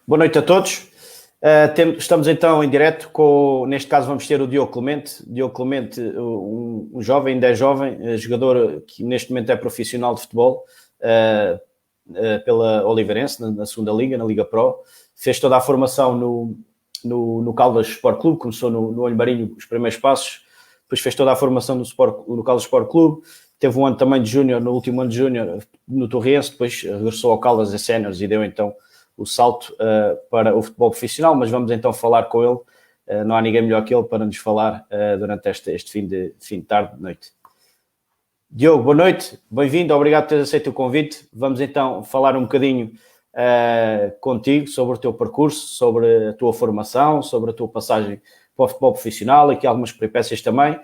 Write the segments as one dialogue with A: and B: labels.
A: Boa noite a todos. Estamos então em direto neste caso vamos ter o Diogo Clemente. Diogo Clemente, um jovem, ainda é jovem, jogador que neste momento é profissional de futebol pela Oliveirense, na segunda Liga, na Liga Pro. Fez toda a formação no Caldas Sport Clube, começou no Olho Marinho os primeiros passos, depois fez toda a formação no Caldas Sport Clube, teve um ano também de júnior, no último ano de júnior no Torrense, depois regressou ao Caldas em séniores e deu então o salto para o futebol profissional, mas vamos então falar com ele. Não há ninguém melhor que ele para nos falar durante este fim de tarde, de noite. Diogo, boa noite, bem-vindo, obrigado por teres aceito o convite. Vamos então falar um bocadinho contigo sobre o teu percurso, sobre a tua formação, sobre a tua passagem para o futebol profissional, aqui algumas peripécias também.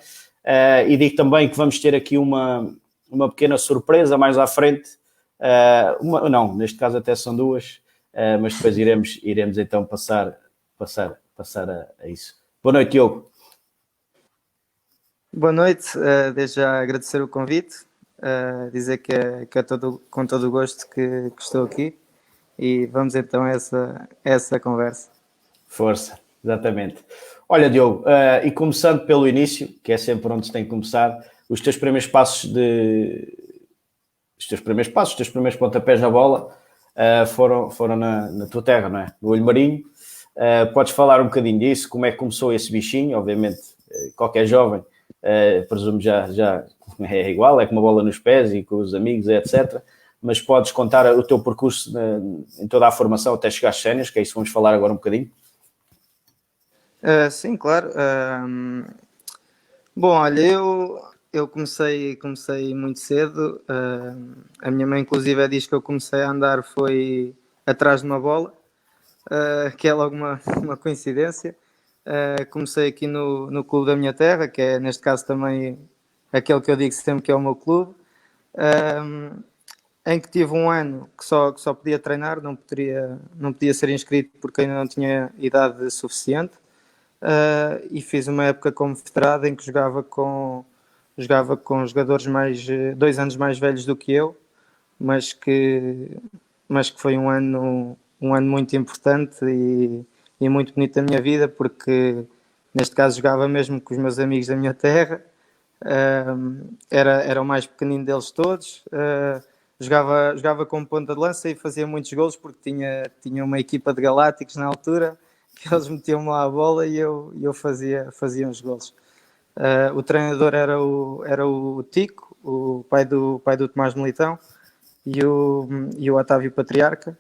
A: E digo também que vamos ter aqui uma pequena surpresa mais à frente. Não, neste caso até são duas. Mas depois iremos então passar a isso. Boa noite, Diogo.
B: Boa noite, desde já agradecer o convite, dizer que é com todo o gosto que estou aqui e vamos então a essa conversa.
A: Força, exatamente. Olha, Diogo, e começando pelo início, que é sempre onde se tem que começar, os teus primeiros pontapés na bola foram na tua terra, não é? No Olho Marinho. Podes falar um bocadinho disso, como é que começou esse bichinho? Obviamente, qualquer jovem, presumo já é igual, é com uma bola nos pés e com os amigos, etc. Mas podes contar o teu percurso em toda a formação até chegar às séniores, que é isso que vamos falar agora um bocadinho.
B: Sim, claro. Bom, olha, eu comecei muito cedo. A minha mãe, inclusive, diz que eu comecei a andar foi atrás de uma bola, que é logo uma coincidência. Comecei aqui no clube da minha terra, que é, neste caso, também aquele que eu digo sempre que é o meu clube, em que tive um ano que só podia treinar, não podia ser inscrito porque ainda não tinha idade suficiente. E fiz uma época como federado em que jogava com jogadores 2 anos mais velhos do que eu, mas que foi um ano muito importante e muito bonito da minha vida, porque neste caso jogava mesmo com os meus amigos da minha terra. Era o mais pequenino deles todos. Jogava como ponta de lança e fazia muitos golos porque tinha uma equipa de galácticos na altura que eles metiam lá a bola e eu fazia uns golos. O treinador era o Tico, o pai do Tomás Militão, e o Otávio Patriarca.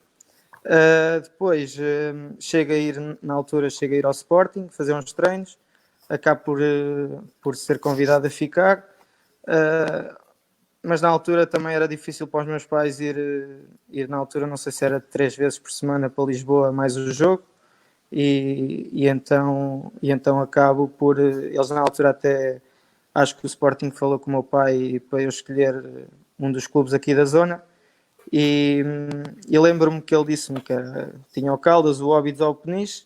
B: Depois chego a ir ao Sporting, fazer uns treinos, acabo por ser convidado a ficar, mas na altura também era difícil para os meus pais ir na altura, não sei se era 3 vezes por semana para Lisboa mais o jogo. E então acabo por... Eles na altura até... Acho que o Sporting falou com o meu pai para eu escolher um dos clubes aqui da zona. E lembro-me que ele disse-me que tinha o Caldas, o Óbidos ou o Peniche.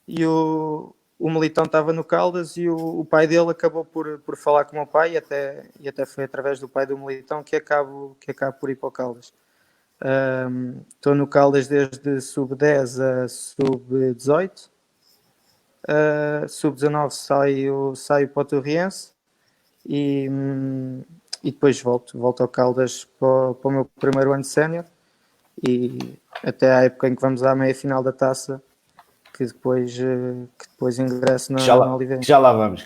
B: E o Militão estava no Caldas e o pai dele acabou por falar com o meu pai e até foi através do pai do Militão que acabo por ir para o Caldas. Estou no Caldas desde sub-10 a sub-18. Sub-19 saio para o Torrense e depois volto ao Caldas para o meu primeiro ano de sénior e até à época em que vamos à meia-final da taça, que depois ingresso na Oliveira.
A: Que já lá vamos.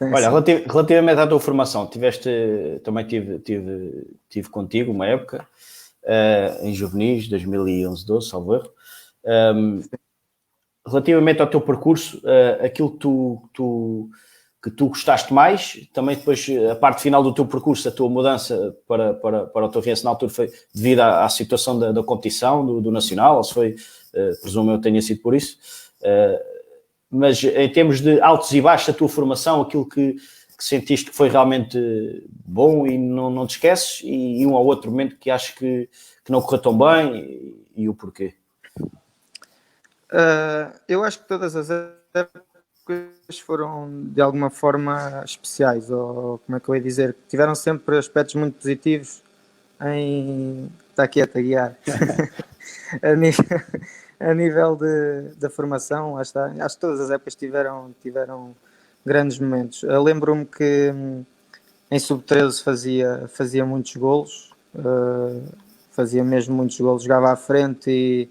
A: Olha, relativamente à tua formação, também tive contigo uma época, em juvenis, 2011-12, salvo erro. Relativamente ao teu percurso, aquilo que tu gostaste mais, também depois a parte final do teu percurso, a tua mudança para o Torrense na altura foi devido à situação da competição, do Nacional, ou se foi, presumo eu tenha sido por isso, mas em termos de altos e baixos da tua formação, aquilo que sentiste que foi realmente bom e não te esqueces, e um ou outro momento que acho que não correu tão bem e o porquê?
B: Eu acho que todas as épocas foram de alguma forma especiais, ou como é que eu ia dizer, tiveram sempre aspectos muito positivos está quieto a guiar a nível da formação, lá está. Acho que todas as épocas tiveram grandes momentos. Eu lembro-me que em sub-13 fazia muitos golos, fazia mesmo muitos golos, jogava à frente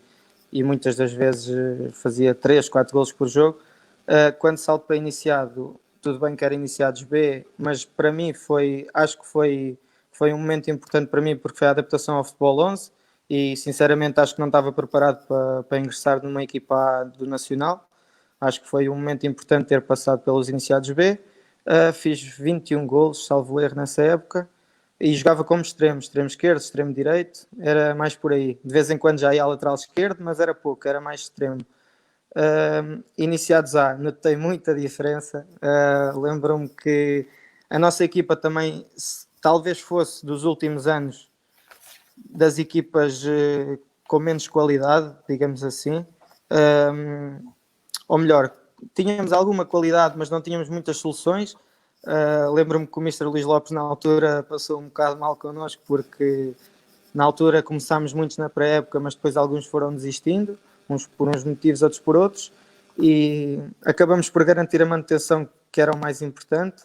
B: e muitas das vezes fazia 3, 4 golos por jogo. Quando salto para iniciado, tudo bem que era iniciados B, mas para mim acho que foi um momento importante para mim porque foi a adaptação ao futebol 11 e sinceramente acho que não estava preparado para ingressar numa equipa A do Nacional. Acho que foi um momento importante ter passado pelos iniciados B. Fiz 21 golos, salvo erro, nessa época e jogava como extremo esquerdo, extremo direito, era mais por aí. De vez em quando já ia à lateral esquerdo, mas era pouco, era mais extremo. Iniciados A, notei muita diferença. Lembro-me que a nossa equipa também, talvez fosse dos últimos anos, das equipas com menos qualidade, digamos assim. Ou melhor, tínhamos alguma qualidade, mas não tínhamos muitas soluções. Lembro-me que o Mr. Luís Lopes na altura passou um bocado mal connosco, porque na altura começámos muitos na pré-época, mas depois alguns foram desistindo, uns por uns motivos, outros por outros, e acabamos por garantir a manutenção, que era o mais importante,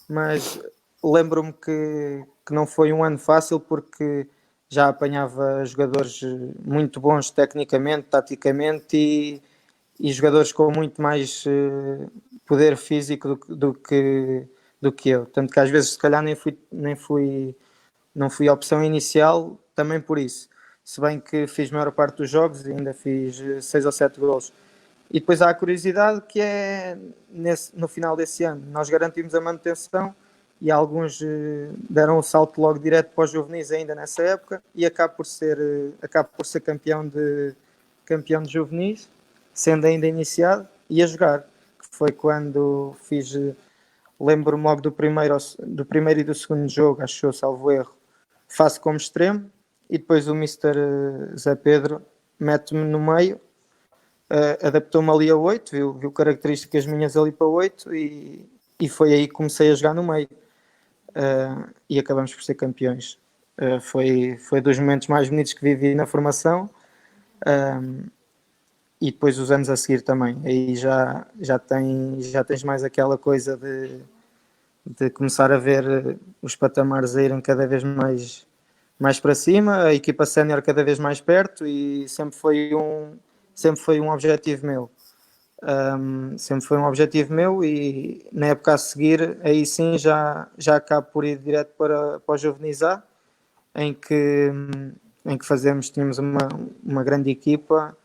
B: mas lembro-me que não foi um ano fácil, porque já apanhava jogadores muito bons tecnicamente, taticamente, e jogadores com muito mais poder físico do que eu. Tanto que às vezes, se calhar, não fui a opção inicial, também por isso. Se bem que fiz a maior parte dos jogos e ainda fiz 6 ou 7 gols. E depois há a curiosidade que é, no final desse ano, nós garantimos a manutenção e alguns deram o salto logo direto para os juvenis ainda nessa época e acabo por ser campeão de juvenis, sendo ainda iniciado e a jogar, que foi quando fiz, lembro-me logo do primeiro e do segundo jogo, acho que eu, salvo erro, faço como extremo e depois o Mr. Zé Pedro mete-me no meio, adaptou-me ali a 8, viu características minhas ali para 8 e foi aí que comecei a jogar no meio e acabamos por ser campeões. Foi dos momentos mais bonitos que vivi na formação. E depois os anos a seguir também, aí já tens mais aquela coisa de começar a ver os patamares a irem cada vez mais para cima, a equipa sénior cada vez mais perto e sempre foi um objetivo meu. Sempre foi um objetivo meu e na época a seguir aí sim já acabo por ir direto para o Juvenis A, em que tínhamos uma grande equipa,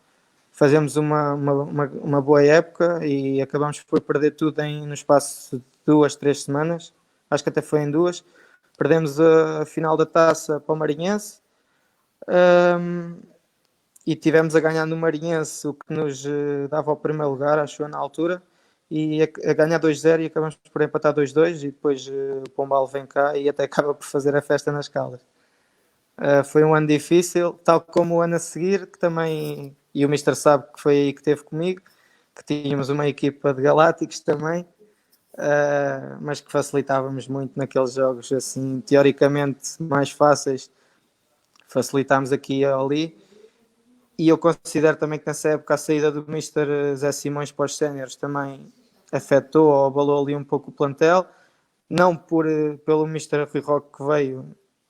B: fazemos uma boa época e acabamos por perder tudo no espaço de 2, 3 semanas, acho que até foi em 2. Perdemos a final da taça para o Marinhense e tivemos a ganhar no Marinhense, o que nos dava o primeiro lugar, acho eu, na altura, e a ganhar 2-0 e acabamos por empatar 2-2 e depois o Pombal vem cá e até acaba por fazer a festa nas Caldas. Foi um ano difícil, tal como o ano a seguir, que também, e o Mister sabe que foi aí que esteve comigo, que tínhamos uma equipa de galácticos também, mas que facilitávamos muito naqueles jogos assim, teoricamente mais fáceis, facilitámos aqui e ali, e eu considero também que nessa época a saída do Mister Zé Simões para os séniores também afetou ou abalou ali um pouco o plantel, não pelo Mister Rui Roque que veio,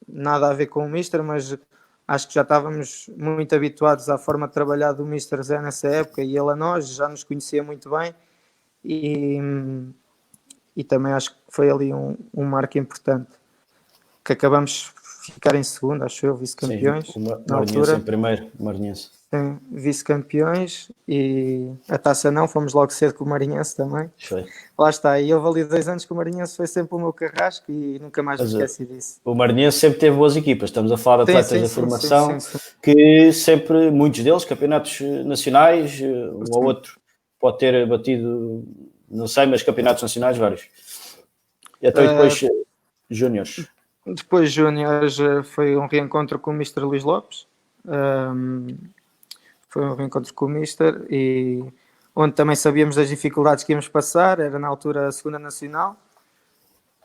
B: nada a ver com o Mister, mas acho que já estávamos muito habituados à forma de trabalhar do Mister Zé nessa época e ele a nós, já nos conhecia muito bem e também acho que foi ali um marco importante, que acabamos de ficar em segundo, acho eu, vice-campeões.
A: Sim, o Marinhense em primeiro, Marinhense.
B: Sim, vice-campeões e a taça não, fomos logo cedo com o Marinhense também.
A: Foi.
B: Lá está, e houve ali 2 anos que o Marinhense foi sempre o meu carrasco e nunca mais me esqueci disso.
A: O Marinhense sempre teve boas equipas, estamos a falar de atletas da formação,
B: sim.
A: que sempre, muitos deles, campeonatos nacionais, um ou outro pode ter batido, não sei, mas campeonatos nacionais vários. E até depois Júniores.
B: Depois Júniores foi um reencontro com o Mr. Luís Lopes. Foi um reencontro com o Mister e onde também sabíamos das dificuldades que íamos passar, era na altura a segunda nacional,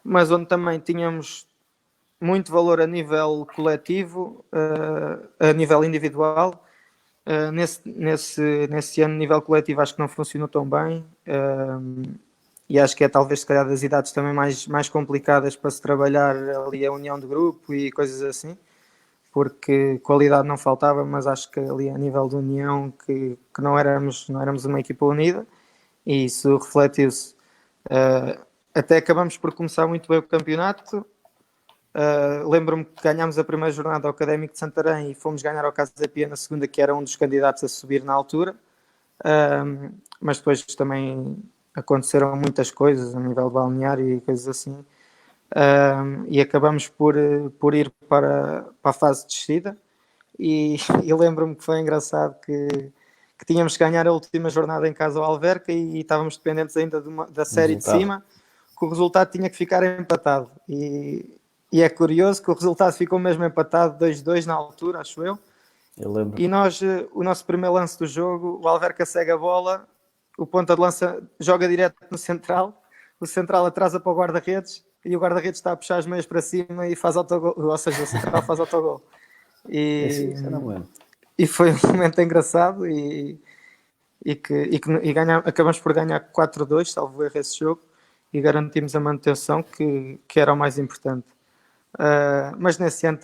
B: mas onde também tínhamos muito valor a nível coletivo, a nível individual, Nesse ano, nível coletivo, acho que não funcionou tão bem. E acho que é talvez, se calhar, das idades também mais complicadas para se trabalhar ali a união de grupo e coisas assim, porque qualidade não faltava, mas acho que ali a nível de união que não éramos uma equipa unida, e isso refletiu-se. Até acabamos por começar muito bem o campeonato. Lembro-me que ganhámos a primeira jornada ao Académico de Santarém e fomos ganhar ao Casa da Pia na segunda, que era um dos candidatos a subir na altura. Mas depois também aconteceram muitas coisas a nível balneário e coisas assim, e acabamos por ir para a fase de descida. E lembro-me que foi engraçado que tínhamos que ganhar a última jornada em casa ao Alverca e estávamos dependentes ainda da série de cima, que o resultado tinha que ficar empatado. E é curioso que o resultado ficou mesmo empatado 2-2 na altura, acho eu.
A: Eu lembro.
B: E nós, o nosso primeiro lance do jogo, o Alverca segue a bola, o ponta de lança joga direto no central, o central atrasa para o guarda-redes e o guarda-redes está a puxar as meias para cima e faz autogol, ou seja, o central faz autogol. E foi um momento engraçado acabamos por ganhar 4-2, salvo erro, esse jogo, e garantimos a manutenção, que era o mais importante. Mas nesse ano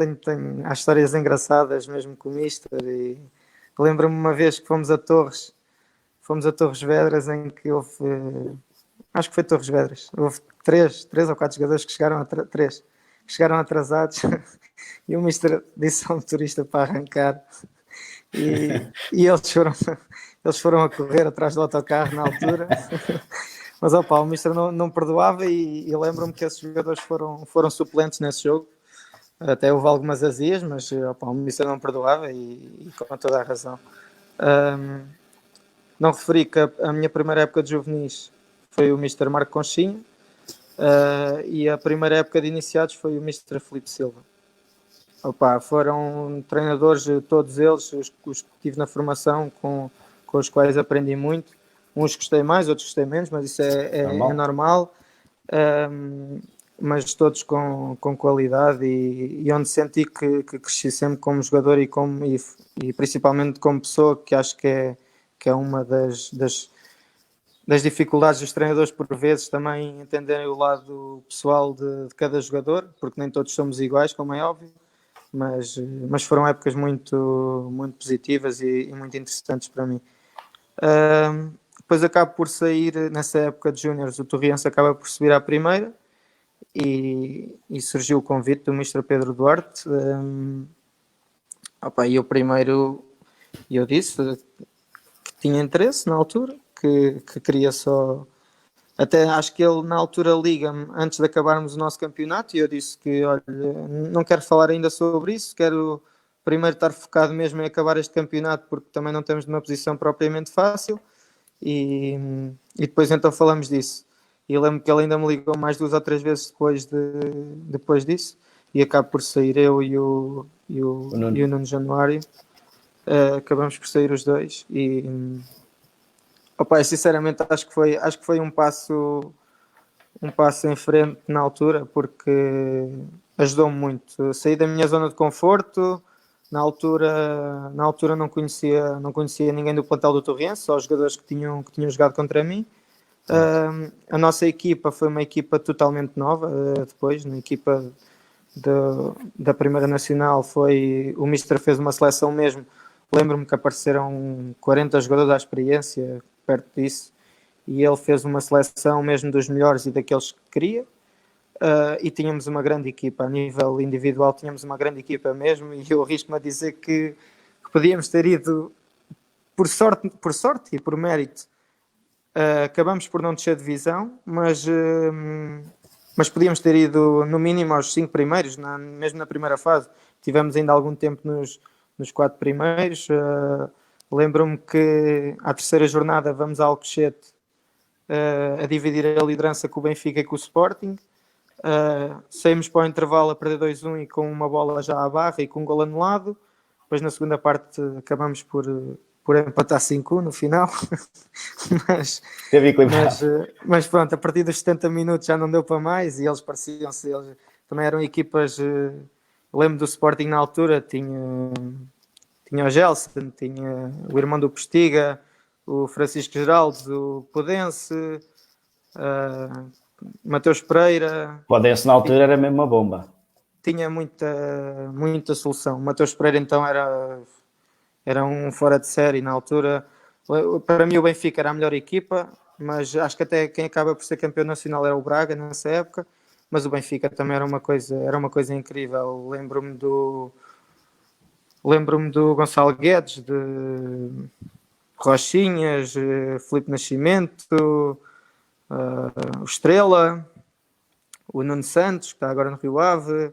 B: há histórias engraçadas mesmo com o Mister, e lembro-me uma vez que fomos a Torres Vedras, em que houve, acho que foi Torres Vedras, houve três ou quatro jogadores que chegaram atrasados e o Mister disse ao motorista para arrancar, e eles foram a correr atrás do autocarro na altura. Mas opa, o Mister não perdoava, e lembro-me que esses jogadores foram suplentes nesse jogo. Até houve algumas azias, mas opa, o Mister não perdoava, e com toda a razão. Não referi que a minha primeira época de juvenis foi o Mister Marco Conchinha, e a primeira época de iniciados foi o Mister Filipe Silva. Opa, foram treinadores, todos eles, os que tive na formação, com os quais aprendi muito. Uns gostei mais, outros gostei menos, mas isso é normal. Mas todos com qualidade, e onde senti que cresci sempre como jogador e principalmente como pessoa, que acho que é uma das dificuldades dos treinadores, por vezes, também entenderem o lado pessoal de cada jogador, porque nem todos somos iguais, como é óbvio, mas foram épocas muito, muito positivas e muito interessantes para mim. Depois acabo por sair, nessa época de Júniores, o Torriense acaba por subir à primeira, e surgiu o convite do Mr. Pedro Duarte. E eu disse que tinha interesse na altura, que queria só... Até acho que ele na altura liga-me antes de acabarmos o nosso campeonato, e eu disse que, olha, não quero falar ainda sobre isso, quero primeiro estar focado mesmo em acabar este campeonato, porque também não estamos numa posição propriamente fácil. E depois então falamos disso, e lembro que ele ainda me ligou mais 2 ou 3 vezes depois disso, e acabo por sair eu e o Nuno Januário. Acabamos por sair os dois, e sinceramente acho que foi um passo em frente na altura, porque ajudou-me muito. Saí da minha zona de conforto. Na altura não conhecia ninguém do plantel do Torriense, só os jogadores que tinham jogado contra mim. A nossa equipa foi uma equipa totalmente nova. Depois, na equipa da Primeira Nacional, o Mister fez uma seleção mesmo. Lembro-me que apareceram 40 jogadores à experiência, perto disso, e ele fez uma seleção mesmo dos melhores e daqueles que queria. E tínhamos uma grande equipa, a nível individual tínhamos uma grande equipa mesmo, e eu arrisco-me a dizer que podíamos ter ido, por sorte e por mérito, acabamos por não descer divisão, mas podíamos ter ido no mínimo aos 5 primeiros, mesmo na primeira fase. Tivemos ainda algum tempo nos 4 primeiros. Lembro-me que à terceira jornada vamos a Alcochete, a dividir a liderança com o Benfica e com o Sporting. Saímos para o intervalo a perder 2-1 e com uma bola já à barra e com um gol anulado. Depois na segunda parte acabamos por empatar 5-1 no final. mas pronto, a partir dos 70 minutos já não deu para mais, e eles também eram equipas. Lembro do Sporting na altura, tinha tinha o Gelson, tinha o irmão do Postiga, o Francisco Geraldo, o Podense, Mateus Pereira.
A: O Odense na altura era mesmo uma bomba.
B: Tinha muita solução. O Mateus Pereira então era um fora de série na altura. Para mim o Benfica era a melhor equipa, mas acho que até quem acaba por ser campeão nacional era o Braga nessa época, mas o Benfica também era uma coisa incrível. Lembro-me do Gonçalo Guedes, de Rochinhas, Filipe Nascimento, o Estrela, o Nuno Santos, que está agora no Rio Ave,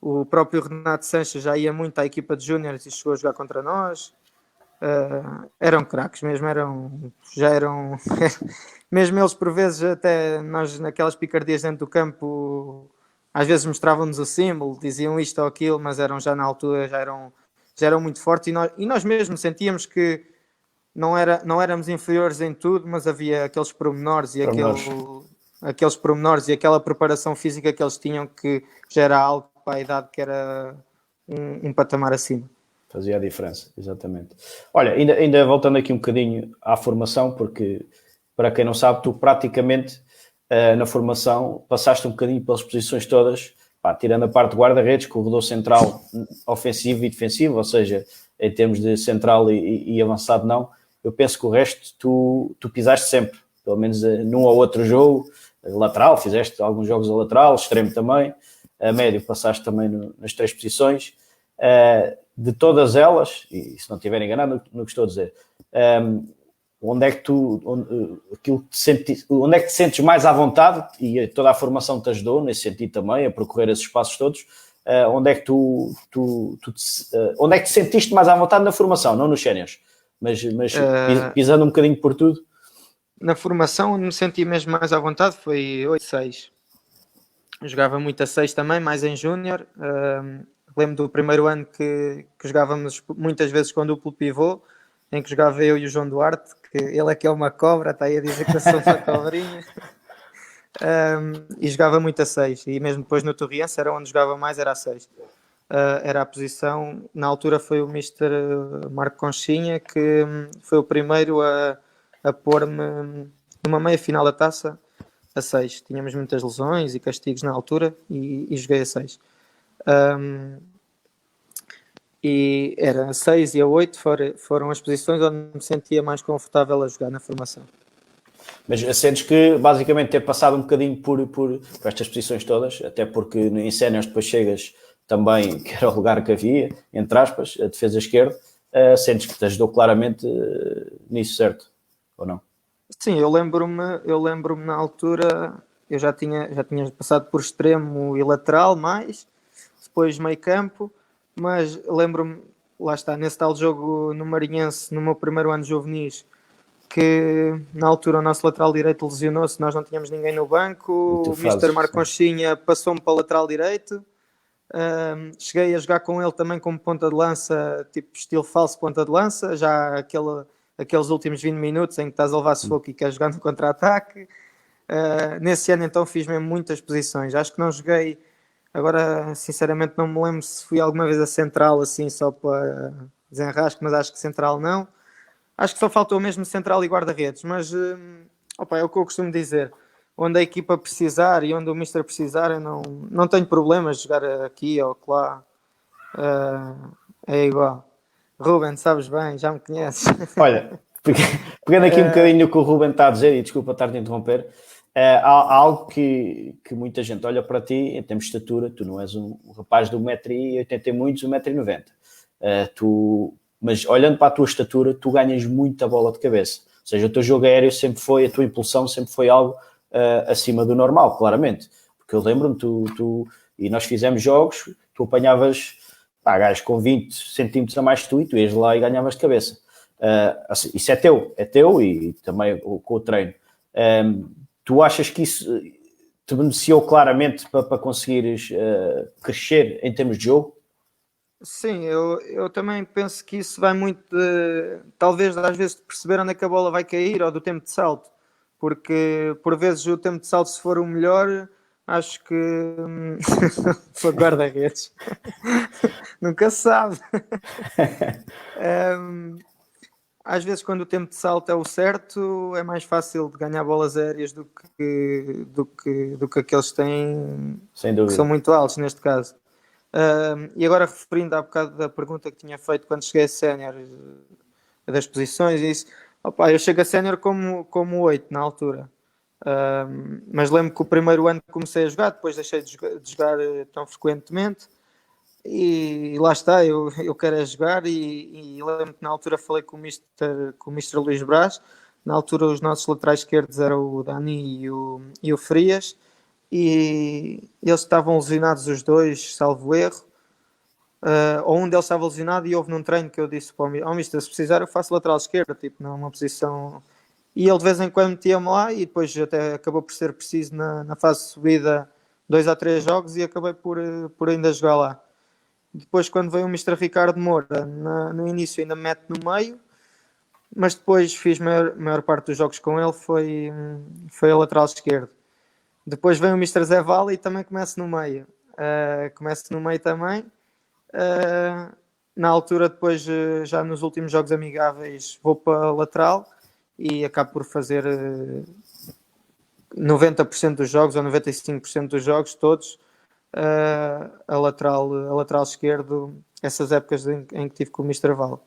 B: o próprio Renato Sanches já ia muito à equipa de júniores e chegou a jogar contra nós. Eram craques mesmo, já eram mesmo eles por vezes, até nós naquelas picardias dentro do campo, às vezes mostravam-nos o símbolo, diziam isto ou aquilo, mas já na altura já eram muito fortes, e nós mesmo sentíamos que não éramos inferiores em tudo, mas havia aqueles pormenores e aqueles pormenores e aquela preparação física que eles tinham, que já era algo para a idade que era um patamar acima.
A: Fazia a diferença, exatamente. Olha, ainda voltando aqui um bocadinho à formação, porque para quem não sabe, tu praticamente na formação passaste um bocadinho pelas posições todas, tirando a parte de guarda-redes, corredor central ofensivo e defensivo, ou seja, em termos de central e avançado não. Eu penso que o resto tu pisaste sempre, pelo menos num ou outro jogo, lateral, fizeste alguns jogos a lateral, extremo também, a médio passaste também nas 3 posições. De todas elas, e se não estiver enganado no que estou a dizer, onde é que onde é que te sentes mais à vontade, e toda a formação te ajudou nesse sentido também, a percorrer esses espaços todos, onde é que onde é que te sentiste mais à vontade na formação, não nos séniores, mas pisando um bocadinho por tudo?
B: Na formação, onde me senti mesmo mais à vontade foi 8-6. Jogava muito a 6 também, mais em júnior. Lembro do primeiro ano que jogávamos muitas vezes com duplo pivô, em que jogava eu e o João Duarte, que ele é que é uma cobra, está aí a dizer que eu sou uma cobrinha. E jogava muito a 6, e mesmo depois no Torriense era onde jogava mais, era a 6. Era a posição, na altura foi o Mister Marco Conchinha, que foi o primeiro a pôr-me numa meia final da taça a 6. Tínhamos muitas lesões e castigos na altura, e joguei a 6. E era a 6 e a 8 foram as posições onde me sentia mais confortável a jogar na formação.
A: Mas sentes que basicamente ter passado um bocadinho por estas posições todas, até porque em séniores depois chegas também, que era o lugar que havia, entre aspas, a defesa esquerda, sentes que te ajudou claramente nisso, certo? Ou não?
B: Sim, eu lembro-me na altura, eu já tinha passado por extremo e lateral mais, depois meio campo, mas lembro-me, lá está, nesse tal jogo no Marinhense, no meu primeiro ano de juvenis, que na altura o nosso lateral direito lesionou-se, nós não tínhamos ninguém no banco, o Mr. Marco Conchinha passou-me para o lateral direito, cheguei a jogar com ele também como ponta de lança, tipo estilo falso ponta de lança, já aqueles últimos 20 minutos em que estás a levar sufoco e queres jogar no contra-ataque. Nesse ano então fiz mesmo muitas posições, acho que não joguei, agora sinceramente não me lembro se fui alguma vez a central assim só para desenrasque, mas acho que central não. Acho que só faltou mesmo central e guarda-redes, mas é o que eu costumo dizer. Onde a equipa precisar e onde o Mister precisar, eu não tenho problemas de jogar aqui ou lá. É igual. Ruben, sabes bem, já me conheces.
A: Olha, pegando aqui um bocadinho o que o Ruben está a dizer, e desculpa estar-te a interromper, há algo que muita gente olha para ti, em termos de estatura, tu não és um rapaz de 1,80m e muitos, 1,90m. Mas olhando para a tua estatura, tu ganhas muita bola de cabeça. Ou seja, o teu jogo aéreo sempre foi, a tua impulsão sempre foi algo acima do normal, claramente. Porque eu lembro-me, e nós fizemos jogos, tu apanhavas gajos com 20 centímetros a mais que tu, e tu ias lá e ganhavas de cabeça. Assim, isso é teu e também com o treino. Tu achas que isso te beneficiou claramente para conseguires crescer em termos de jogo?
B: Sim, eu também penso que isso vai muito talvez às vezes de perceber onde é que a bola vai cair ou do tempo de salto, porque por vezes o tempo de salto, se for o melhor, acho que foi guarda-redes. Nunca se sabe. Às vezes, quando o tempo de salto é o certo, é mais fácil de ganhar bolas aéreas do que aqueles que têm,
A: Sem
B: que são
A: dúvida.
B: muito altos, neste caso. E agora, referindo há bocado da pergunta que tinha feito quando cheguei a sénior, das posições, e isso, opa, eu chego a sénior como 8 na altura. Mas lembro que o primeiro ano que comecei a jogar, depois deixei de jogar tão frequentemente. E lá está, eu quero é jogar e lembro que na altura falei com o Mister Luís Brás. Na altura os nossos laterais esquerdos eram o Dani e o Frias, e eles estavam lesionados os dois, salvo erro. Ou um deles estava lesionado e houve num treino que eu disse para o Mister, se precisar eu faço lateral esquerda, tipo, não é uma posição... E ele de vez em quando metia-me lá e depois até acabou por ser preciso na fase de subida 2 a 3 jogos e acabei por ainda jogar lá. Depois, quando veio o Mr. Ricardo Moura, no início ainda me mete no meio, mas depois fiz maior parte dos jogos com ele, foi a lateral esquerdo. Depois vem o Mr. Zé Vala e também começo no meio. Começo no meio também. Na altura, depois, já nos últimos jogos amigáveis, vou para a lateral e acabo por fazer 90% dos jogos ou 95% dos jogos, todos, a lateral esquerdo, essas épocas em que tive com o Mr. Val.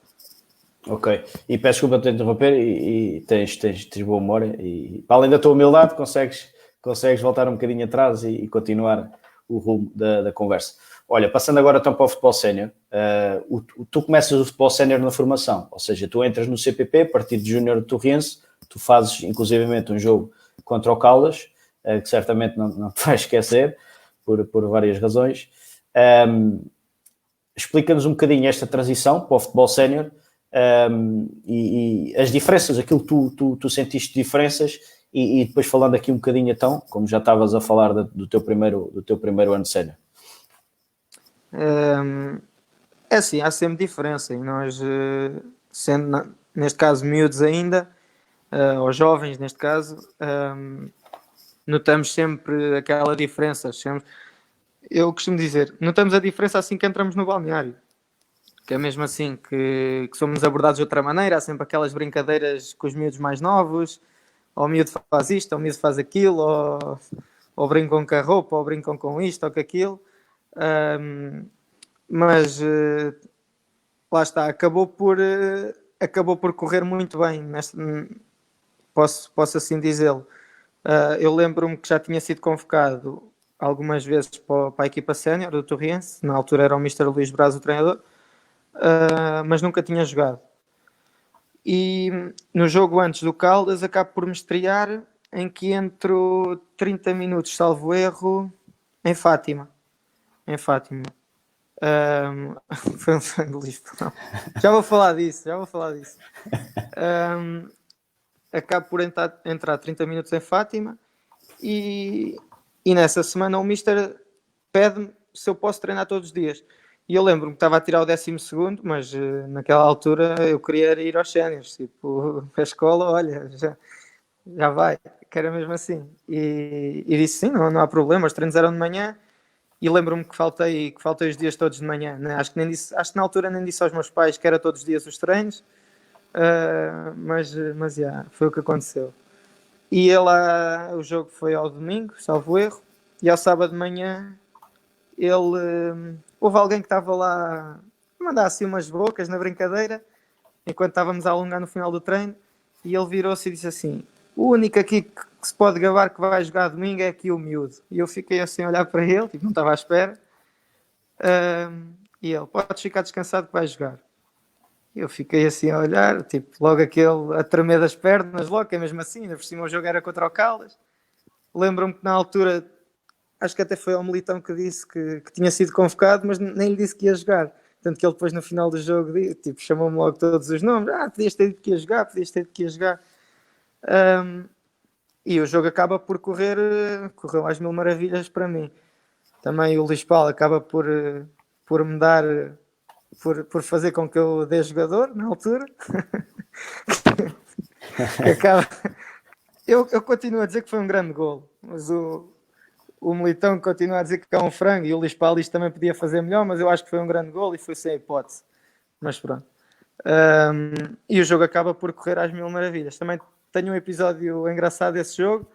A: Ok, e peço desculpa te interromper e tens boa memória e para além da tua humildade consegues voltar um bocadinho atrás e continuar o rumo da conversa. Olha, passando agora então para o futebol sénior, tu começas o futebol sénior na formação, ou seja, tu entras no CPP, Partido Júnior de Torriense, tu fazes inclusivamente um jogo contra o Caldas, que certamente não te vais esquecer, por várias razões. Explica-nos um bocadinho esta transição para o futebol sénior, e as diferenças, aquilo que tu sentiste diferenças, e depois falando aqui um bocadinho então, como já estavas a falar do teu primeiro ano de sénior.
B: É assim, há sempre diferença, e nós, sendo neste caso miúdos ainda, ou jovens neste caso, notamos sempre aquela diferença. Eu costumo dizer, notamos a diferença assim que entramos no balneário, que é mesmo assim que somos abordados de outra maneira. Há sempre aquelas brincadeiras com os miúdos mais novos, ou o miúdo faz isto, ou o miúdo faz aquilo, ou brincam com a roupa, ou brincam com isto ou com aquilo. Mas lá está, acabou por correr muito bem, posso assim dizê-lo. Eu lembro-me que já tinha sido convocado algumas vezes para a equipa sénior do Torriense, na altura era o Mr. Luís Braz o treinador, mas nunca tinha jogado. E no jogo antes do Caldas acabo por me estrear, em que entro 30 minutos, salvo erro, em Fátima. Foi um sangue livre. Já vou falar disso. Acabo por entrar 30 minutos em Fátima e nessa semana o Mister pede-me se eu posso treinar todos os dias. E eu lembro-me que estava a tirar o 12º, mas naquela altura eu queria ir aos séniores, tipo, a escola, olha, já vai, que era mesmo assim. E disse sim, não há problema, os treinos eram de manhã. E lembro-me que faltei os dias todos de manhã, né? Acho que na altura nem disse aos meus pais que era todos os dias os treinos, mas foi o que aconteceu. E o jogo foi ao domingo, salvo erro, e ao sábado de manhã houve alguém que estava lá a mandar assim umas bocas na brincadeira, enquanto estávamos a alongar no final do treino, e ele virou-se e disse assim: o único aqui que se pode gabar que vai jogar domingo é aqui o miúdo. E eu fiquei assim a olhar para ele, tipo, não estava à espera. E ele: podes ficar descansado que vai jogar. E eu fiquei assim a olhar, tipo, logo aquele a tremer das pernas, logo, que é mesmo assim, ainda por cima o jogo era contra o Caldas. Lembro-me que na altura, acho que até foi ao Militão que disse que tinha sido convocado, mas nem lhe disse que ia jogar. Tanto que ele depois no final do jogo, tipo, chamou-me logo todos os nomes. Podias ter dito que ia jogar. E o jogo acaba por correu às mil maravilhas para mim. Também o Luís Paulo acaba por me dar, por fazer com que eu dê jogador na altura. Eu continuo a dizer que foi um grande golo, mas o Militão continua a dizer que é um frango e o Luís Palis também podia fazer melhor, mas eu acho que foi um grande gol e foi sem hipótese. Mas pronto. E o jogo acaba por correr às mil maravilhas. Também tenho um episódio engraçado desse jogo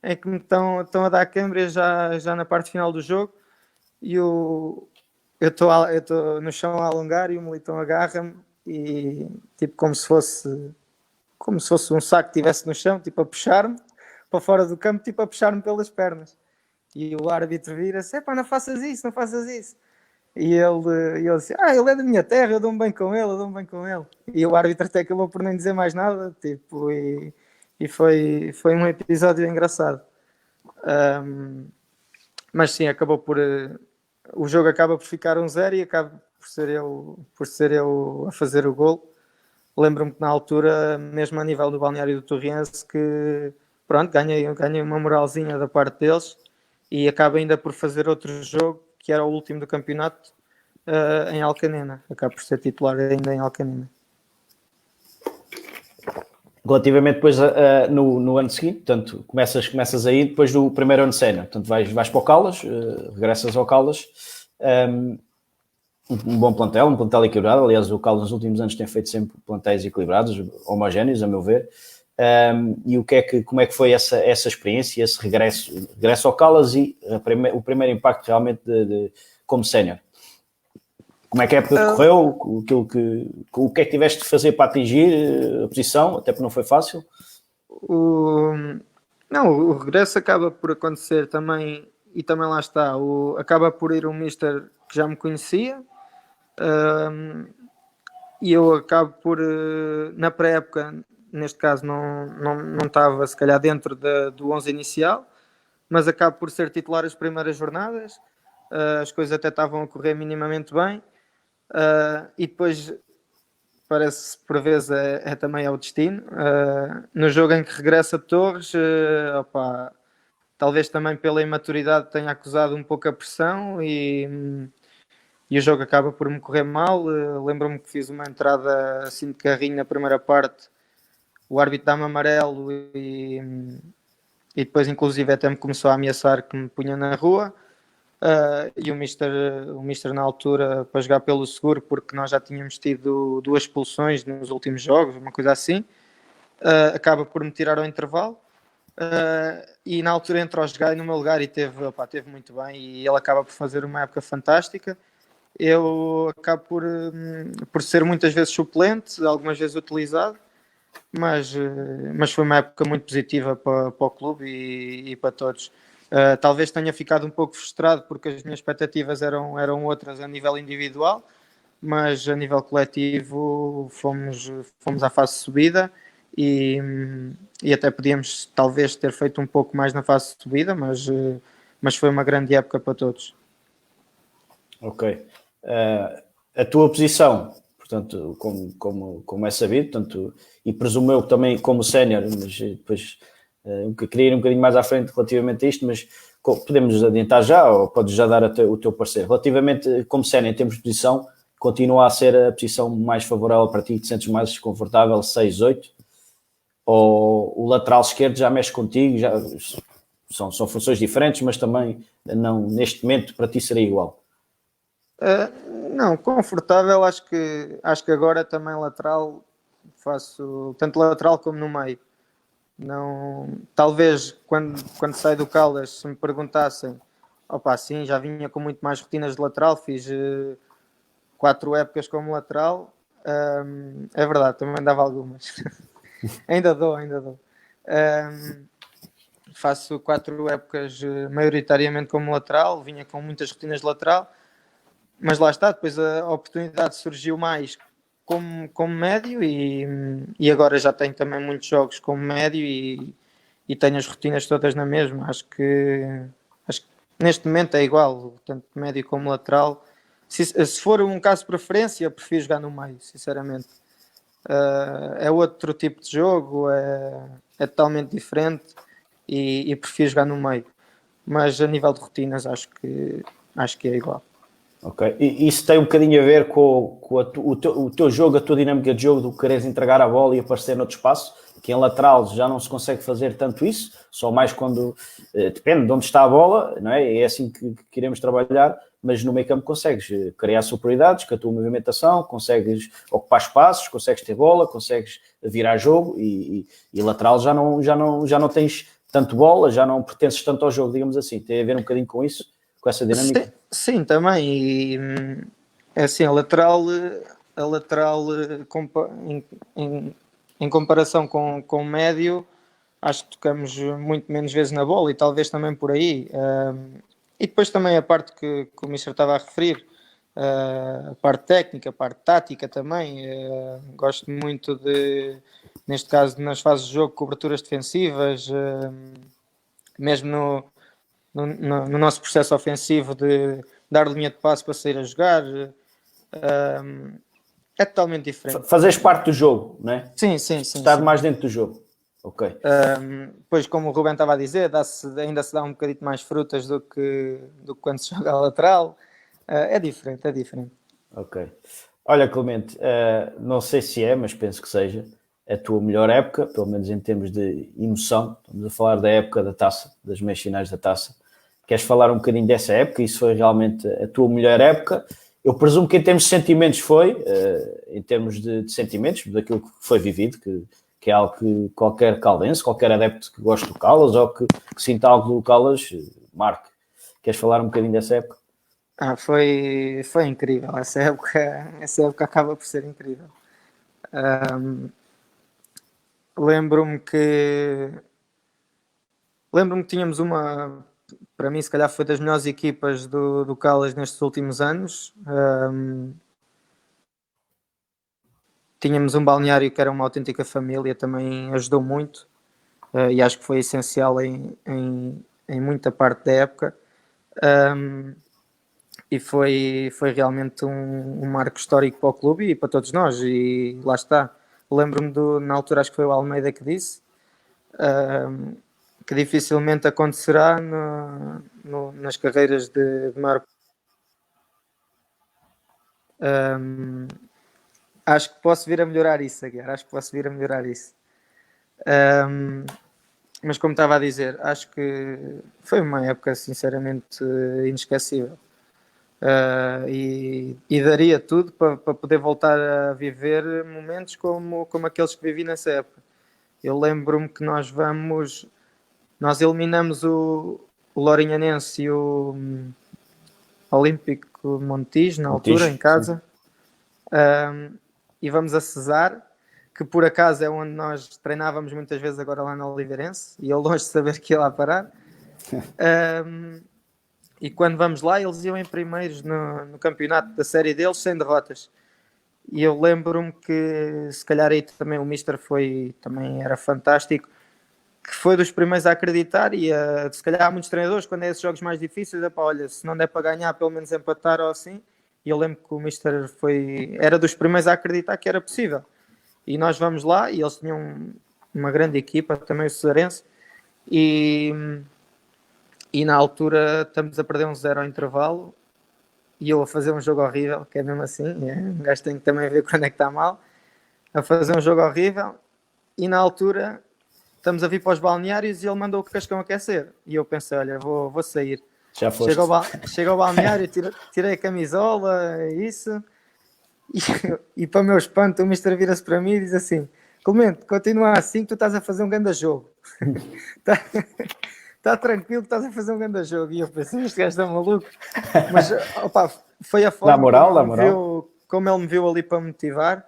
B: em que me estão a dar câimbras já na parte final do jogo e eu estou no chão a alongar e o Militão agarra-me e tipo como se fosse um saco que estivesse no chão, tipo a puxar-me para fora do campo, tipo a puxar-me pelas pernas. E o árbitro vira-se: "Epá, não faças isso, não faças isso." E ele disse: "Ele é da minha terra, eu dou-me bem com ele, eu dou-me bem com ele." E o árbitro até acabou por nem dizer mais nada, tipo, e foi um episódio engraçado. Mas sim, acabou por. O jogo acaba por ficar 1-0 e acaba por ser eu a fazer o gol. Lembro-me que na altura, mesmo a nível do balneário do Torriense, que pronto, ganhei uma moralzinha da parte deles e acabo ainda por fazer outro jogo, que era o último do campeonato, em Alcanena. Acabo por ser titular ainda em Alcanena.
A: Relativamente depois no ano seguinte, portanto, começas aí depois do primeiro ano de sénior, portanto vais para o Caldas, regressas ao Caldas, um bom plantel, um plantel equilibrado. Aliás, o Caldas nos últimos anos tem feito sempre plantéis equilibrados, homogéneos, a meu ver. E como é que foi essa experiência, esse regresso ao Caldas e o primeiro impacto realmente como sénior? Como é que a época correu? O que é que tiveste de fazer para atingir a posição? Até porque não foi fácil.
B: Não, o regresso acaba por acontecer também, e também lá está, acaba por ir um mister que já me conhecia, e eu acabo por, na pré-época, neste caso não estava se calhar dentro do 11 inicial, mas acabo por ser titular as primeiras jornadas, as coisas até estavam a correr minimamente bem, e depois parece por vezes também é o destino. No jogo em que regressa Torres, talvez também pela imaturidade tenha acusado um pouco a pressão e o jogo acaba por me correr mal. Lembro-me que fiz uma entrada assim de carrinho na primeira parte, o árbitro dá-me amarelo e depois inclusive até me começou a ameaçar que me punha na rua. E o Mister na altura para jogar pelo seguro, porque nós já tínhamos tido 2 expulsões nos últimos jogos, uma coisa assim, acaba por me tirar ao intervalo, e na altura entrou o Jogai no meu lugar e teve muito bem, e ele acaba por fazer uma época fantástica. Eu acabo por ser muitas vezes suplente, algumas vezes utilizado, mas foi uma época muito positiva para o clube e para todos. Talvez tenha ficado um pouco frustrado porque as minhas expectativas eram outras a nível individual, mas a nível coletivo fomos à fase de subida e até podíamos talvez ter feito um pouco mais na fase de subida, mas foi uma grande época para todos.
A: Ok. A tua posição, portanto, como é sabido, portanto, e presumo eu também como sénior, mas depois queria ir um bocadinho mais à frente relativamente a isto, mas podemos adiantar já ou podes já dar o teu parecer. Relativamente como sénior em termos de posição, continua a ser a posição mais favorável para ti, te sentes mais confortável, 6-8? Ou o lateral esquerdo já mexe contigo? Já, são funções diferentes, mas também não, neste momento para ti seria igual?
B: Não, confortável, acho que agora também lateral faço tanto lateral como no meio. Não, talvez quando saio do Caldas, se me perguntassem, sim, já vinha com muito mais rotinas de lateral, fiz 4 épocas como lateral. É verdade, também dava algumas. ainda dou. Faço 4 épocas maioritariamente como lateral, vinha com muitas rotinas de lateral, mas lá está, depois a oportunidade surgiu mais como médio e agora já tenho também muitos jogos como médio e tenho as rotinas todas na mesma. Acho que neste momento é igual, tanto médio como lateral. Se for um caso de preferência, eu prefiro jogar no meio, sinceramente. É outro tipo de jogo, é totalmente diferente e prefiro jogar no meio. Mas a nível de rotinas acho que é igual.
A: Ok. E isso tem um bocadinho a ver com o teu jogo, a tua dinâmica de jogo, do quereres entregar a bola e aparecer noutro espaço, que em lateral já não se consegue fazer tanto isso, só mais quando depende de onde está a bola, não é? É assim que iremos trabalhar, mas no meio campo consegues criar superioridades com a tua movimentação, consegues ocupar espaços, consegues ter bola, consegues virar jogo e lateral já não tens tanto bola, já não pertences tanto ao jogo, digamos assim. Tem a ver um bocadinho com isso, com essa dinâmica?
B: Sim, também. E é assim, a lateral em comparação com o médio, acho que tocamos muito menos vezes na bola e talvez também por aí. E depois também a parte que o Mister estava a referir, a parte técnica, a parte tática também. Gosto muito neste caso, nas fases de jogo, coberturas defensivas, mesmo no nosso processo ofensivo de dar linha de passe para sair a jogar. É totalmente diferente.
A: Fazes parte do jogo, não é?
B: Sim.
A: Estar mais dentro do jogo. Ok.
B: Pois, como o Ruben estava a dizer, ainda se dá um bocadinho mais frutas do que quando se joga a lateral. É diferente.
A: Ok. Olha, Clemente, não sei se é, mas penso que seja a tua melhor época, pelo menos em termos de emoção. Estamos a falar da época da Taça, das meias finais da Taça. Queres falar um bocadinho dessa época? Isso foi realmente a tua melhor época? Eu presumo que em termos de sentimentos foi, em termos de sentimentos, daquilo que foi vivido, que é algo que qualquer caldense, qualquer adepto que goste do Caldas ou que sinta algo do Caldas, marque. Queres falar um bocadinho dessa época?
B: Foi incrível. Essa época acaba por ser incrível. Lembro-me que tínhamos para mim se calhar foi das melhores equipas do Caldas nestes últimos anos. Tínhamos um balneário que era uma autêntica família, também ajudou muito, e acho que foi essencial em muita parte da época. E foi realmente um marco histórico para o clube e para todos nós, e lá está. Lembro-me na altura, acho que foi o Almeida que disse, que dificilmente acontecerá nas carreiras de maior. Acho que posso vir a melhorar isso, Aguiar. Acho que posso vir a melhorar isso. Mas como estava a dizer, acho que foi uma época sinceramente inesquecível. E daria tudo para poder voltar a viver momentos como aqueles que vivi nessa época. Eu lembro-me que nós eliminamos o Lourinhanense e o Olímpico Montijo na altura, em casa, e vamos a Cesar, que por acaso é onde nós treinávamos muitas vezes agora lá na Oliveirense, e eu longe de saber que ia lá parar. E quando vamos lá, eles iam em primeiros no campeonato da série deles, sem derrotas. E eu lembro-me que, se calhar aí também o Mister também era fantástico, que foi dos primeiros a acreditar, e se calhar há muitos treinadores, quando é esses jogos mais difíceis, olha, se não der para ganhar, pelo menos empatar ou assim. E eu lembro que o Mister era dos primeiros a acreditar que era possível. E nós vamos lá, e eles tinham uma grande equipa, também o Cesarense, e na altura estamos a perder 1-0 ao intervalo, e eu a fazer um jogo horrível, que é mesmo assim, um gajo tem que também ver quando é que está mal, a fazer um jogo horrível, e na altura estamos a vir para os balneários e ele mandou o Cascão aquecer, e eu pensei, olha, vou sair.
A: Já foste.
B: Chego ao balneário, tirei a camisola, isso, e para o meu espanto o Mister vira-se para mim e diz assim: Clemente, continua assim que tu estás a fazer um grande jogo. Está tranquilo que estás a fazer um grande jogo. E eu pensei, este gajo está maluco. Mas opa, foi a forma como ele me viu ali para me motivar,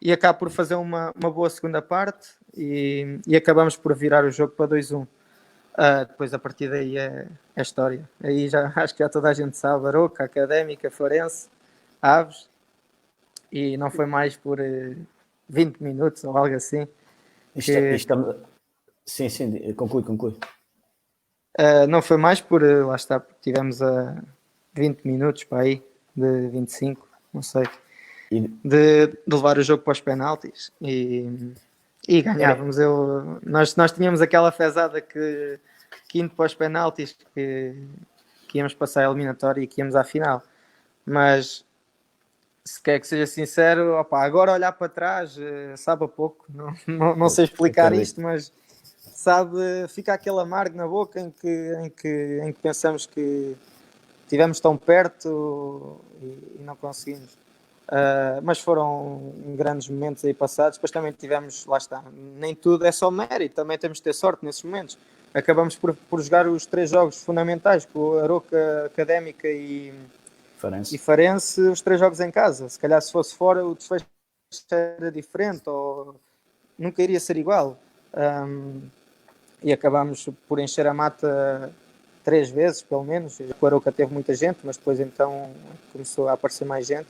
B: e acabo por fazer uma boa segunda parte e acabamos por virar o jogo para 2-1. Depois a partir daí é história. Aí acho que já toda a gente sabe: Aroca, Académica, Forense, Aves, e não foi mais por 20 minutos ou algo assim.
A: Sim, conclui.
B: Não foi mais por, lá está, porque tivemos a 20 minutos para aí, de 25, não sei, de levar o jogo para os penaltis e ganhávamos. Nós tínhamos aquela fezada que indo para os penaltis que íamos passar a eliminatória e que íamos à final. mas se quer que seja sincero, opa, agora olhar para trás sabe a pouco, não sei explicar isto, mas sabe, fica aquele amargo na boca em que pensamos que estivemos tão perto e não conseguimos. Mas foram grandes momentos aí passados. Depois também tivemos, lá está, nem tudo é só mérito, também temos de ter sorte nesses momentos. Acabamos por jogar os 3 jogos fundamentais com o Aroca, Académica e Farense, os 3 jogos em casa. Se calhar se fosse fora o desfecho era diferente ou nunca iria ser igual. E acabámos por encher a mata 3 vezes, pelo menos. O Aroca teve muita gente, mas depois então começou a aparecer mais gente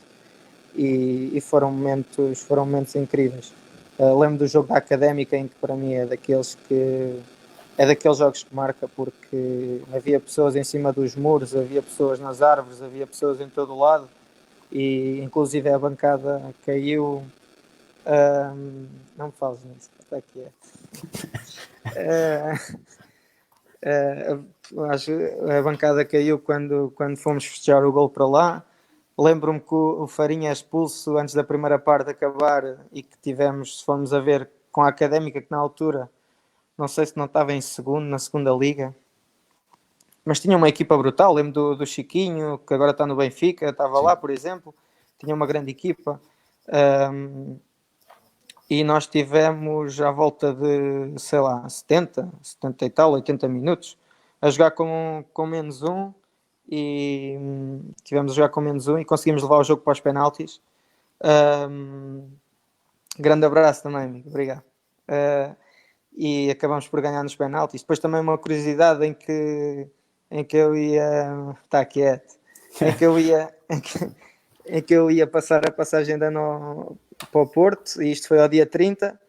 B: e foram momentos incríveis. Lembro do jogo da Académica, em que para mim é daqueles jogos que marca, porque havia pessoas em cima dos muros, havia pessoas nas árvores, havia pessoas em todo o lado e inclusive a bancada caiu. Não me fales nisso, até que acho que a bancada caiu quando fomos festejar o gol para lá. Lembro-me que o Farinha é expulso antes da primeira parte acabar e que tivemos, se formos a ver, com a Académica, que na altura não sei se não estava em segundo, na segunda liga, mas tinha uma equipa brutal. Lembro do Chiquinho, que agora está no Benfica, estava lá, por exemplo, tinha uma grande equipa. E nós tivemos à volta de, sei lá, 70 e tal, 80 minutos a jogar com menos um e tivemos a jogar com menos um e conseguimos levar o jogo para os penaltis. Grande abraço também, amigo, obrigado. E acabamos por ganhar nos penaltis. Depois também uma curiosidade em que eu ia... Está quieto. Em que eu ia passar a passagem de ano para o Porto, e isto foi ao dia 30,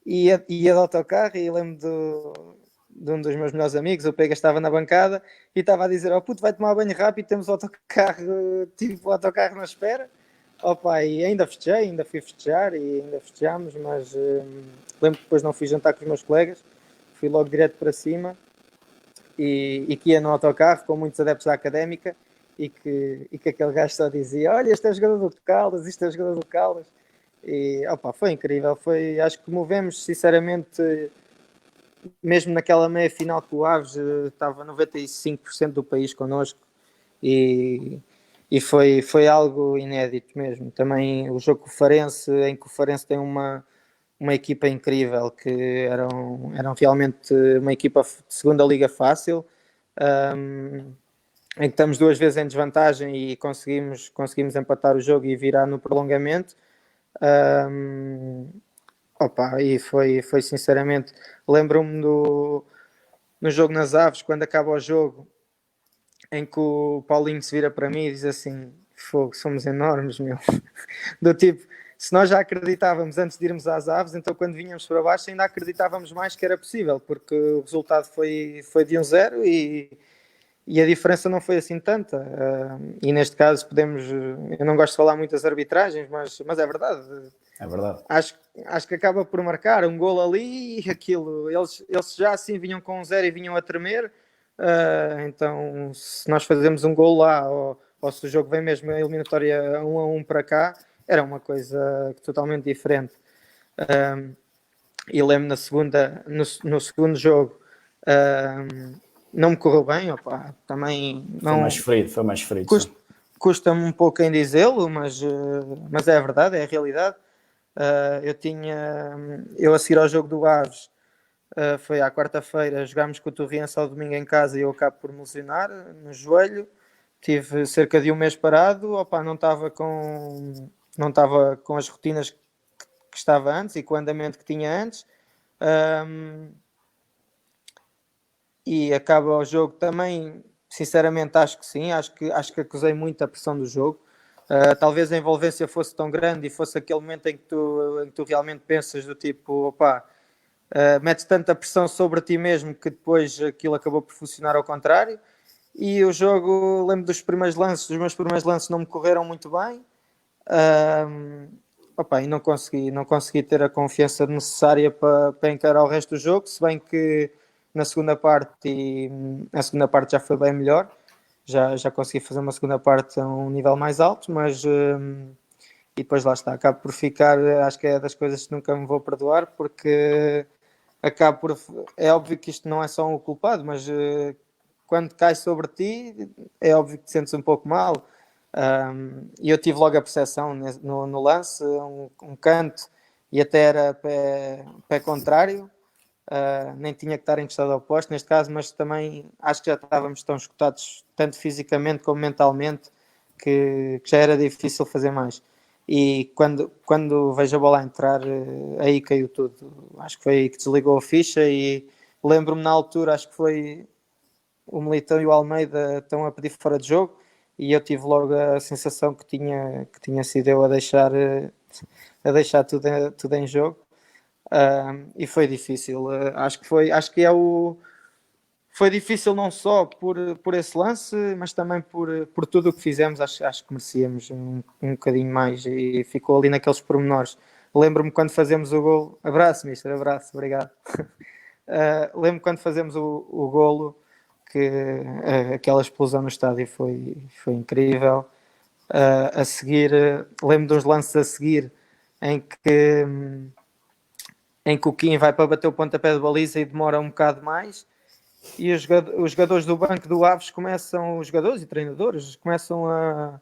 B: e ia de autocarro, e lembro de um dos meus melhores amigos, o Pega, estava na bancada, e estava a dizer, puto, vai tomar banho rápido, temos o autocarro, tive o autocarro na espera. Opa, e ainda fui festejar, e ainda festejamos, mas lembro que depois não fui jantar com os meus colegas, fui logo direto para cima, e que ia no autocarro, com muitos adeptos da Académica, e que aquele gajo só dizia, olha, este é o jogador do Caldas, isto é o jogador do Caldas. E opa, foi incrível, acho que movemos sinceramente, mesmo naquela meia final com o Aves, estava 95% do país connosco e foi algo inédito mesmo. Também o jogo com o Farense, em que o Farense tem uma equipa incrível, que eram realmente uma equipa de segunda liga fácil, em que estamos 2 vezes em desvantagem e conseguimos empatar o jogo e virar no prolongamento. E foi sinceramente, lembro-me no jogo nas Aves, quando acaba o jogo, em que o Paulinho se vira para mim e diz assim, fogo, somos enormes, meu. Do tipo, se nós já acreditávamos antes de irmos às Aves, então quando vinhamos para baixo ainda acreditávamos mais que era possível, porque o resultado foi de 1-0 e a diferença não foi assim tanta. E neste caso eu não gosto de falar muito das arbitragens, mas é verdade.
A: É verdade.
B: Acho que acaba por marcar um golo ali e aquilo. Eles já assim vinham com 1-0 e vinham a tremer. Então, se nós fazemos um golo lá, ou se o jogo vem mesmo a eliminatória 1-1 para cá, era uma coisa totalmente diferente. E lembro no segundo jogo, não me correu bem, opa, também não...
A: Foi mais ferido.
B: Custa-me um pouco em dizê-lo, mas é a verdade, é a realidade. Eu a seguir ao jogo do Aves, foi à quarta-feira, jogámos com o Torriense ao domingo em casa e eu acabo por me lesionar no joelho. Tive cerca de 1 mês parado, opa, não estava com as rotinas que estava antes e com o andamento que tinha antes. E acaba o jogo também, sinceramente acho que sim, acho que acusei muito a pressão do jogo. Talvez a envolvência fosse tão grande e fosse aquele momento em que tu realmente pensas do tipo, metes tanta pressão sobre ti mesmo que depois aquilo acabou por funcionar ao contrário. E o jogo, lembro dos meus primeiros lances não me correram muito bem. E não consegui ter a confiança necessária para encarar o resto do jogo, se bem que a segunda parte já foi bem melhor. já consegui fazer uma segunda parte a um nível mais alto, mas e depois lá está, acabo por ficar, acho que é das coisas que nunca me vou perdoar, porque acabo por, é óbvio que isto não é só um culpado, mas quando cai sobre ti, é óbvio que te sentes um pouco mal. E eu tive logo a percepção no lance, um canto, e até era pé contrário, nem tinha que estar encostado ao poste neste caso, mas também acho que já estávamos tão esgotados, tanto fisicamente como mentalmente, que já era difícil fazer mais. E quando vejo a bola a entrar, aí caiu tudo. Acho que foi aí que desligou a ficha. E lembro-me na altura, acho que foi o Militão e o Almeida estão a pedir fora de jogo, e eu tive logo a sensação que tinha sido eu a deixar tudo em jogo. E foi difícil. Acho que foi difícil não só por esse lance, mas também por tudo o que fizemos. Acho que merecíamos um bocadinho mais, e ficou ali naqueles pormenores. Lembro-me quando fazemos o gol. Abraço, mister, abraço, obrigado. Lembro-me quando fazemos o golo, que aquela explosão no estádio foi incrível. A seguir, lembro dos lances a seguir em que o Kim vai para bater o pontapé de baliza e demora um bocado mais, e os jogadores do banco do Aves começam, os jogadores e treinadores começam a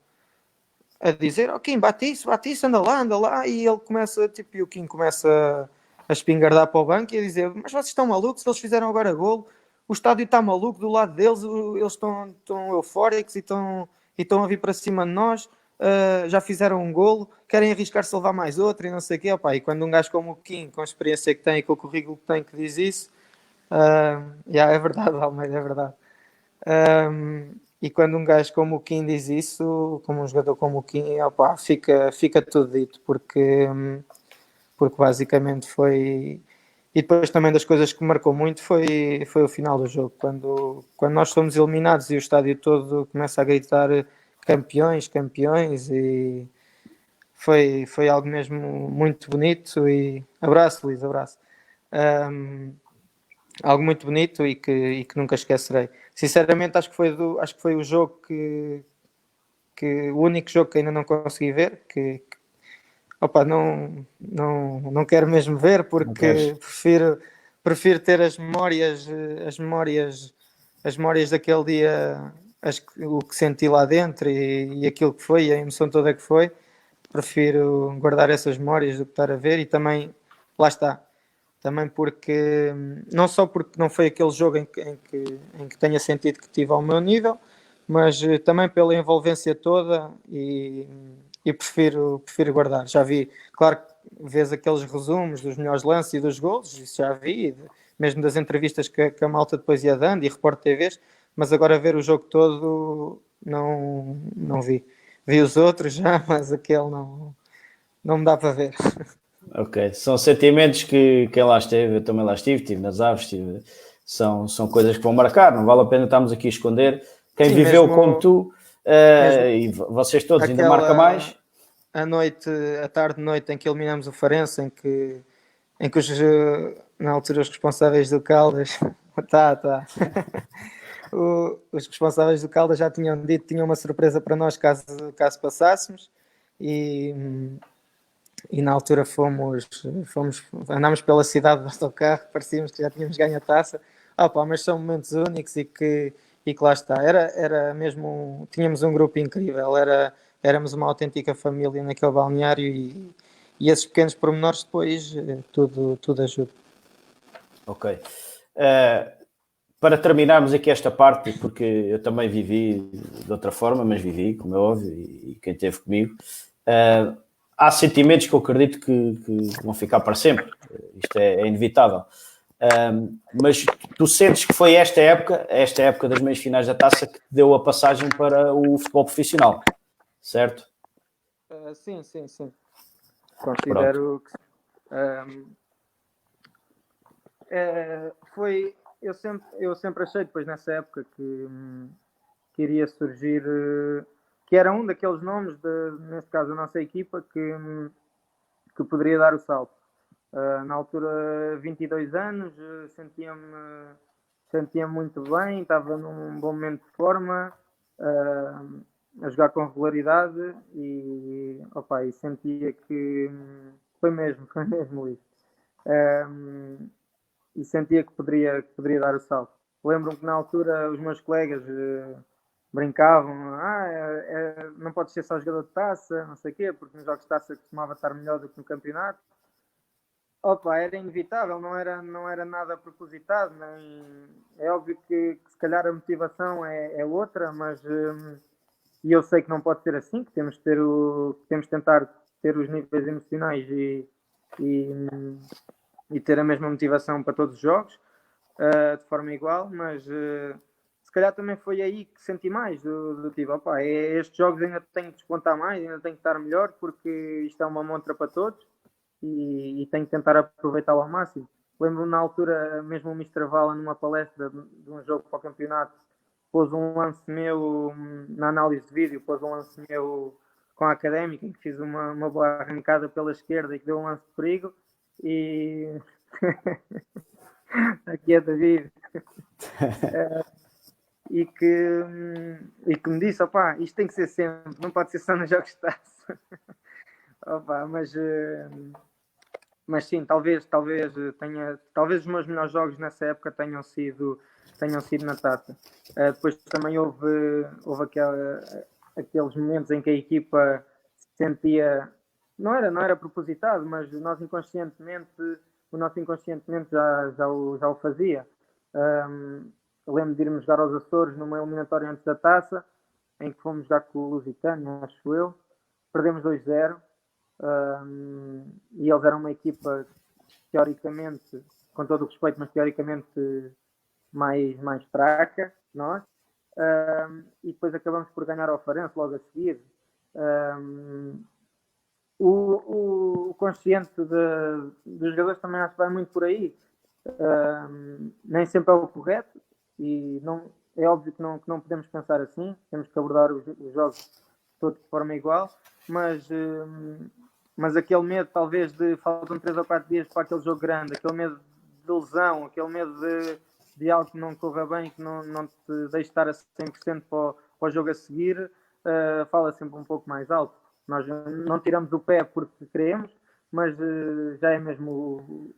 B: dizer: "Oh, Kim, bate isso, anda lá", e ele começa, tipo, e o Kim começa a espingardar para o banco e a dizer: "Mas vocês estão malucos? Eles fizeram agora golo, o estádio está maluco do lado deles, eles estão eufóricos e estão a vir para cima de nós, já fizeram um golo, querem arriscar-se a levar mais outro e não sei o quê." Opa, e quando um gajo como o Kim, com a experiência que tem e com o currículo que tem, que diz isso, é verdade, Almeida, é verdade. E quando um gajo como o Kim diz isso, como um jogador como o Kim, opa, fica tudo dito, porque basicamente foi. E depois também das coisas que me marcou muito foi o final do jogo, quando nós fomos eliminados e o estádio todo começa a gritar campeões, campeões, e foi algo mesmo muito bonito. E abraço, Luís, abraço. Algo muito bonito e que nunca esquecerei. Sinceramente, acho que foi o jogo o único jogo que ainda não consegui ver, opa, não quero mesmo ver, porque prefiro ter as memórias daquele dia, o que senti lá dentro, e aquilo que foi, a emoção toda que foi. Prefiro guardar essas memórias do que estar a ver. E também, lá está, também porque, não só porque não foi aquele jogo em que tenha sentido que tive ao meu nível, mas também pela envolvência toda, e prefiro guardar. Já vi, claro que vês aqueles resumos dos melhores lances e dos golos, isso já vi, mesmo das entrevistas que a malta depois ia dando, e repórter TVs, mas agora ver o jogo todo não vi. Vi os outros já, mas aquele não me dá para ver.
A: Ok, são sentimentos que quem lá esteve, eu também lá estive nas Aves, são coisas que vão marcar, não vale a pena estarmos aqui a esconder. Quem
B: Sim,
A: viveu como tu,
B: mesmo
A: e vocês todos ainda marca
B: aquela
A: mais.
B: a tarde de noite em que eliminamos o Farense, em que na altura os responsáveis do Caldas, tá. Os responsáveis do Caldas já tinham dito que tinham uma surpresa para nós caso passássemos, e, e na altura andámos pela cidade de autocarro, parecíamos que já tínhamos ganho a taça. Pá, mas são momentos únicos, e que lá está. Era mesmo, tínhamos um grupo incrível, éramos uma autêntica família naquele balneário, e esses pequenos pormenores depois, tudo ajuda.
A: Ok. Para terminarmos aqui esta parte, porque eu também vivi de outra forma, mas vivi, como é óbvio, e quem esteve comigo, há sentimentos que eu acredito que vão ficar para sempre. Isto é inevitável. Mas tu sentes que foi esta época das meias finais da taça, que te deu a passagem para o futebol profissional, certo?
B: Sim.
A: Pronto.
B: Considero que foi. Eu sempre achei, depois nessa época, que iria surgir, que era um daqueles nomes, neste caso a nossa equipa, que poderia dar o salto. Na altura, 22 anos, sentia-me muito bem, estava num bom momento de forma, a jogar com regularidade e sentia que foi mesmo isso. E sentia que poderia dar o salto. Lembro-me que na altura os meus colegas brincavam, não pode ser só jogador de taça, não sei o quê, porque nos jogos de taça costumava estar melhor do que no campeonato. Era inevitável, não era nada propositado, nem... É óbvio que se calhar a motivação é outra, mas e eu sei que não pode ser assim, que temos de tentar ter os níveis emocionais e ter a mesma motivação para todos os jogos, de forma igual, mas se calhar também foi aí que senti mais do tipo, estes jogos ainda tenho que descontar mais, ainda tenho que estar melhor, porque isto é uma montra para todos e tenho que tentar aproveitá-lo ao máximo. Lembro-me na altura, mesmo o Mr. Vala, numa palestra de um jogo para o campeonato, pôs um lance meu na análise de vídeo, pôs um lance meu com a Académica, em que fiz uma boa arrancada pela esquerda e que deu um lance de perigo, e aqui é David e que me disse, isto tem que ser sempre, não pode ser só nos jogos de taça. Mas sim, talvez os meus melhores jogos nessa época tenham sido na taça. Depois também houve aqueles momentos em que a equipa se sentia, não era propositado, mas o nosso inconscientemente já o fazia. Lembro de irmos jogar aos Açores numa eliminatória antes da taça, em que fomos jogar com o Lusitano, acho eu, perdemos 2-0. E eles eram uma equipa teoricamente, com todo o respeito, mas teoricamente mais fraca, nós, e depois acabamos por ganhar ao Farense logo a seguir. O consciente dos jogadores também acho que vai muito por aí. Nem sempre é o correto e não, é óbvio que não podemos pensar assim, temos que abordar os jogos todos de forma igual, mas aquele medo talvez de faltam 3 ou 4 dias para aquele jogo grande, aquele medo de lesão, aquele medo de algo que não corra bem, que não te deixe estar a 100% para o jogo a seguir, fala sempre um pouco mais alto. Nós não tiramos o pé porque queremos, mas já é mesmo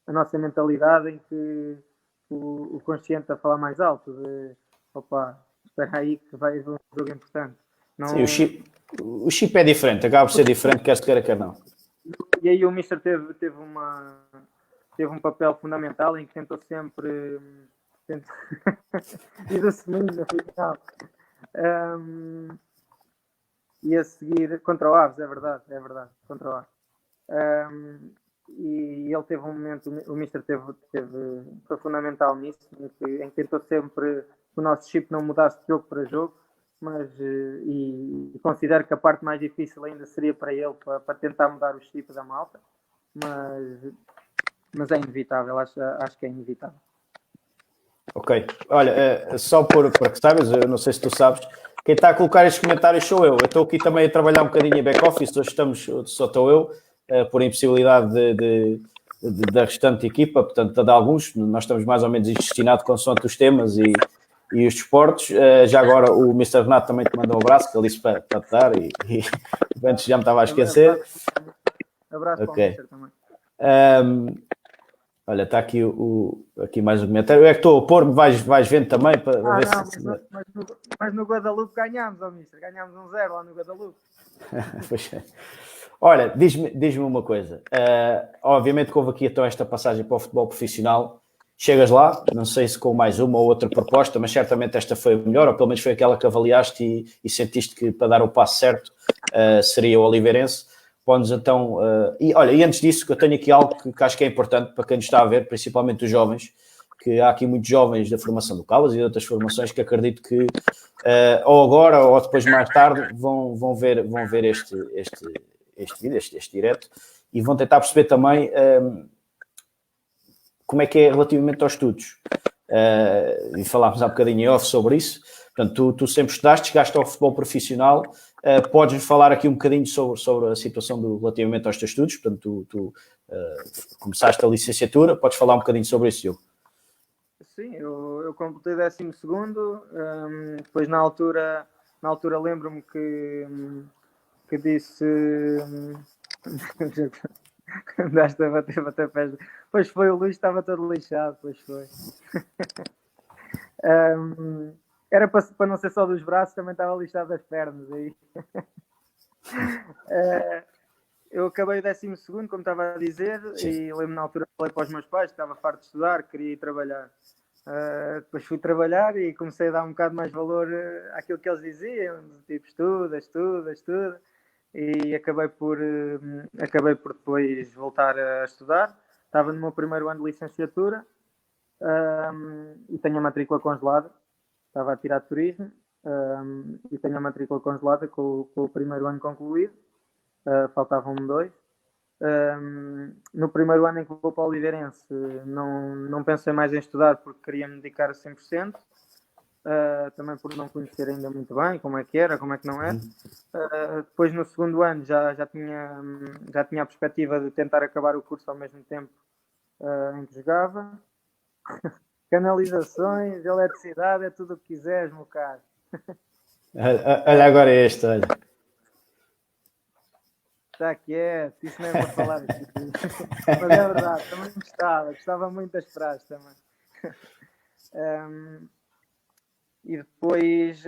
B: a nossa mentalidade em que o consciente a falar mais alto, de espera aí que vai haver um jogo importante.
A: Não... Sim, o chip é diferente, acaba por ser diferente, quer se queira, quer não.
B: E aí o Mister teve um papel fundamental em que tentou sempre ir assumindo no final. E a seguir contra o Aves, é verdade, contra o Aves. E ele teve um momento, o Mister foi fundamental nisso, em que tentou sempre que o nosso chip não mudasse de jogo para jogo, mas e considero que a parte mais difícil ainda seria para ele, para tentar mudar o chip da malta, mas é inevitável, acho que é inevitável.
A: Ok, olha, só para que saibas, eu não sei se tu sabes, quem está a colocar estes comentários sou eu estou aqui também a trabalhar um bocadinho em back-office, hoje só estou eu, por impossibilidade da restante equipa, portanto, de alguns, nós estamos mais ou menos destinados consoante os temas e os desportos. Já agora o Mr. Renato também te mandou um abraço, que ele disse para te dar e antes já me estava a esquecer.
B: Abraço okay. Para o Mr. também.
A: Olha, está aqui, aqui mais um comentário. Eu é que estou a pôr-me, vais vendo também para ver se...
B: Mas no Guadalupe ganhámos, Mr. Ganhámos 1-0 lá no Guadalupe.
A: Pois é. Olha, diz-me uma coisa. Obviamente que houve aqui então esta passagem para o futebol profissional. Chegas lá, não sei se com mais uma ou outra proposta, mas certamente esta foi a melhor, ou pelo menos foi aquela que avaliaste e sentiste que para dar o passo certo seria o Oliveirense. Podes então... e antes disso, que eu tenho aqui algo que acho que é importante para quem nos está a ver, principalmente os jovens, que há aqui muitos jovens da formação do Caldas e de outras formações que acredito que ou agora ou depois mais tarde vão ver este vídeo, este direto, e vão tentar perceber também como é que é relativamente aos estudos. E falámos há bocadinho em off sobre isso. Portanto, tu sempre estudaste, chegaste ao futebol profissional. Podes falar aqui um bocadinho sobre a situação relativamente aos teus estudos. Portanto, tu começaste a licenciatura. Podes falar um bocadinho sobre isso, Diogo?
B: Sim, eu eu completei 12º, depois na altura lembro-me que disse andaste a bater pés. Pois foi, o Luís estava todo lixado, pois foi. Era para não ser só dos braços, também estava lixado das pernas aí. Eu acabei o 12º, como estava a dizer, sim. E lembro-me na altura falei para os meus pais que estava farto de estudar, queria ir trabalhar. Depois fui trabalhar e comecei a dar um bocado mais valor àquilo que eles diziam, tipo estuda, e acabei por depois voltar a estudar. Estava no meu primeiro ano de licenciatura e tenho a matrícula congelada, estava a tirar turismo e tenho a matrícula congelada com o primeiro ano concluído. Faltavam-me 2. No primeiro ano em que vou para o Oliveirense não pensei mais em estudar porque queria me dedicar a 100%, também por não conhecer ainda muito bem como é que era, como é que não era. Depois no segundo ano já tinha a perspectiva de tentar acabar o curso ao mesmo tempo em que jogava. Canalizações, eletricidade, é tudo o que quiseres, meu caro.
A: Olha agora este, olha.
B: Está quieto, isso não é para falar aqui. Mas é verdade, também gostava muito das praxes também. E depois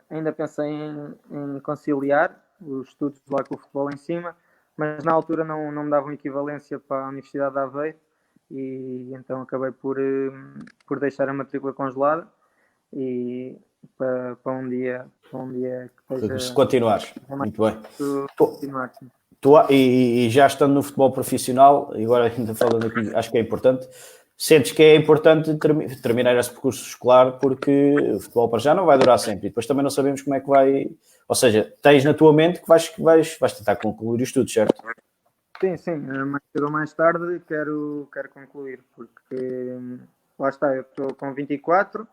B: ainda pensei em conciliar os estudos lá com o futebol em cima, mas na altura não me davam equivalência para a Universidade de Aveiro e então acabei por deixar a matrícula congelada e para um dia que esteja...
A: Se continuares, muito bem.
B: Continuar, sim.
A: E já estando no futebol profissional, e agora ainda falando aqui, acho que é importante, sentes que é importante terminar esse percurso escolar porque o futebol para já não vai durar sempre e depois também não sabemos como é que vai, ou seja, tens na tua mente que vais tentar concluir os estudos, certo?
B: Sim, mais cedo ou mais tarde quero concluir, porque lá está, eu estou com 24,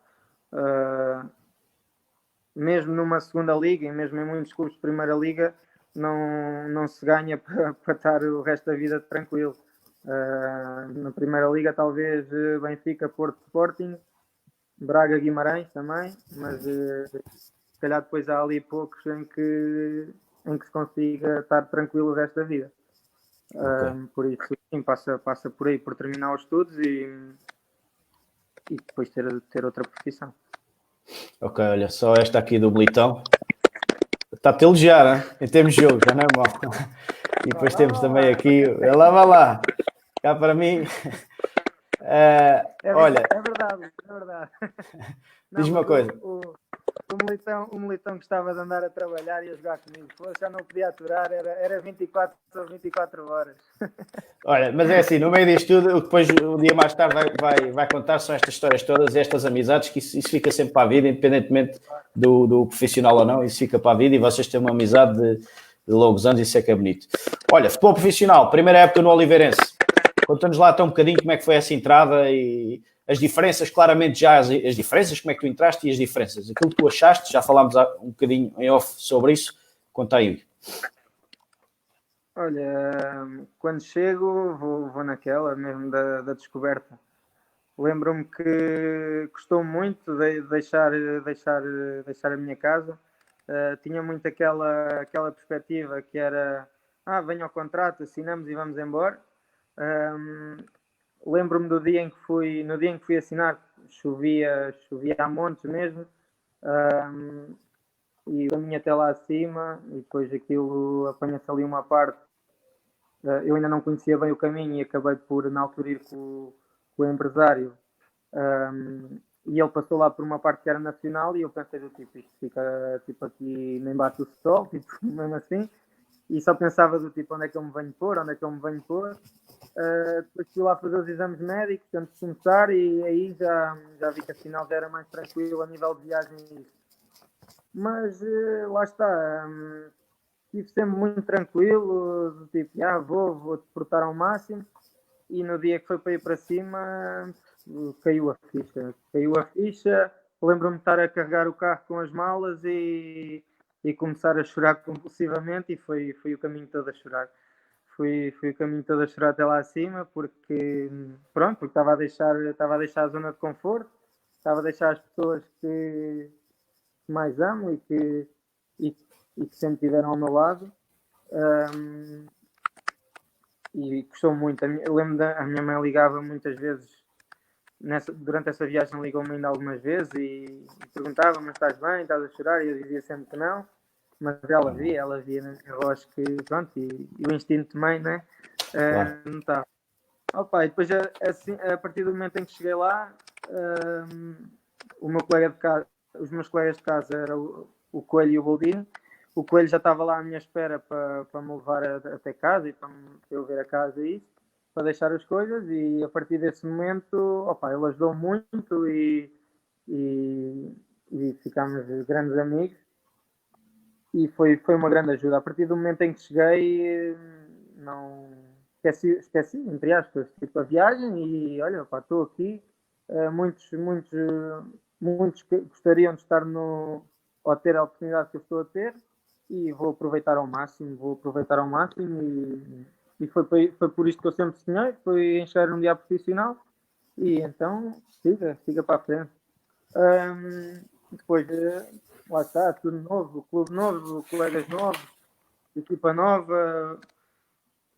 B: mesmo numa segunda liga e mesmo em muitos clubes de primeira liga não se ganha para estar o resto da vida tranquilo. Na primeira liga talvez Benfica, Porto, Sporting, Braga, Guimarães também, mas se calhar depois há ali poucos em que se consiga estar tranquilo o resto da vida. Okay. Por isso sim, passa por aí, por terminar os estudos e depois ter outra profissão.
A: Ok, olha, só esta aqui do Militão. Está-te a elogiar, hein? Em termos de jogo, já não é mau. E depois temos também aqui, vai lá, cá para mim. Olha,
B: é verdade.
A: Diz-me uma coisa.
B: O Militão gostava de andar a trabalhar e a jogar comigo. Já não podia aturar, era 24 horas.
A: Olha, mas é assim, no meio disto tudo, depois um dia mais tarde vai contar são estas histórias todas, estas amizades, que isso fica sempre para a vida, independentemente do profissional ou não, isso fica para a vida e vocês têm uma amizade de longos anos, isso é que é bonito. Olha, futebol profissional, primeira época no Oliveirense. Conta-nos lá então um bocadinho como é que foi essa entrada e as diferenças, claramente já as diferenças, como é que tu entraste e as diferenças. Aquilo que tu achaste, já falámos um bocadinho em off sobre isso, conta aí.
B: Olha, quando chego vou naquela mesmo da descoberta. Lembro-me que custou muito deixar a minha casa. Tinha muito aquela perspectiva que era venha ao contrato, assinamos e vamos embora. Lembro-me no dia em que fui assinar, chovia a montes mesmo, e caminho até lá acima e depois aquilo apanha-se ali uma parte. Eu ainda não conhecia bem o caminho e acabei por na altura ir com o empresário, e ele passou lá por uma parte que era nacional e eu pensei do tipo, isto fica tipo aqui nem bate o sol, tipo, mesmo assim. E só pensava do tipo, onde é que eu me venho pôr? Depois fui lá fazer os exames médicos antes de começar e aí já vi que afinal já era mais tranquilo a nível de viagem. Mas lá está, estive sempre muito tranquilo, do tipo, vou te portar ao máximo e no dia que foi para ir para cima caiu a ficha. Lembro-me de estar a carregar o carro com as malas e começar a chorar compulsivamente e foi o caminho todo a chorar. Fui o caminho todo a chorar até lá acima porque estava a deixar a zona de conforto estava a deixar as pessoas que mais amo e que sempre estiveram ao meu lado. E gostou muito. Eu lembro a minha mãe ligava muitas vezes, durante essa viagem ligou-me ainda algumas vezes e perguntava, mas estás bem, estás a chorar? E eu dizia sempre que não, mas ela via na minha voz que, pronto, e o instinto de mãe, né?
A: Claro.
B: Não estava. Opa, e depois, assim, a partir do momento em que cheguei lá, o meu colega de casa, os meus colegas de casa eram o Coelho e o Boldino. O Coelho já estava lá à minha espera para me levar até casa e para eu ver a casa e isso, para deixar as coisas. E a partir desse momento, opa, ele ajudou muito e ficámos grandes amigos. E foi uma grande ajuda. A partir do momento em que cheguei, não esqueci, entre aspas, tipo, a viagem e olha, pá, estou aqui. Muitos gostariam de estar ou ter a oportunidade que eu estou a ter e vou aproveitar ao máximo, e foi por isto que eu sempre sonhei, foi encher um dia profissional e então siga para a frente. Depois, lá está, tudo novo, clube novo, colegas novos, equipa nova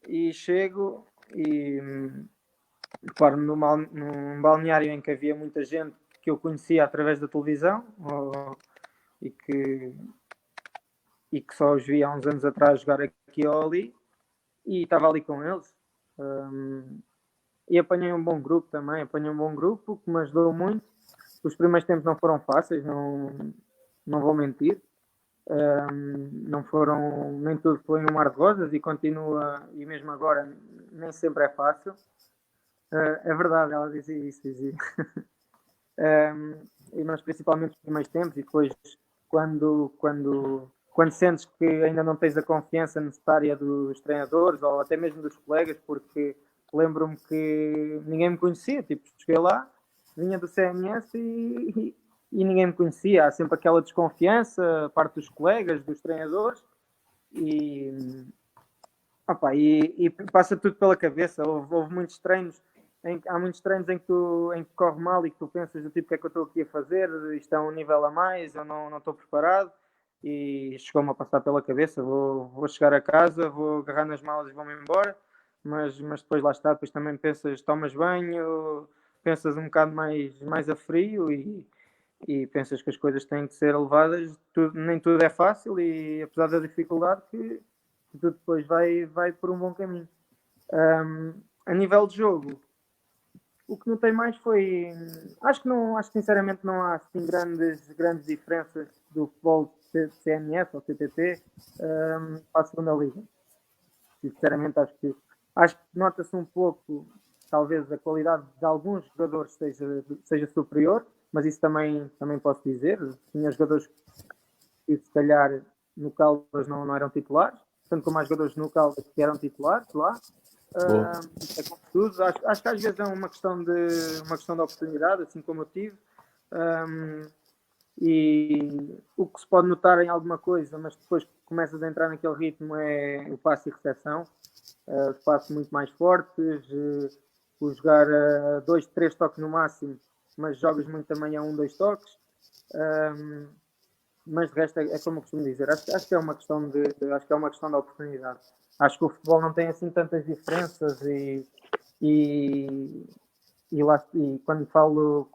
B: e chego e paro num balneário em que havia muita gente que eu conhecia através da televisão e que só os via há uns anos atrás jogar aqui ou ali e estava ali com eles. E apanhei um bom grupo também, que me ajudou muito. Os primeiros tempos não foram fáceis, não vou mentir. Não foram, nem tudo foi um mar de rosas e continua, e mesmo agora nem sempre é fácil. É verdade, ela dizia isso, mas principalmente os primeiros tempos e depois quando sentes que ainda não tens a confiança necessária dos treinadores ou até mesmo dos colegas, porque lembro-me que ninguém me conhecia, tipo, cheguei lá, vinha do CMS e ninguém me conhecia, há sempre aquela desconfiança, a parte dos colegas, dos treinadores e passa tudo pela cabeça, houve muitos treinos há muitos treinos em que corre mal e que tu pensas do tipo, o que é que eu estou aqui a fazer, isto é um nível a mais, eu não estou preparado e chegou-me a passar pela cabeça, vou chegar a casa, vou agarrar nas malas e vou-me embora, mas depois lá está, depois também pensas, tomas banho, pensas um bocado mais a frio e pensas que as coisas têm que ser levadas, nem tudo é fácil e apesar da dificuldade que tudo depois vai por um bom caminho. A nível de jogo, o que notei mais foi. Acho que sinceramente não há assim grandes diferenças do futebol de CNF ou CTT para a segunda liga. Sinceramente, acho que nota-se um pouco, talvez, a qualidade de alguns jogadores seja superior, mas isso também posso dizer. Tinha jogadores que, se calhar, no Caldas não eram titulares, tanto como há jogadores no Caldas que eram titulares lá. É como tudo. Acho que às vezes é uma questão de oportunidade, assim como eu tive. E o que se pode notar em alguma coisa, mas depois começas a entrar naquele ritmo, é o passe e recepção. Os passos muito mais fortes, o jogar 2, 3 toques no máximo, mas jogas muito também a 1, 2 toques. Mas de resto é como eu costumo dizer, acho que é uma questão acho que é uma questão de oportunidade. Acho que o futebol não tem assim tantas diferenças e quando falo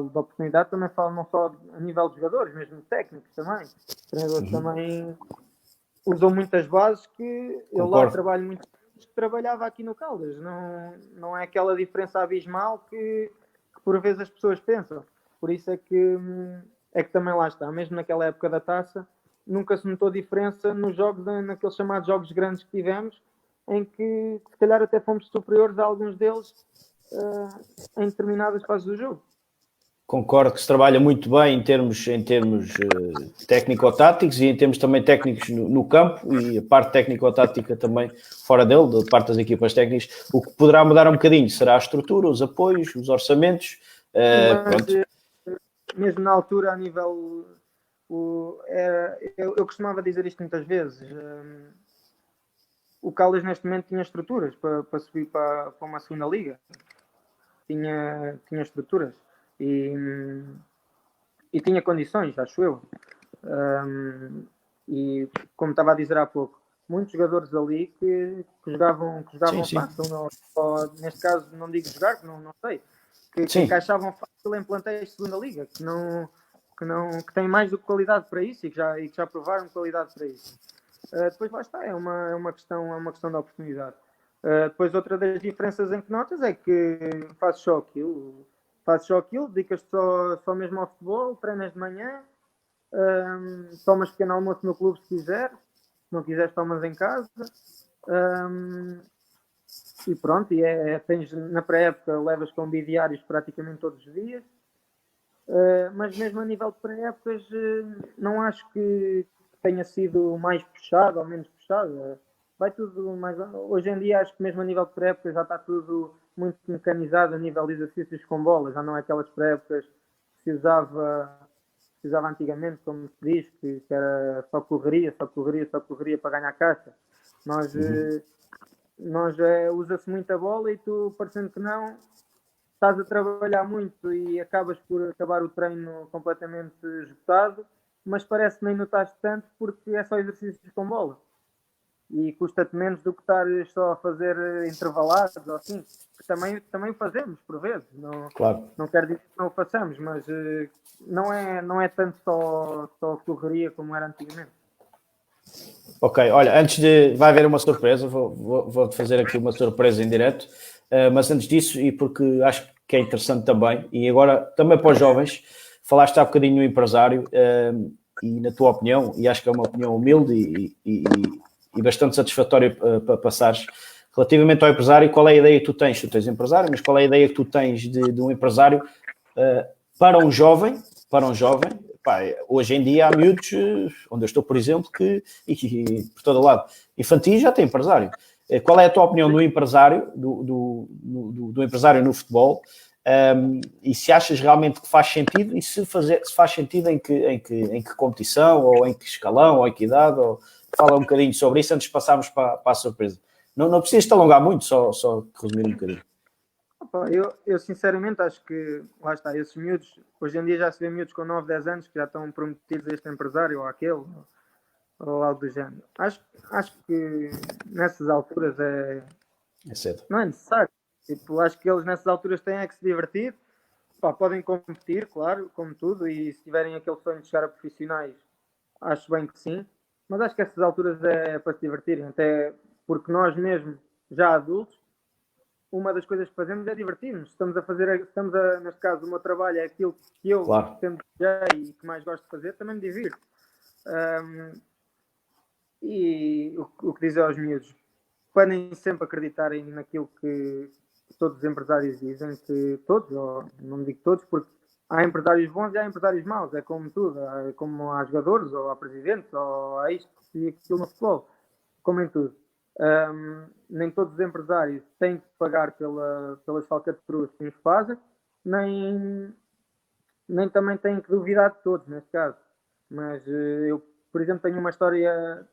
B: de oportunidade também falo não só a nível de jogadores, mesmo de técnicos também. Os treinadores também usam muitas bases que eu lá trabalho muito, que trabalhava aqui no Caldas. Não é aquela diferença abismal que por vezes as pessoas pensam. Por isso é que também lá está, mesmo naquela época da taça, nunca se notou diferença nos jogos, naqueles chamados jogos grandes que tivemos, em que se calhar até fomos superiores a alguns deles em determinadas fases do jogo.
A: Concordo que se trabalha muito bem em termos técnico-táticos e em termos também técnicos no campo e a parte técnico-tática também fora dele, da parte das equipas técnicas. O que poderá mudar um bocadinho será a estrutura, os apoios, os orçamentos.
B: Mesmo na altura, a nível... eu costumava dizer isto muitas vezes. O Caldas neste momento tinha estruturas para subir para uma segunda liga. Tinha estruturas. e, e tinha condições, acho eu. E como estava a dizer há pouco, muitos jogadores ali que jogavam fácil, ou, neste caso não digo jogar, que não sei, que encaixavam fácil em plantéis de segunda liga, que têm mais do que qualidade para isso e que já provaram qualidade para isso. Depois lá está, é uma questão de oportunidade. Depois outra das diferenças em que notas é que fazes só aquilo, dedicas-te só mesmo ao futebol, treinas de manhã, tomas pequeno almoço no clube se quiseres, se não quiseres tomas em casa, e pronto, tens, na pré-época levas com bidiários praticamente todos os dias, mas mesmo a nível de pré-épocas não acho que tenha sido mais puxado ou menos puxado. Vai tudo mais. Hoje em dia acho que mesmo a nível de pré-épocas já está tudo muito mecanizado a nível de exercícios com bola, já não é aquelas pré-épocas que se usava antigamente, como se diz, que era só correria para ganhar caixa. Nós usa-se muita bola e tu, parecendo que não, estás a trabalhar muito e acabas por acabar o treino completamente esgotado, mas parece que nem notaste tanto porque é só exercícios com bola. E custa-te menos do que estar só a fazer intervalados ou assim, que também fazemos por vezes. Não quero dizer que não o façamos, mas não é tanto só correria como era antigamente.
A: Ok, olha, vai haver uma surpresa, vou fazer aqui uma surpresa em direto, mas antes disso, e porque acho que é interessante também, e agora também para os jovens, falaste há bocadinho no empresário, e na tua opinião, e acho que é uma opinião humilde e bastante satisfatória para passares, relativamente ao empresário, qual é a ideia que tu tens? Tu tens empresário, mas qual é a ideia que tu tens de um empresário para um jovem? Pá, hoje em dia há miúdos, onde eu estou, por exemplo, e por todo lado, infantis já tem empresário. Qual é a tua opinião do empresário, do empresário no futebol? E se achas realmente que faz sentido, e se faz sentido em que competição, ou em que escalão, ou em que idade, ou fala um bocadinho sobre isso antes de passarmos para a surpresa. Não precisas te alongar muito, só resumir um bocadinho.
B: Eu sinceramente acho que, lá está, esses miúdos, hoje em dia já se vê miúdos com 9, 10 anos que já estão prometidos a este empresário ou aquele, ou algo do género. Acho que nessas alturas
A: é cedo.
B: Não é necessário. Tipo, acho que eles nessas alturas têm que se divertir. Podem competir, claro, como tudo, e se tiverem aquele sonho de chegar a profissionais, acho bem que sim. Mas acho que essas alturas é para se divertirem, até porque nós mesmo, já adultos, uma das coisas que fazemos é divertir-nos. Neste caso, o meu trabalho é aquilo que eu sempre já e que mais gosto de fazer, também me divirto. E o que dizer aos miúdos? Podem sempre acreditarem naquilo que todos os empresários dizem, que todos, ou não digo todos, porque há empresários bons e há empresários maus, é como tudo, é como há jogadores, ou há presidentes, ou há isto e aquilo no futebol, como em tudo. Nem todos os empresários têm que pagar pelas falcatruas que nos fazem, nem também têm que duvidar de todos, neste caso. Mas eu, por exemplo, tenho uma história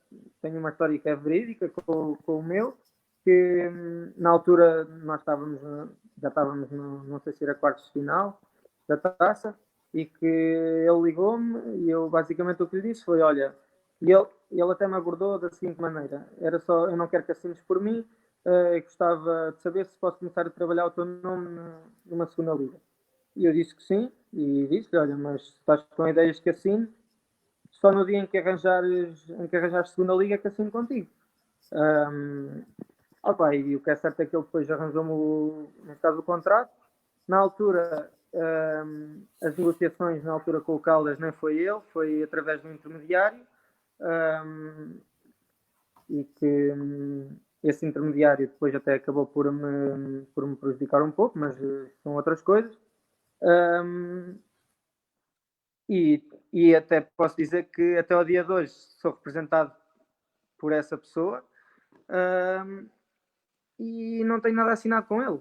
B: que é verídica com o meu, que na altura nós já estávamos não sei se era quartos de final da taça, e que ele ligou-me e eu basicamente o que lhe disse foi, olha, e ele até me abordou da seguinte maneira, era só, eu não quero que assines por mim, gostava de saber se posso começar a trabalhar o teu nome numa segunda liga. E eu disse que sim, e disse, olha, mas estás com ideias que assine, só no dia em que arranjares segunda liga que assino contigo. E o que é certo é que ele depois arranjou-me, neste caso, o contrato. Na altura, as negociações na altura com o Caldas nem foi ele, foi através de um intermediário, e que esse intermediário depois até acabou por me prejudicar um pouco, mas são outras coisas. E até posso dizer que até ao dia de hoje sou representado por essa pessoa, e não tenho nada assinado com ele.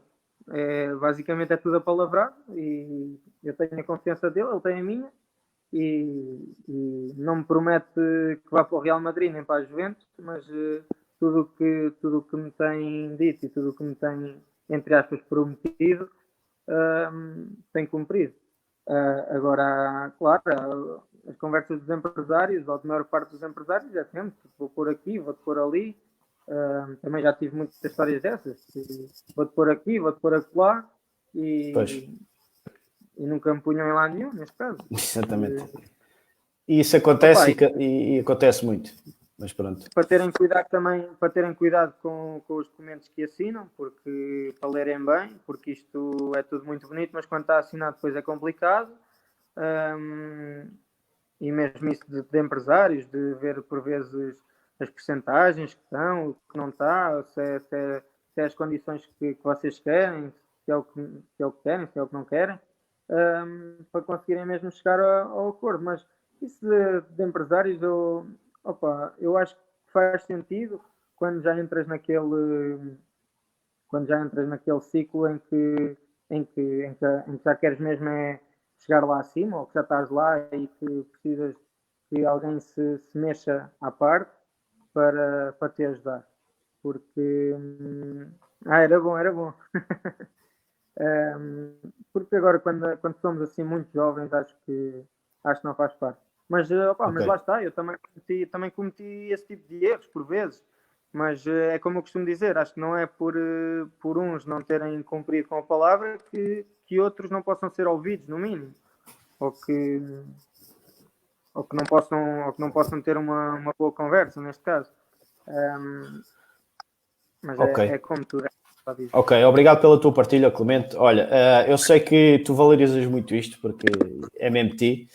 B: Basicamente é tudo apalavrado e eu tenho a confiança dele, ele tem a minha, e não me promete que vá para o Real Madrid nem para a Juventus, mas tudo o que me tem dito e tudo o que me tem, entre aspas, prometido, tem cumprido. Agora, claro, as conversas dos empresários, ou da maior parte dos empresários, é sempre vou pôr aqui, vou-te pôr ali. Também já tive muitas histórias dessas. Vou-te pôr aqui, vou-te pôr acolá. E nunca me punham em lado nenhum, neste caso.
A: Exatamente. E isso acontece e acontece muito. Mas pronto.
B: Para terem cuidado também, para terem cuidado com os documentos que assinam, porque para lerem bem, porque isto é tudo muito bonito, mas quando está assinado depois é complicado. E mesmo isso de empresários, de ver por vezes as percentagens que estão, o que não está, se é as condições que vocês querem, se é o que querem, se é o que não querem, para conseguirem mesmo chegar ao acordo. Mas isso de empresários, eu acho que faz sentido quando já entras naquele ciclo em que já queres mesmo chegar lá acima, ou que já estás lá e que precisas que alguém se mexa à parte para te ajudar. Porque era bom. Porque agora quando somos assim muito jovens acho que não faz parte. Mas lá está, eu também cometi esse tipo de erros por vezes. Mas é como eu costumo dizer, acho que não é por uns não terem cumprido com a palavra que outros não possam ser ouvidos, no mínimo. Ou que não possam ter uma boa conversa, neste caso. Mas é como tudo.
A: Ok, obrigado pela tua partilha, Clemente. Olha, eu sei que tu valorizas muito isto, porque é mesmo ti.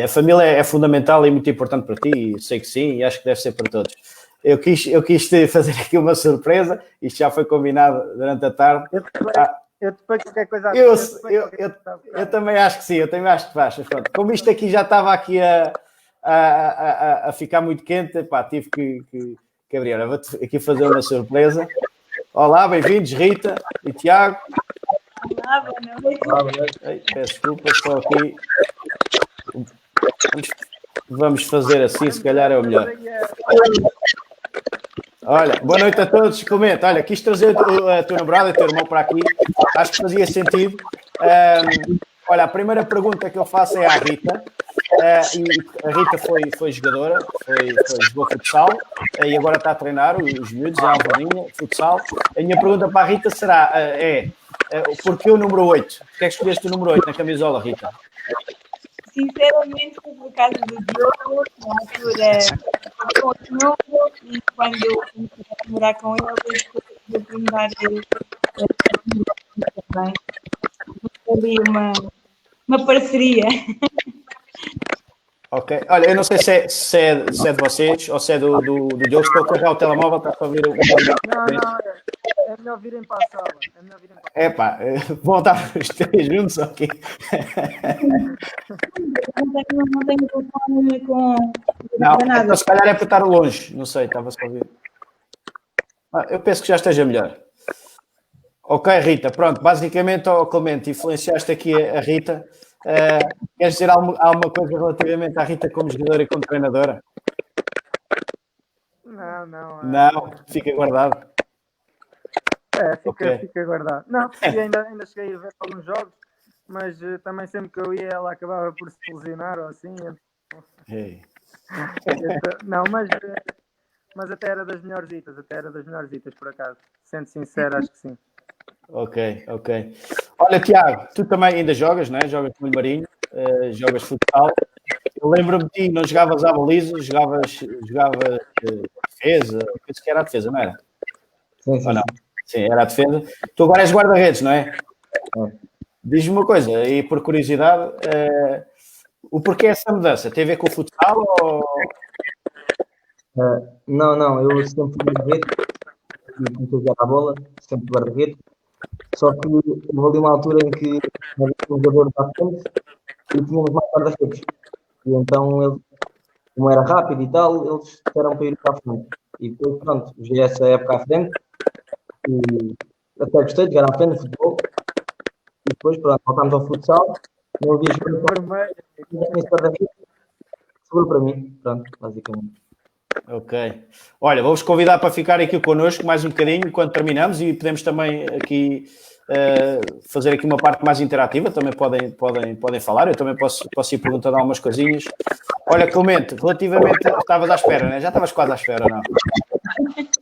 A: A família é fundamental e muito importante para ti, e sei que sim, e acho que deve ser para todos. Eu quis te fazer aqui uma surpresa, isto já foi combinado durante a tarde.
B: Eu depois qualquer coisa.
A: Eu também acho que sim, eu também acho que faz. Pronto, como isto aqui já estava aqui a ficar muito quente, pá, tive que abrir. Olha, vou-te aqui fazer uma surpresa. Olá, bem-vindos, Rita e Tiago.
C: Olá, boa noite.
A: Peço desculpa, só aqui. Vamos fazer assim, se calhar é o melhor. Olha, boa noite a todos. Comenta, olha, quis trazer a tua namorada e o teu irmão para aqui. Acho que fazia sentido. Olha, a primeira pergunta que eu faço é à Rita. E a Rita foi jogadora, jogou futsal e agora está a treinar os miúdos, a Alvarinha, futsal. A minha pergunta para a Rita será, porquê o número 8? Porquê é que escolheste o número 8 na camisola, Rita?
C: Sinceramente, foi por causa do Diogo, na altura com o novo, e quando eu comecei a morar com ele, eu fui mudar também. Ali uma parceria.
A: Ok. Olha, eu não sei se é de vocês ou se é do Diogo. Estou a carregar o telemóvel, está a ouvir o...
B: Não, é melhor virem para a sala.
A: Epá, vão estar os três juntos aqui.
C: Não tenho telefone com
A: Não,
C: nada.
A: então, se calhar é por estar longe. Não sei, estava-se a ouvir. Eu penso que já esteja melhor. Ok, Rita, pronto. Basicamente, Clemente, influenciaste aqui a Rita. Queres dizer alguma coisa relativamente à Rita como jogadora e como treinadora?
B: Não.
A: Fica guardado.
B: Fica guardado. Não, ainda cheguei a ver alguns jogos, mas também sempre que eu ia ela acabava por se lesionar ou assim. Não, mas até era das melhorzitas, por acaso. Sendo sincero, acho que sim.
A: Ok. Olha, Tiago, tu também ainda jogas, não é? Jogas com o Marinho, jogas futsal. Eu lembro-me de ti, não jogavas à baliza, jogavas defesa, penso que era a defesa, não era?
D: Sim.
A: Ou não? Sim, era a defesa. Tu agora és guarda-redes, não é? Diz-me uma coisa, e por curiosidade, o porquê essa mudança? Tem a ver com o futsal ou...
D: Não, eu sempre fui guarda-redes e comecei a jogar a bola, sempre guarda-redes. Só que houve ali uma altura em que havia um jogador à frente e tínhamos mais guarda-redes. E então, ele, como era rápido e tal, eles disseram para ir para a frente. E depois, pronto, joguei essa época à frente e até gostei de jogar à frente no futebol. E depois, pronto, voltámos ao futsal. Não havia jogador esse guarda-redes. Seguro para mim, pronto, basicamente.
A: Ok. Olha, vou-vos convidar para ficar aqui connosco mais um bocadinho quando terminamos e podemos também aqui fazer aqui uma parte mais interativa. Também podem falar. Eu também posso ir perguntando algumas coisinhas. Olha, Clemente, relativamente... Estavas à espera, né? Já estavas quase à espera, não?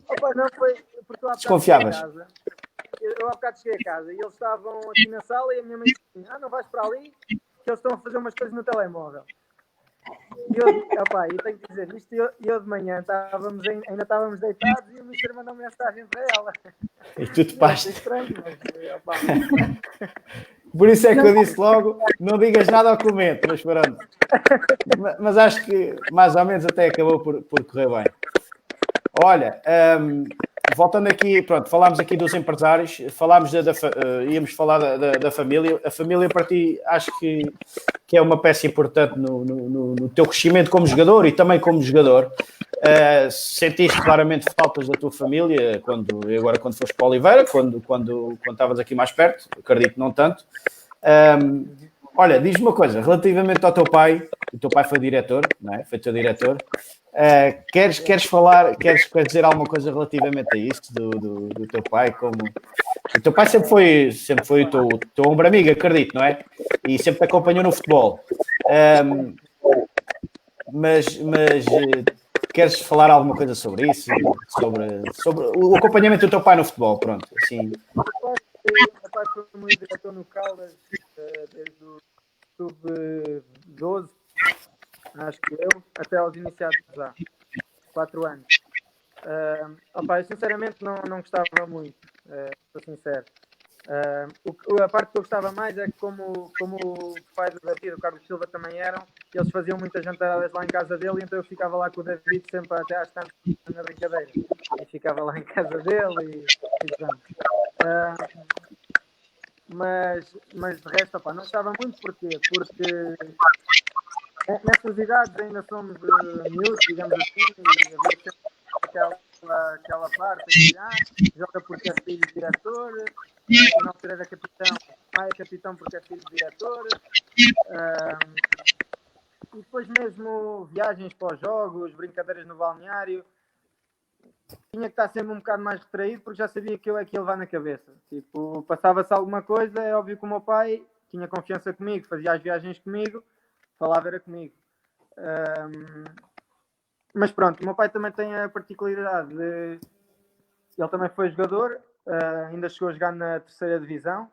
B: Opa, não foi porque eu há bocado
A: Desconfiavas?
B: cheguei a casa. Eu há bocado cheguei a casa e eles estavam aqui na sala e a minha mãe disse: não vais para ali, que eles estão a fazer umas coisas no telemóvel. E eu tenho que dizer isto, eu de manhã ainda estávamos deitados e o Mister mandou mensagem para ela.
A: E tu te pastas.
B: Estranho, mas, opa.
A: Por isso é que eu disse logo, não digas nada ao Clemente, mas pronto. Mas acho que mais ou menos até acabou por correr bem. Olha, voltando aqui, pronto, falámos aqui dos empresários, íamos falar da família. A família para ti acho que é uma peça importante no teu crescimento como jogador e também como jogador. Sentiste claramente faltas da tua família quando foste para o Oliveira, quando estavas aqui mais perto, acredito que não tanto. Olha, diz-me uma coisa, relativamente ao teu pai, o teu pai foi diretor, não é? Foi teu diretor. Queres dizer alguma coisa relativamente a isso do teu pai? O teu pai sempre foi o teu ombro amigo, acredito, não é? E sempre te acompanhou no futebol. Mas queres falar alguma coisa sobre isso? Sobre o acompanhamento do teu pai no futebol, pronto, assim.
B: O pai foi meu diretor no Caldas desde o sub-12, acho que até aos iniciados já, 4 anos. Eu sinceramente não gostava muito, sou sincero. A parte que eu gostava mais é que como o pai do David, o Carlos Silva, também eram, eles faziam muitas jantaradas lá em casa dele, então eu ficava lá com o David sempre até às tantas na brincadeira. E ficava lá em casa dele e pronto. Mas de resto, não gostava muito, porquê? Porque nessas idades ainda somos miúdos, digamos assim, e havia sempre aquela parte de joga porque é filho de diretor, o nosso era capitão, pai é capitão porque é filho de diretor, e depois mesmo viagens para os jogos, brincadeiras no balneário, tinha que estar sempre um bocado mais retraído porque já sabia que eu é que ia levar na cabeça. Tipo, passava-se alguma coisa, é óbvio que o meu pai tinha confiança comigo, fazia as viagens comigo, falava era comigo. Mas pronto, o meu pai também tem a particularidade de... Ele também foi jogador, ainda chegou a jogar na terceira divisão,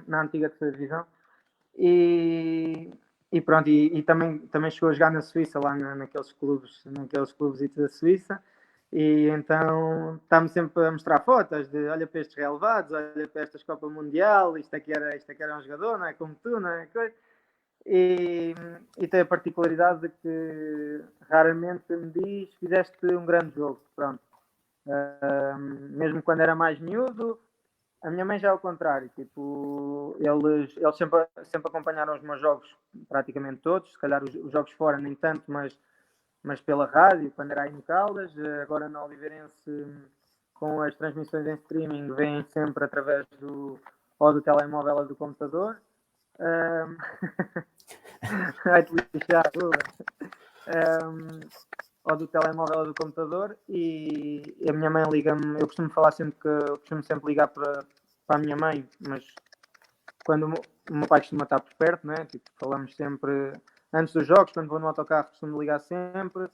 B: na antiga terceira divisão, e pronto, e também chegou a jogar na Suíça, lá naqueles clubes da Suíça, e então está-me sempre a mostrar fotos de olha para estes relevados, olha para estas Copa Mundial, isto aqui era um jogador, não é como tu, não é? E tem a particularidade de que raramente me diz fizeste um grande jogo, pronto. Mesmo quando era mais miúdo, a minha mãe já é ao contrário, tipo, eles sempre acompanharam os meus jogos, praticamente todos, se calhar os jogos fora nem tanto, mas pela rádio, quando era aí em Caldas, agora na Oliveirense, com as transmissões em streaming, vêm sempre através ou do telemóvel ou do computador. Ai, te lixar, ou do telemóvel ou do computador, e a minha mãe liga-me, eu costumo sempre ligar para a minha mãe, mas quando o meu pai costuma estar por perto, né? Tipo, falamos sempre antes dos jogos, quando vou no autocarro costumo ligar sempre,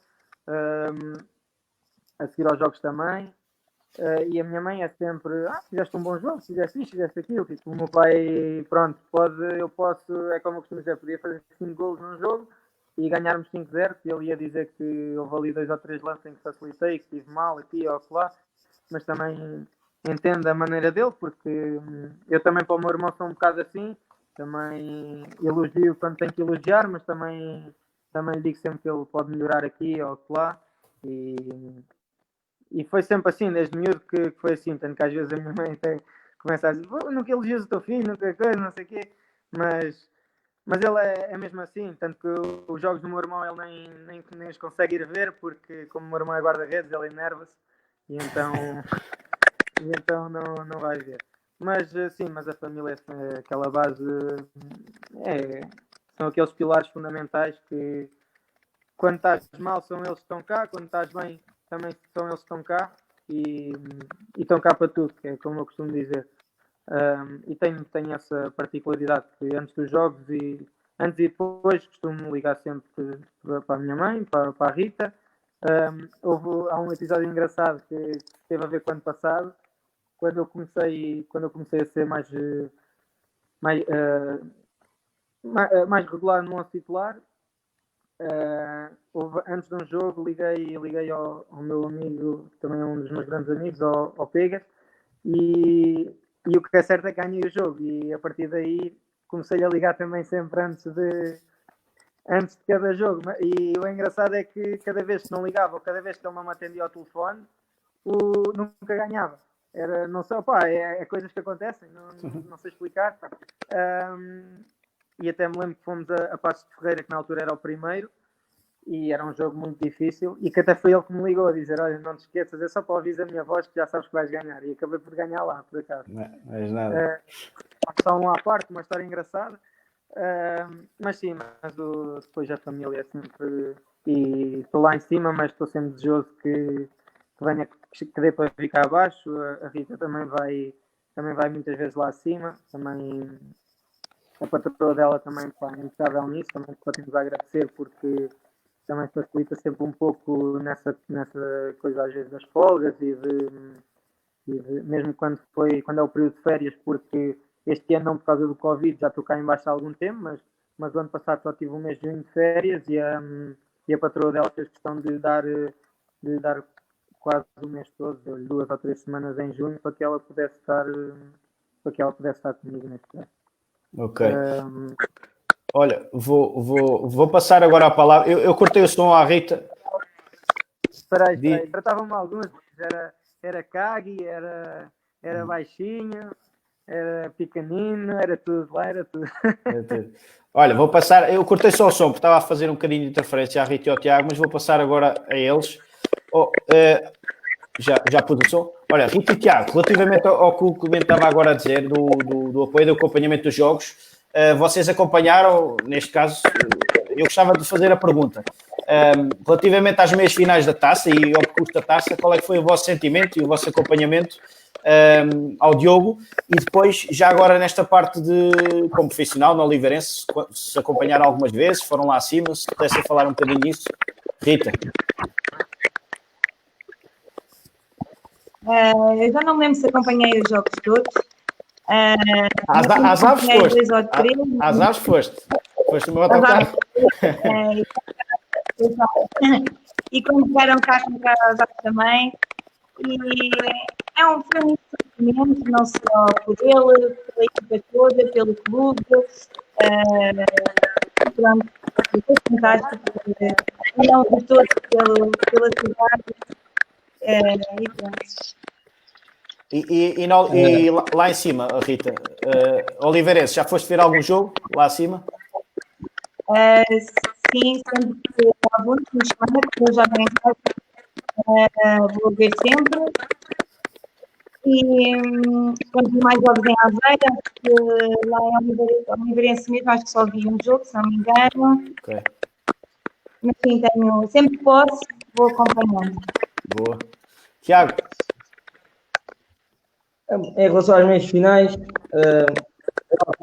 B: a seguir aos jogos também, e a minha mãe é sempre, fizeste um bom jogo, fizeste isto, fizeste aquilo, tipo, o meu pai, pronto, eu posso, é como eu costumo dizer, podia fazer 5 golos num jogo e ganharmos 5-0, que ele ia dizer que houve ali 2 ou 3 lances em que facilitei, que estive mal aqui ou lá, mas também entendo a maneira dele, porque eu também para o meu irmão sou um bocado assim, também elogio quando tenho que elogiar, mas também lhe digo sempre que ele pode melhorar aqui ou lá, e foi sempre assim, desde miúdo que foi assim, tanto que às vezes a minha mãe até começa a dizer, nunca elogias o teu filho, nunca coisa, não sei o quê, mas ele é mesmo assim, tanto que os jogos do meu irmão ele nem os consegue ir ver, porque como o meu irmão é guarda-redes, ele enerva-se, e então não vai ver. Mas sim, mas a família é aquela base, são aqueles pilares fundamentais que quando estás mal são eles que estão cá, quando estás bem também são eles que estão cá e estão cá para tudo, que é como eu costumo dizer. E tenho essa particularidade que antes dos jogos e antes e depois costumo ligar sempre para a minha mãe, para a Rita. Há um episódio engraçado que teve a ver com o ano passado, quando eu comecei a ser mais regular no 11 titular. Antes de um jogo liguei ao meu amigo, que também é um dos meus grandes amigos, ao Pegas, e o que é certo é que ganhei o jogo, e a partir daí comecei a ligar também sempre antes de cada jogo. E o engraçado é que cada vez que não ligava ou cada vez que ele não me atendia ao telefone, nunca ganhava. Não sei, é coisas que acontecem, não sei explicar. E até me lembro que fomos a Passos de Ferreira, que na altura era o primeiro, e era um jogo muito difícil, e que até foi ele que me ligou a dizer: olha, não te esqueças, é só para ouvir a minha voz que já sabes que vais ganhar. E acabei por ganhar lá, por acaso.
A: Não é nada.
B: Só um à parte, uma história engraçada. Mas sim, depois a família é sempre... E estou lá em cima, mas estou sempre desejoso que dê para ficar abaixo. A Rita também vai muitas vezes lá acima. Também a patroa dela também é impecável nisso. Também podemos agradecer, porque também facilita sempre um pouco nessa coisa às vezes das folgas e mesmo quando é o período de férias, porque este ano não, por causa do Covid, já estou cá em baixo há algum tempo, mas o ano passado só tive um mês de junho de férias, e a patroa dela fez questão de dar quase o mês todo, deu-lhe 2 ou 3 semanas em junho, para que ela pudesse estar comigo neste caso.
A: Ok. Olha, vou passar agora a palavra. Eu cortei o som à Rita.
B: Espera aí. Tratavam-me alguns. Era cagui, era baixinho, era pequenino, era tudo lá, era tudo.
A: Olha, vou passar. Eu cortei só o som, porque estava a fazer um bocadinho de interferência à Rita e ao Tiago, mas vou passar agora a eles. Já pus o som. Olha, Rita e Tiago, relativamente ao que o Clemente estava agora a dizer, do apoio e do acompanhamento dos jogos, vocês acompanharam, neste caso, eu gostava de fazer a pergunta. Relativamente às meias finais da taça e ao percurso da taça, qual é que foi o vosso sentimento e o vosso acompanhamento ao Diogo? E depois, já agora nesta parte como profissional no Oliveirense, se acompanharam algumas vezes, foram lá acima, se pudessem falar um bocadinho disso. Rita.
C: Eu já não me lembro se acompanhei os jogos todos.
A: Às aves foste. Às aves foste. Foste no autocarro.
C: E quando vieram cá às aves também. E foi um sentimento, não só por ele, pela equipa toda, pelo clube. Pronto, foi fantástico. Não de todos pela cidade. E pronto.
A: E lá em cima, Rita, Oliveirense, já foste ver algum jogo lá acima?
C: Sim, sempre que há muito, me chama, que eu já venho em casa, vou ver sempre. E quando vi mais jogos em Aveiro, que lá em Oliveirense mesmo, acho que só vi um jogo, se não me engano.
A: Ok.
C: Mas sim, sempre que posso, vou acompanhando.
A: Boa. Tiago?
D: Em relação às meias finais,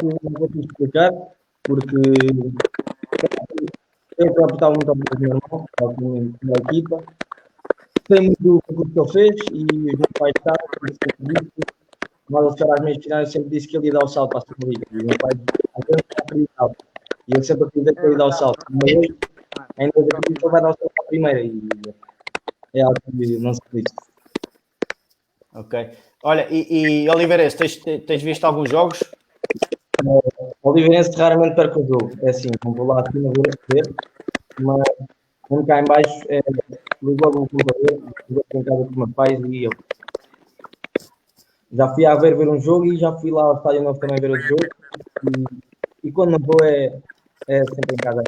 D: não vou te explicar, porque eu próprio estava muito ao meu irmão, na equipa. Gostei muito do que ele fez e os meus pais estavam, mas ao chegar às meias finais, eu sempre disse que ele ia dar o salto para a segunda liga. E o meu pai acreditava. E ele sempre acredita que ele ia dar o salto. Mas hoje, ainda acredito que ele vai dar o salto para a primeira. E é algo que não se acredita.
A: Ok. Olha, e Oliveirense, tens visto alguns jogos?
D: Oliveirense raramente perco o jogo. É assim, não vou lá acima ver, mas quando cá em baixo ligo logo um clube a ver, em casa com meus pais e eu. Já fui a ver um jogo e já fui lá ao Estádio Novo também ver outro jogo. E quando não vou é sempre em casa.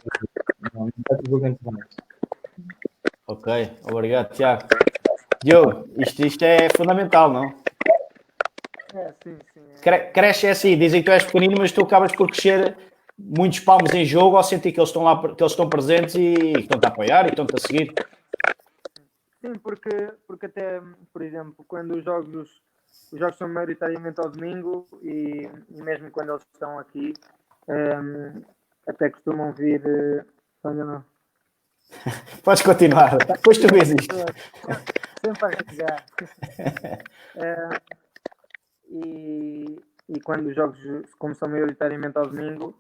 D: Não perco o jogo nem por mais.
A: Ok, obrigado, Tiago. Diogo, isto é fundamental, não?
B: Sim.
A: Cresce assim, dizem que tu és pequenino, mas tu acabas por crescer muitos palmos em jogo ou sentir que eles estão lá, que eles estão presentes e que estão-te a apoiar e estão-te a seguir?
B: Sim, porque até, por exemplo, quando os jogos são maioritariamente ao domingo e mesmo quando eles estão aqui, até costumam vir. Olha, não.
A: Podes continuar, depois tu vês isto.
B: Sempre a chegar. E quando os jogos, como são maioritariamente ao domingo,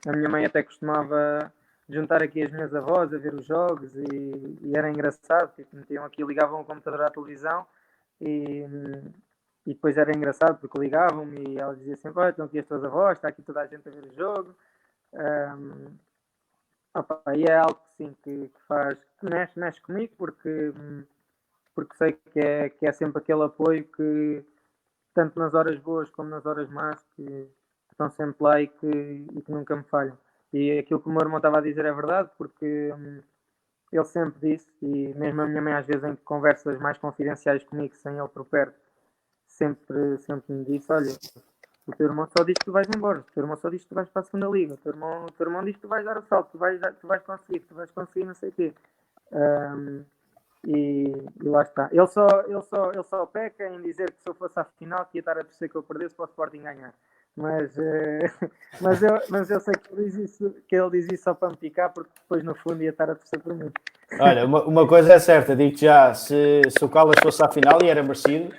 B: a minha mãe até costumava juntar aqui as minhas avós a ver os jogos e era engraçado, tipo, metiam aqui, ligavam o computador à televisão e depois era engraçado porque ligavam-me e ela dizia sempre, olha, estão aqui as tuas avós, está aqui toda a gente a ver o jogo. E é algo sim, que faz, que mexe comigo porque sei que é sempre aquele apoio que tanto nas horas boas como nas horas más que estão sempre lá e que nunca me falham. E aquilo que o meu irmão estava a dizer é verdade, porque ele sempre disse, e mesmo a minha mãe às vezes em conversas mais confidenciais comigo, sem ele por perto, sempre me disse, olha, o teu irmão só diz que tu vais embora, o teu irmão só diz que tu vais para a segunda liga, o teu irmão diz que tu vais dar o salto, tu vais conseguir não sei o quê. E lá está. Ele só peca em dizer que se eu fosse à final que ia estar a torcer que eu perdesse para o Sporting ganhar. Mas eu sei que ele diz isso só para me picar, porque depois no fundo ia estar a torcer por mim.
A: Olha, uma coisa é certa, digo já, se o Caldas fosse à final e era merecido,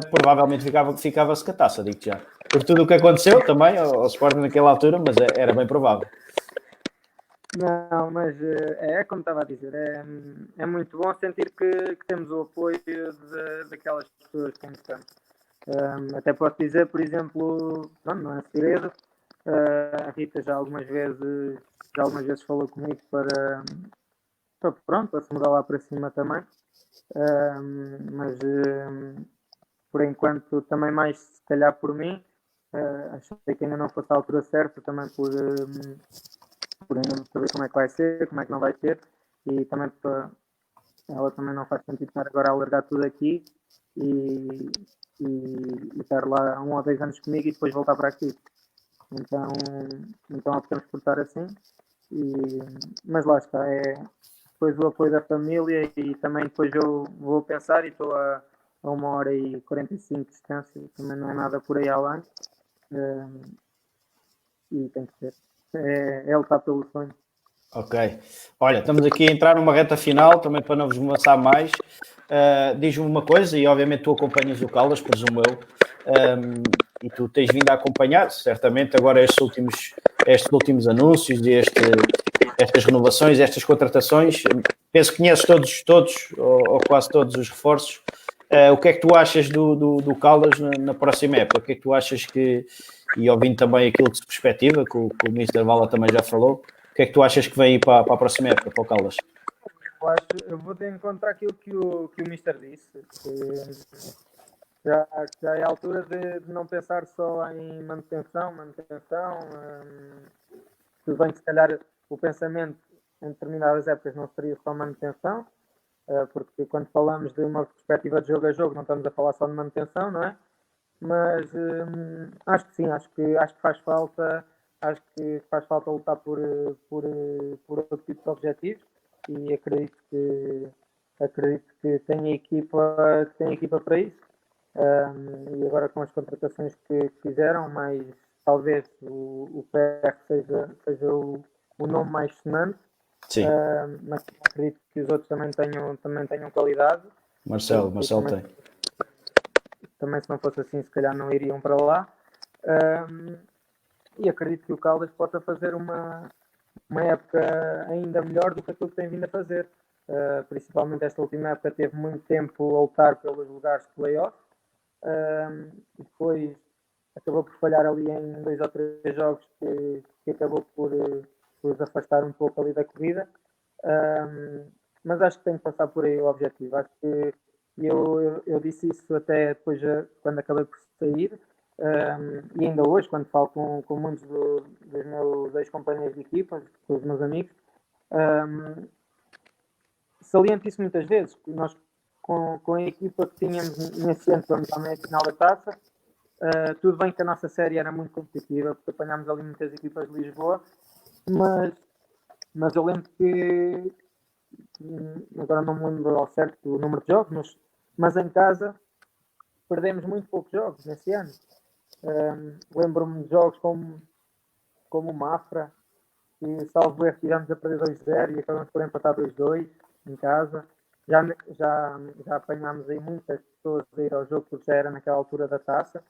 A: provavelmente ficava-se com a taça, digo já. Por tudo o que aconteceu também ao Sporting naquela altura, mas era bem provável.
B: Não, mas é como estava a dizer, é muito bom sentir que temos o apoio daquelas pessoas que estamos. Até posso dizer, por exemplo, não é segredo, a Rita já algumas vezes falou comigo para se mudar lá para cima também, mas por enquanto também mais se calhar por mim, achei que ainda não fosse a altura certa também por ainda não saber como é que vai ser, como é que não vai ser, e também para ela também não faz sentido estar agora a alargar tudo aqui e estar lá 1 ou 2 anos comigo e depois voltar para aqui. Então optamos por estar assim, mas lá está, é depois o apoio da família e também depois eu vou pensar e estou a 1h45 de distância, também não é nada por aí além, e tem que ser. É lutar pelo sonho.
A: Ok. Olha, estamos aqui a entrar numa reta final, também para não vos amassar mais. Diz-me uma coisa, e obviamente tu acompanhas o Caldas, presumo eu, e tu tens vindo a acompanhar, certamente, agora estes últimos anúncios e estas renovações, estas contratações. Penso que conheces todos ou quase todos os reforços. O que é que tu achas do Caldas na próxima época? O que é que tu achas e ouvindo também aquilo que se perspectiva, que o Mr. Vala também já falou, o que é que tu achas que vem aí para a próxima época, para o Caldas?
B: Eu vou ter em conta aquilo que o Mr. disse, que já é a altura de não pensar só em manutenção, tudo bem que se calhar o pensamento em determinadas épocas não seria só manutenção, porque quando falamos de uma perspectiva de jogo a jogo não estamos a falar só de manutenção, não é? Mas acho que sim, acho que faz falta lutar por outro tipo de objetivos e acredito que tem equipa para isso. E agora com as contratações que fizeram, mas talvez o PR seja o nome mais sonante.
A: Sim.
B: Mas acredito que os outros também tenham qualidade.
A: Marcelo tem.
B: Também se não fosse assim, se calhar não iriam para lá. E acredito que o Caldas possa fazer uma época ainda melhor do que aquilo que tem vindo a fazer. Principalmente esta última época teve muito tempo a lutar pelos lugares de play-off. Depois acabou por falhar ali em 2 ou 3 jogos que acabou por os afastar um pouco ali da corrida. Mas acho que tem que passar por aí o objetivo. Acho que eu disse isso até depois quando acabei por sair, e ainda hoje quando falo com muitos dos meus ex-companheiros de equipa, com os meus amigos, saliento isso muitas vezes. Nós com a equipa que tínhamos nesse ano, vamos à meia final da taça, Tudo bem que a nossa série era muito competitiva, porque apanhámos ali muitas equipas de Lisboa, mas eu lembro que, agora não me lembro ao certo o número de jogos, mas em casa perdemos muito poucos jogos nesse ano. Lembro-me de jogos como o Mafra, e salvo erro tivemos a perder 2-0 e acabamos por empatar 2-2 em casa. Já apanhámos aí muitas pessoas a ir ao jogo, porque já era naquela altura da taça.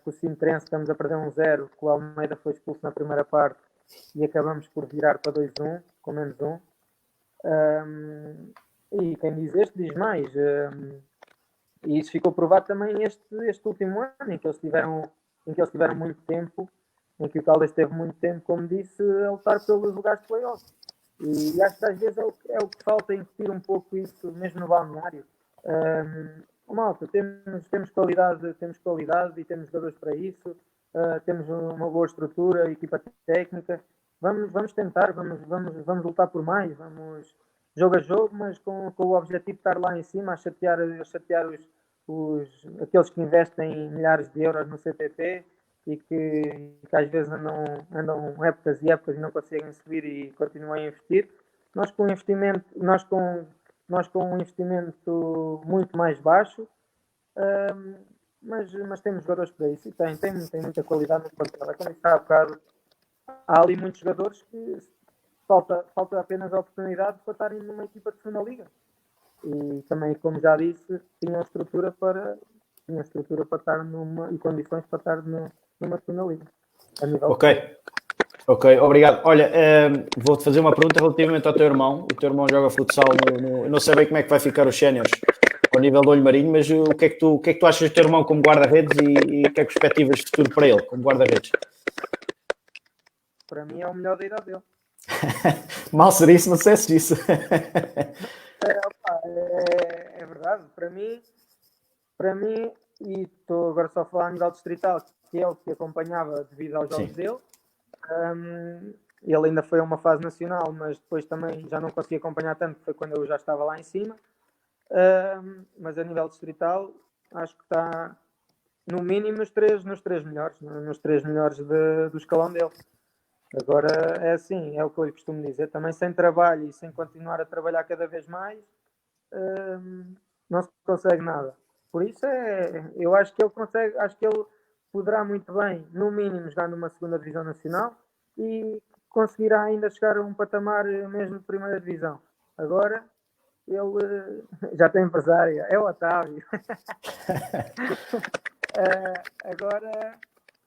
B: Com o Sintrense estamos a perder 1-0, que o Almeida foi expulso na primeira parte e acabamos por virar para 2-1, com menos 1. E quem diz este diz mais. E isso ficou provado também este último ano, em que eles tiveram muito tempo, em que o Caldas teve muito tempo, como disse, a lutar pelos lugares de play-off. E acho que às vezes é o que falta incutir um pouco isso, mesmo no balneário. Malta, temos qualidade e temos jogadores para isso, temos uma boa estrutura, equipa técnica. Vamos tentar, vamos lutar por mais, vamos jogo a jogo, mas com o objetivo de estar lá em cima, a chatear aqueles que investem milhares de euros no CTP e que às vezes andam épocas e épocas e não conseguem subir e continuam a investir. Nós com um investimento muito mais baixo, mas temos jogadores para isso e tem muita qualidade no plantel. Como disse há bocado, há ali muitos jogadores que falta apenas a oportunidade para estarem numa equipa de segunda liga. E também, como já disse, tinha estrutura para estar e condições para estar numa segunda liga.
A: Ok, obrigado. Olha, vou-te fazer uma pergunta relativamente ao teu irmão. O teu irmão joga futsal eu não sei bem como é que vai ficar os séniores ao nível do Olho Marinho, mas o que é que tu achas do teu irmão como guarda-redes e o que é que perspectivas de futuro para ele como guarda-redes?
B: Para mim é o melhor da idade dele.
A: Mal seria se não dissesse isso.
B: É verdade. Para mim, e estou agora só a falar a nível distrital, que é o que acompanhava devido aos jogos dele. Ele ainda foi a uma fase nacional, mas depois também já não consegui acompanhar tanto, foi quando eu já estava lá em cima. Mas a nível distrital, acho que está no mínimo nos três melhores do escalão dele. Agora é assim, é o que eu lhe costumo dizer, também sem trabalho e sem continuar a trabalhar cada vez mais, não se consegue nada. Por isso eu acho que ele consegue, acho que ele poderá muito bem, no mínimo, jogar numa segunda divisão nacional e conseguirá ainda chegar a um patamar mesmo de primeira divisão. Agora ele já tem empresário, é o Otávio.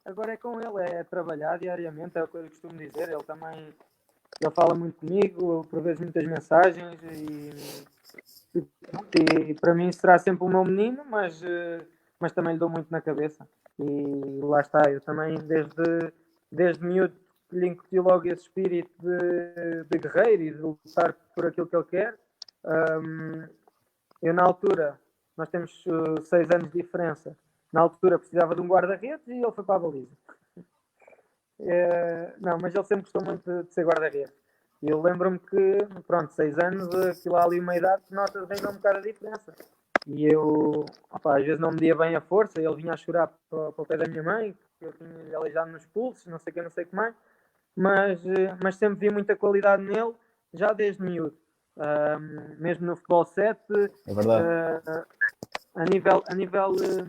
B: Agora é com ele, é trabalhar diariamente, é o que eu costumo dizer. Ele fala muito comigo, por vezes muitas mensagens e para mim será sempre o meu menino, mas também lhe dou muito na cabeça. E lá está, eu também desde miúdo lhe incuti logo esse espírito de guerreiro e de lutar por aquilo que ele quer. Eu na altura, nós temos 6 anos de diferença, na altura precisava de um guarda-redes e ele foi para a baliza. Não, mas ele sempre gostou muito de ser guarda-redes. E eu lembro-me que, 6 anos, aquilo ali uma idade que nota ainda um bocado a diferença. E eu, às vezes não me dia bem a força, ele vinha a chorar para o pé da minha mãe, que eu tinha aleijado nos pulsos, não sei o que mais, mas sempre vi muita qualidade nele, já desde miúdo. Mesmo no futebol 7,
A: é verdade.
B: A nível de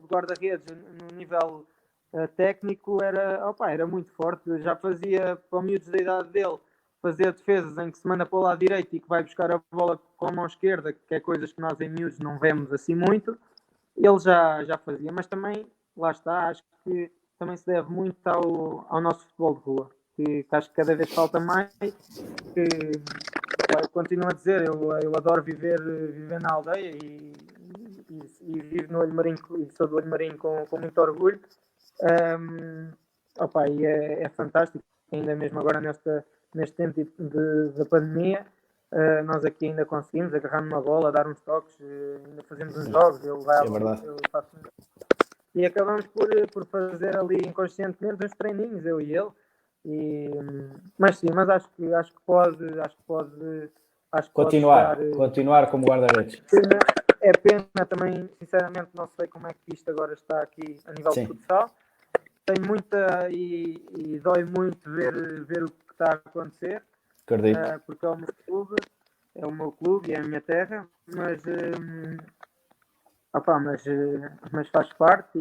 B: guarda-redes, no nível técnico, era muito forte. Já fazia, para miúdos da idade dele, fazia defesas em que se manda para o lado direito e que vai buscar a bola com a mão esquerda, que é coisas que nós em miúdos não vemos assim muito. Ele já fazia, mas também, lá está, acho que também se deve muito ao nosso futebol de rua, que acho que cada vez falta mais. Eu continuo a dizer, eu adoro viver na aldeia e vivo no Olho Marinho, e sou do Olho Marinho com muito orgulho. E é fantástico, ainda mesmo agora neste tempo da pandemia, nós aqui ainda conseguimos agarrar numa bola, dar uns toques, ainda fazemos uns jogos, eu faço e acabamos por fazer ali inconscientemente uns treininhos, eu e ele. Mas acho que pode
A: continuar como guarda-redes.
B: É pena também, sinceramente, não sei como é que isto agora está aqui a nível de futsal. Tem muita e dói muito ver o que está a acontecer, porque é o meu clube e é a minha terra, mas faz parte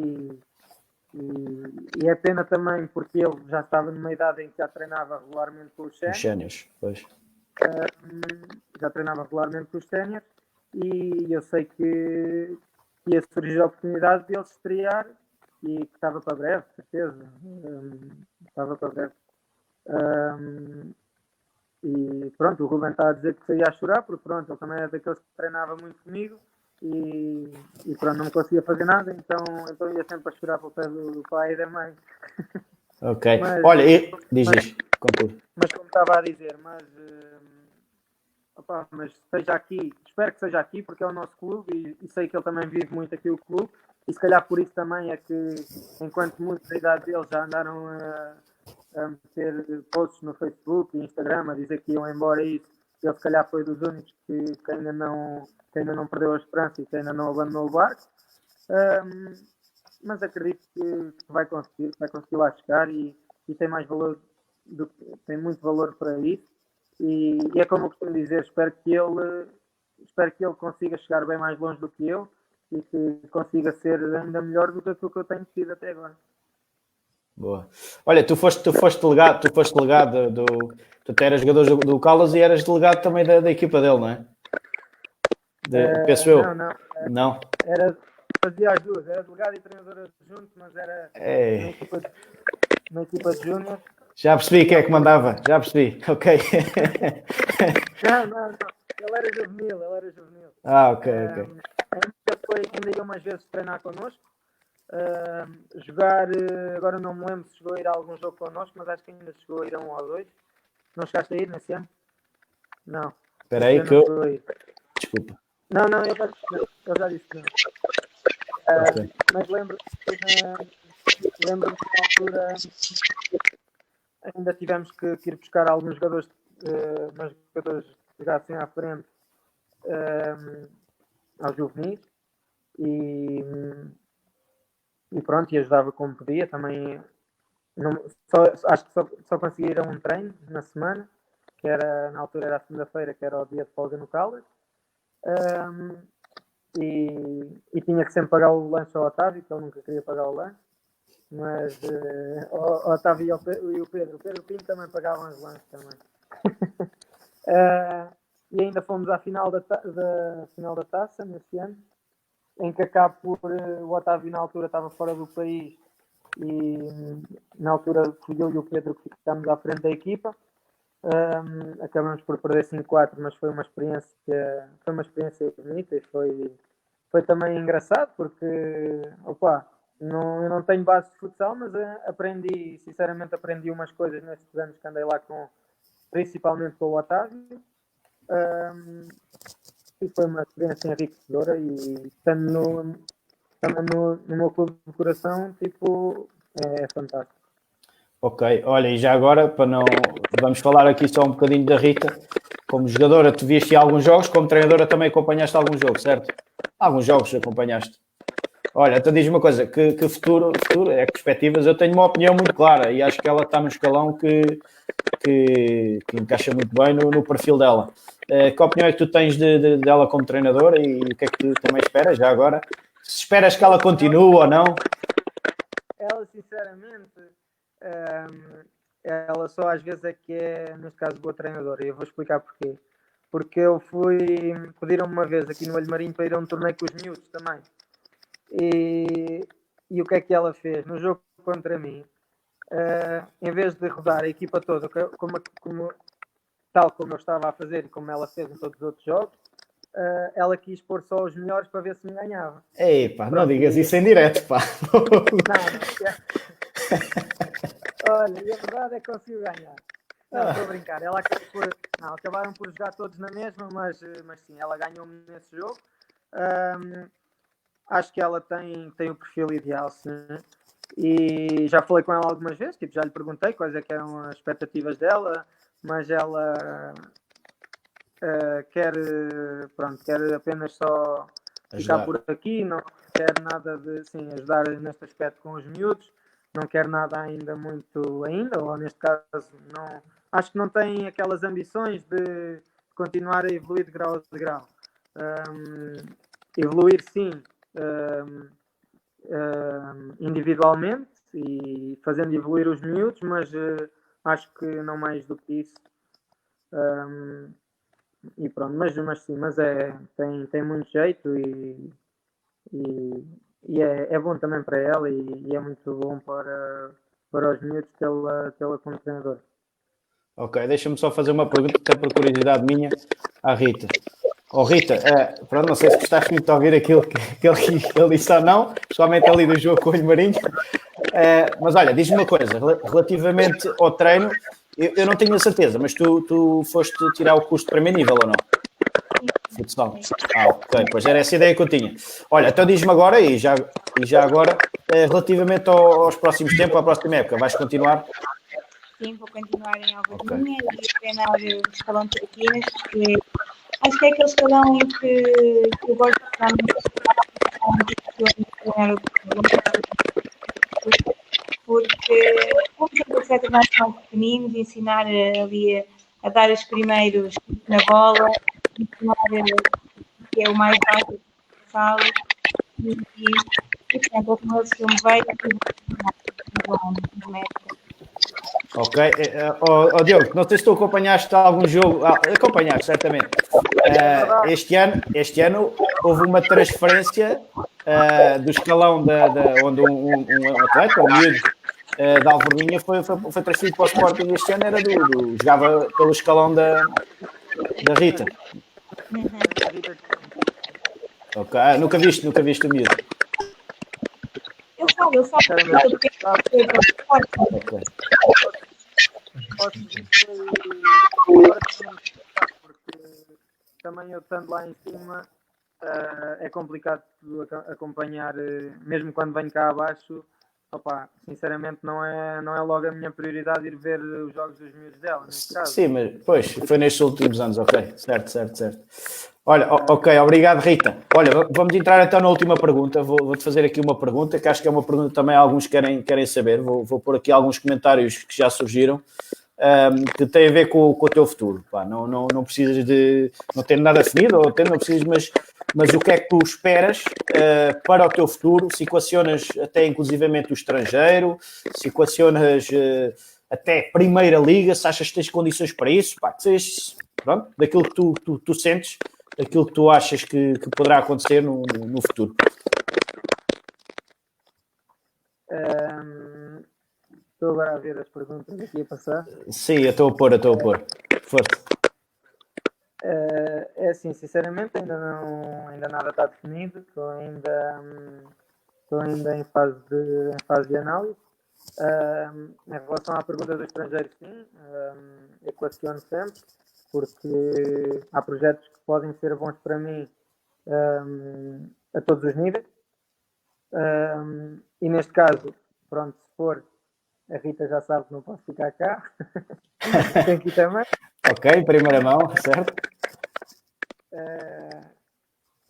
B: e é pena também porque ele já estava numa idade em que já treinava regularmente com os séniores. Já treinava regularmente com os séniores e eu sei que ia surgir a oportunidade de ele se estrear e que estava para breve, certeza. Estava para breve. E pronto, o Ruben está a dizer que saía a chorar, porque pronto, ele também é daqueles que treinava muito comigo e pronto, não conseguia fazer nada, então ia sempre a chorar pelo pé do pai e da mãe.
A: Ok. Olha, diz, conclui.
B: Mas como estava a dizer, mas esteja aqui, espero que seja aqui, porque é o nosso clube e sei que ele também vive muito aqui o clube, e se calhar por isso também é que, enquanto muitos da idade dele já andaram a meter posts no Facebook e Instagram a dizer que iam embora e ele se calhar foi dos únicos que ainda não perdeu a esperança e que ainda não abandonou o barco. Mas acredito que vai conseguir lá chegar e tem mais valor tem muito valor para isso e é como eu costumo dizer, espero que ele consiga chegar bem mais longe do que eu e que consiga ser ainda melhor do que aquilo que eu tenho sido até agora.
A: Boa. Olha, tu foste delegado tu eras jogador do Caldas e eras delegado também da equipa dele, não é? Penso eu. Não.
B: Fazia as duas, era delegado e treinador junto, mas era na equipa de júnior.
A: Já percebi quem é que mandava, já percebi, ok.
B: Não, ele era juvenil.
A: Ok.
B: Ainda ia umas vezes treinar connosco, jogar, agora não me lembro se chegou a ir a algum jogo connosco, mas acho que ainda chegou a ir a 1 ou 2. Não chegaste a ir nesse ano? Não.
A: Espera aí que eu... Desculpa.
B: Não, eu já disse que não. Okay. Mas lembro-me que na altura ainda tivemos que ir buscar alguns jogadores, mas jogadores que jogassem à frente aos juvenis e pronto, e ajudava como podia também. Acho que só conseguiram um treino na semana, que na altura era a segunda-feira, que era o dia de folga no Caldas. E tinha que sempre pagar o lanche ao Otávio, que ele nunca queria pagar o lanche, mas o Otávio e o Pedro Pinto também pagavam os lanches também. E ainda fomos à final da taça nesse ano, em que acabo por o Otávio na altura estava fora do país e na altura fui eu e o Pedro que ficámos à frente da equipa. Acabamos por perder 5-4, mas foi uma experiência bonita e foi também engraçado porque eu não tenho base de futsal, mas sinceramente aprendi umas coisas nestes anos que andei lá principalmente com o Otávio, e foi uma experiência enriquecedora e estando também no meu clube de coração, é fantástico.
A: Ok, olha, e já agora, vamos falar aqui só um bocadinho da Rita. Como jogadora, tu viste alguns jogos, como treinadora também acompanhaste alguns jogos, certo? Alguns jogos acompanhaste. Olha, então diz uma coisa, que futuro é perspectivas, eu tenho uma opinião muito clara e acho que ela está no escalão que encaixa muito bem no perfil dela. Que opinião é que tu tens dela como treinadora e o que é que tu também esperas já agora? Se esperas que ela continue ou não?
B: Ela, sinceramente... ela só às vezes é que é, neste caso, boa treinadora, e eu vou explicar porquê. Porque pediram-me uma vez aqui no Olho Marinho para ir a um torneio com os miúdos também. E o que é que ela fez? No jogo contra mim, em vez de rodar a equipa toda, tal como eu estava a fazer e como ela fez em todos os outros jogos, ela quis pôr só os melhores para ver se me ganhava.
A: Ei, pá, não digas isso em direto, pá.
B: Olha, e a verdade é que conseguiu ganhar. Não, estou a brincar. Acabaram por jogar todos na mesma, mas sim, ela ganhou-me nesse jogo. Acho que ela tem o perfil ideal, sim. E já falei com ela algumas vezes, já lhe perguntei quais é que eram as expectativas dela, mas ela quer apenas só ficar por aqui, não quer nada de sim, ajudar neste aspecto com os miúdos, não quer nada ainda muito ainda, ou neste caso não, acho que não tem aquelas ambições de continuar a evoluir de grau a grau. Evoluir sim, individualmente e fazendo evoluir os miúdos, mas acho que não mais do que isso. E pronto, mas sim, mas tem muito jeito e é bom também para ela e é muito bom para os miúdos tê-la como treinador.
A: Ok, deixa-me só fazer uma pergunta, até por curiosidade minha, à Rita. Rita, pronto, não sei se gostaste muito de ouvir aquilo que ele disse ou não, principalmente ali do jogo com o Olho Marinho, mas olha, diz-me uma coisa, relativamente ao treino, eu não tenho a certeza, mas tu foste tirar o curso de primeiro nível ou não? Futsal. Ok, pois era essa a ideia que eu tinha. Olha, então diz-me agora, e já agora, relativamente aos próximos tempos, à próxima época, vais continuar?
C: Sim, vou continuar em Alvarinha e treinar o escalão de traquinas, porque acho que é aquele escalão em que eu gosto de estar porque os atletas mais pequeninos, ensinar ali a dar os primeiros na bola, ensinar que é o mais básico da sala e portanto, como eles me veio e
A: Ok. Diogo, não sei se tu acompanhaste algum jogo. Acompanhaste, certamente. Este ano houve uma transferência do escalão onde um atleta, um miúdo da Alverninha, foi transferido para o Sporting. Este ano jogava pelo escalão da Rita. Ok. Nunca viste o miúdo?
C: Eu falo.
A: Ok.
B: Posso dizer porque também eu estando lá em cima é complicado acompanhar, mesmo quando venho cá abaixo. Opa, sinceramente não é logo a minha prioridade ir ver os jogos dos miúdos dela, neste caso.
A: Sim, mas pois, foi nestes últimos anos, ok, certo. Olha, ok, obrigado Rita. Olha, vamos entrar então na última pergunta, vou-te fazer aqui uma pergunta, que acho que é uma pergunta que também alguns querem saber, vou pôr aqui alguns comentários que já surgiram, que têm a ver com o teu futuro. Pá, não precisas de, não ter nada definido, não precisas, mas o que é que tu esperas para o teu futuro? Se equacionas até inclusivamente o estrangeiro, se equacionas até Primeira Liga, se achas que tens condições para isso, pá, que sejas, pronto, daquilo que tu sentes, daquilo que tu achas que poderá acontecer no futuro.
B: Estou agora a ver as perguntas aqui a passar.
A: Sim, eu estou a pôr. Forte.
B: É assim, sinceramente ainda nada está definido, estou ainda em fase de análise. Em relação à pergunta do estrangeiro, sim, equaciono sempre, porque há projetos que podem ser bons para mim a todos os níveis. E neste caso, pronto, se for, a Rita já sabe que não posso ficar cá. Tem que ir também.
A: Ok, primeira mão, certo?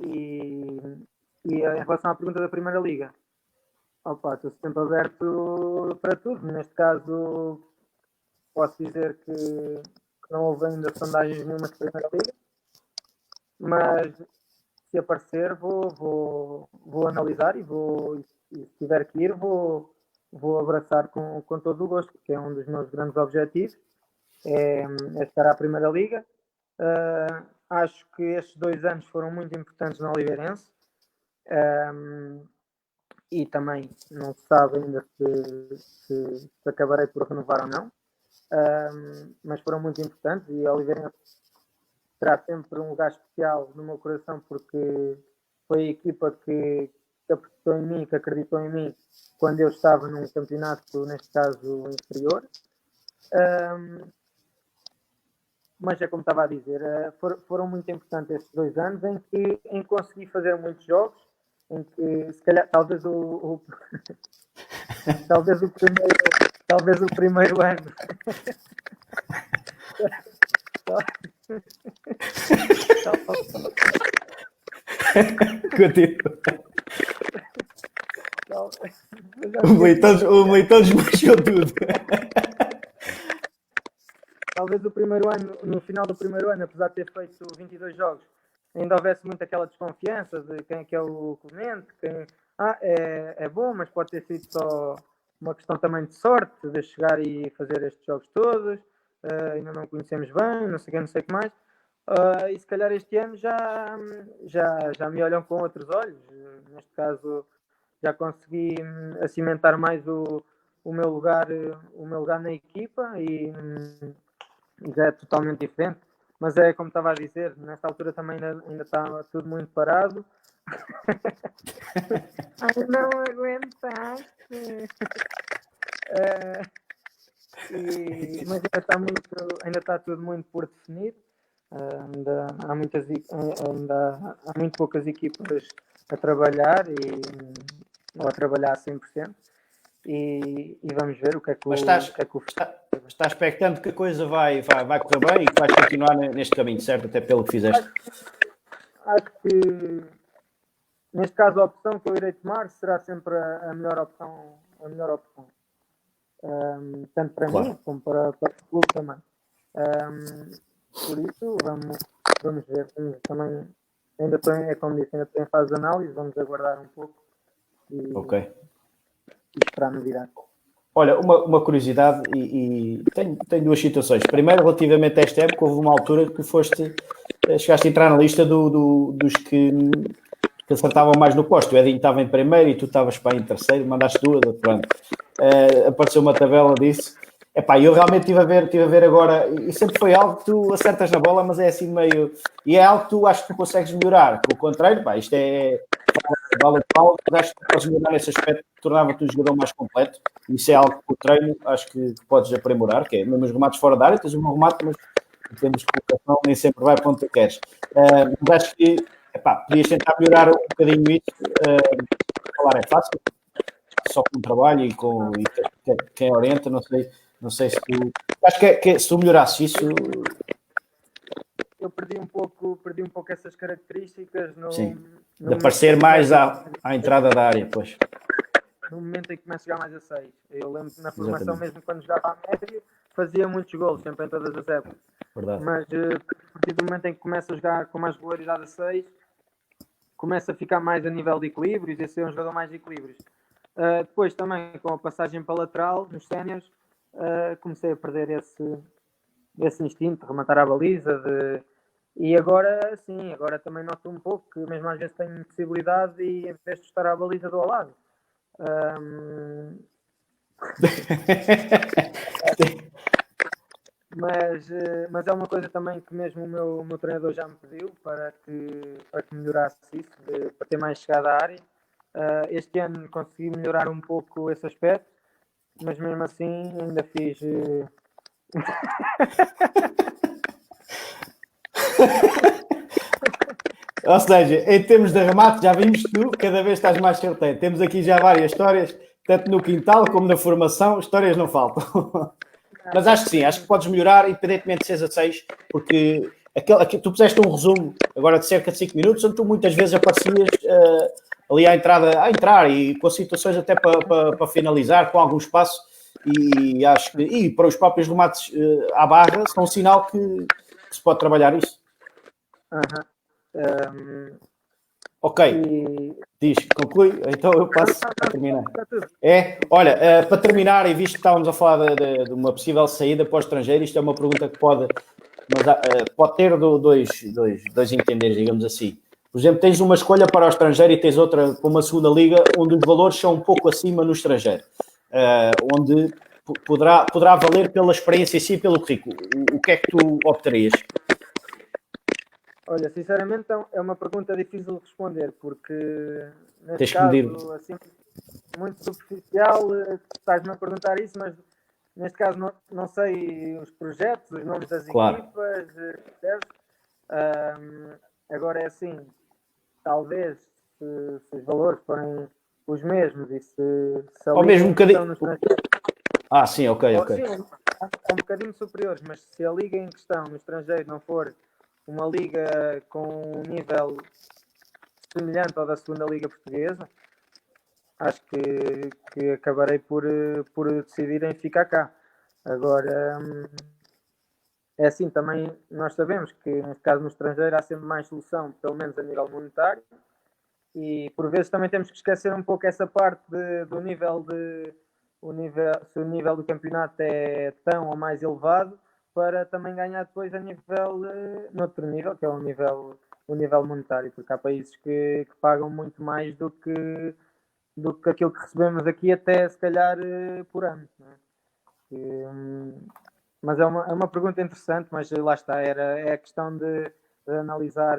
B: E em relação à pergunta da Primeira Liga, estou sempre aberto para tudo. Neste caso, posso dizer que não houve ainda sondagens nenhumas de Primeira Liga, mas se aparecer vou analisar e se tiver que ir vou abraçar com todo o gosto, porque é um dos meus grandes objetivos, é estar à Primeira Liga. Acho que estes 2 anos foram muito importantes na Oliveirense, e também não se sabe ainda se acabarei por renovar ou não, mas foram muito importantes e a Oliveirense terá sempre um lugar especial no meu coração, porque foi a equipa que apostou em mim, que acreditou em mim quando eu estava num campeonato, neste caso inferior. Mas é como estava a dizer, foram muito importantes estes 2 anos em que consegui fazer muitos jogos, em que se calhar talvez talvez o primeiro ano
A: Continua.
B: Tal-
A: O Moitão desmanchou tudo.
B: Talvez o primeiro ano, no final do primeiro ano, apesar de ter feito 22 jogos, ainda houvesse muito aquela desconfiança de quem é que é o Clemente, é bom, mas pode ter sido só uma questão também de sorte, de chegar e fazer estes jogos todos, ainda não conhecemos bem, não sei o que mais. E se calhar este ano já me olham com outros olhos. Neste caso, já consegui cimentar mais o meu lugar na equipa e já é totalmente diferente. Mas é como estava a dizer, nesta altura também ainda está tudo muito parado. Ai, não aguentaste. Mas ainda está tudo muito por definir. Ainda há muito poucas equipas a trabalhar ou a trabalhar a 100%. E vamos ver o que é que
A: Está expectante que a coisa vai correr bem e que vais continuar neste caminho, certo? Até pelo que fizeste.
B: Acho que neste caso a opção que eu irei tomar será sempre a melhor opção. Tanto para mim como para o clube também. Por isso vamos ver. Também ainda estou em fase de análise, vamos aguardar um pouco e esperar novidade.
A: Olha, uma curiosidade e tem duas situações. Primeiro, relativamente a esta época, houve uma altura que chegaste a entrar na lista dos que acertavam mais no posto. O Edinho estava em primeiro e tu estavas em terceiro, mandaste duas, pronto. Apareceu uma tabela disso. Eu realmente estive a ver agora, e sempre foi algo que tu acertas na bola, mas é assim meio... E é algo que tu acho que tu consegues melhorar. Pelo contrário, isto é... Vale o pau, acho que podes melhorar nesse aspecto, tornava-te um jogador mais completo. Isso é algo que o treino acho que podes aprimorar, que é mesmo os remates fora da área, tens um bom remate, mas em termos de colocação nem sempre vai para onde tu queres. Mas acho que podias tentar melhorar um bocadinho isso. Falar é fácil, só com o trabalho e com quem orienta, não sei se tu... Acho que se tu melhorasses isso...
B: Eu perdi um pouco essas características
A: de aparecer mais à entrada da área, pois.
B: No momento em que começo a jogar mais a 6. Eu lembro que na formação, mesmo quando jogava a médio, fazia muitos golos, sempre em todas as épocas.
A: Verdade.
B: Mas a partir do momento em que começo a jogar com mais regularidade a 6, começa a ficar mais a nível de equilíbrios e a ser um jogador mais de equilíbrios. Depois também, com a passagem para lateral, nos séniores, comecei a perder esse instinto de rematar a baliza, e agora sim, agora também noto um pouco que mesmo às vezes tenho possibilidade e em vez de estar à baliza dou ao lado. Mas é uma coisa também que mesmo o meu treinador já me pediu para que melhorasse isso, para ter mais chegada à área. Este ano consegui melhorar um pouco esse aspecto, mas mesmo assim ainda fiz...
A: Ou seja, em termos de remate, já vimos que tu cada vez estás mais certeiro. Temos aqui já várias histórias, tanto no quintal como na formação, histórias não faltam. Mas acho que sim, acho que podes melhorar, independentemente de 6 a 6, porque tu puseste um resumo agora de cerca de 5 minutos, onde tu muitas vezes aparecias ali à entrar e com situações até para finalizar, com algum espaço, e acho que, e para os próprios remates à barra, são um sinal que se pode trabalhar isso. Ok, diz, conclui, então eu passo a terminar. Olha, para terminar, e visto que estávamos a falar de uma possível saída para o estrangeiro, isto é uma pergunta que pode ter dois entenderes, digamos assim. Por exemplo, tens uma escolha para o estrangeiro e tens outra para uma segunda liga, onde os valores são um pouco acima no estrangeiro, onde poderá valer pela experiência em si e pelo currículo. O que é que tu optarias?
B: Olha, sinceramente é uma pergunta difícil de responder, porque neste
A: caso,
B: assim, muito superficial, estás-me a perguntar isso, mas neste caso não sei os projetos, os nomes das equipas, agora é assim, talvez se os valores forem os mesmos e se a
A: liga mesmo um bocadinho... sim, ok.
B: Sim, um bocadinho superiores, mas se a liga em questão no estrangeiro não for uma liga com um nível semelhante ao da segunda Liga Portuguesa, acho que acabarei por decidir em ficar cá. Agora, é assim, também nós sabemos que, neste caso, no estrangeiro há sempre mais solução, pelo menos a nível monetário, e por vezes também temos que esquecer um pouco essa parte do nível se o nível do campeonato é tão ou mais elevado, para também ganhar depois a nível, noutro nível, que é o nível monetário, porque há países que pagam muito mais do que aquilo que recebemos aqui, até se calhar por ano. Não é? Mas é uma pergunta interessante, mas lá está, é a questão de analisar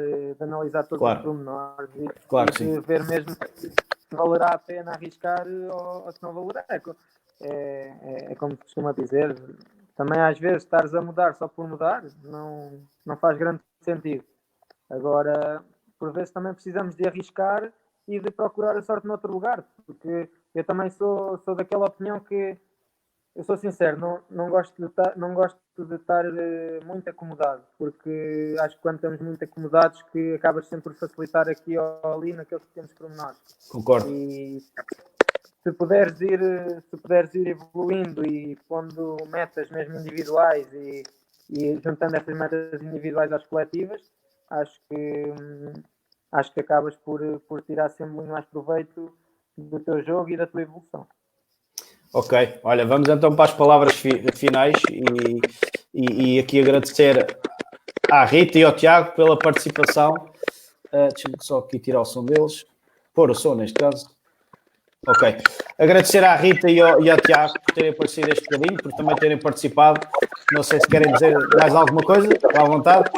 B: todos
A: Claro.
B: os pormenores
A: Claro
B: e
A: que
B: de
A: sim.
B: ver mesmo se valerá a pena arriscar ou se não valerá. É como se costuma dizer, também às vezes estares a mudar só por mudar não faz grande sentido. Agora, por vezes também precisamos de arriscar e de procurar a sorte noutro lugar, porque eu também sou daquela opinião que, eu sou sincero, não gosto de estar muito acomodado, porque acho que quando estamos muito acomodados que acabas sempre por facilitar aqui ou ali naqueles pequenos pormenores.
A: Concordo.
B: E se puderes ir evoluindo e pondo metas mesmo individuais e juntando essas metas individuais às coletivas, acho que acabas por tirar sempre muito mais proveito do teu jogo e da tua evolução.
A: Ok, olha, vamos então para as palavras finais e aqui agradecer à Rita e ao Tiago pela participação. Deixa-me só aqui tirar o som deles, pôr o som neste caso. Ok, agradecer à Rita e ao Tiago por terem aparecido este bocadinho, por também terem participado. Não sei se querem dizer mais alguma coisa, à vontade.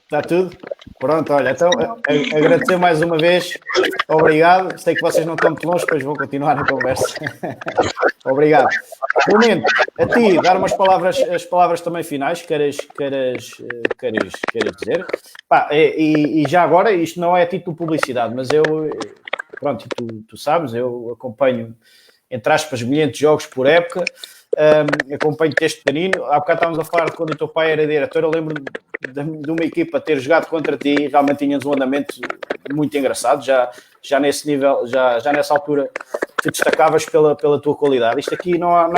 A: Está tudo? Pronto, olha, então agradecer mais uma vez, obrigado. Sei que vocês não estão muito longe, depois vou continuar a conversa. Obrigado. Momento, a ti, dar as palavras também finais, queres dizer. Pá, e já agora, isto não é a título de publicidade, mas pronto, tu sabes, eu acompanho, entre aspas, milhares de jogos por época. Acompanho-te este pequenino. Há bocado estávamos a falar de quando o teu pai era diretor. Eu lembro de uma equipa ter jogado contra ti e realmente tinhas um andamento muito engraçado. Já nesse nível, já nessa altura, te destacavas pela tua qualidade. Isto aqui não há.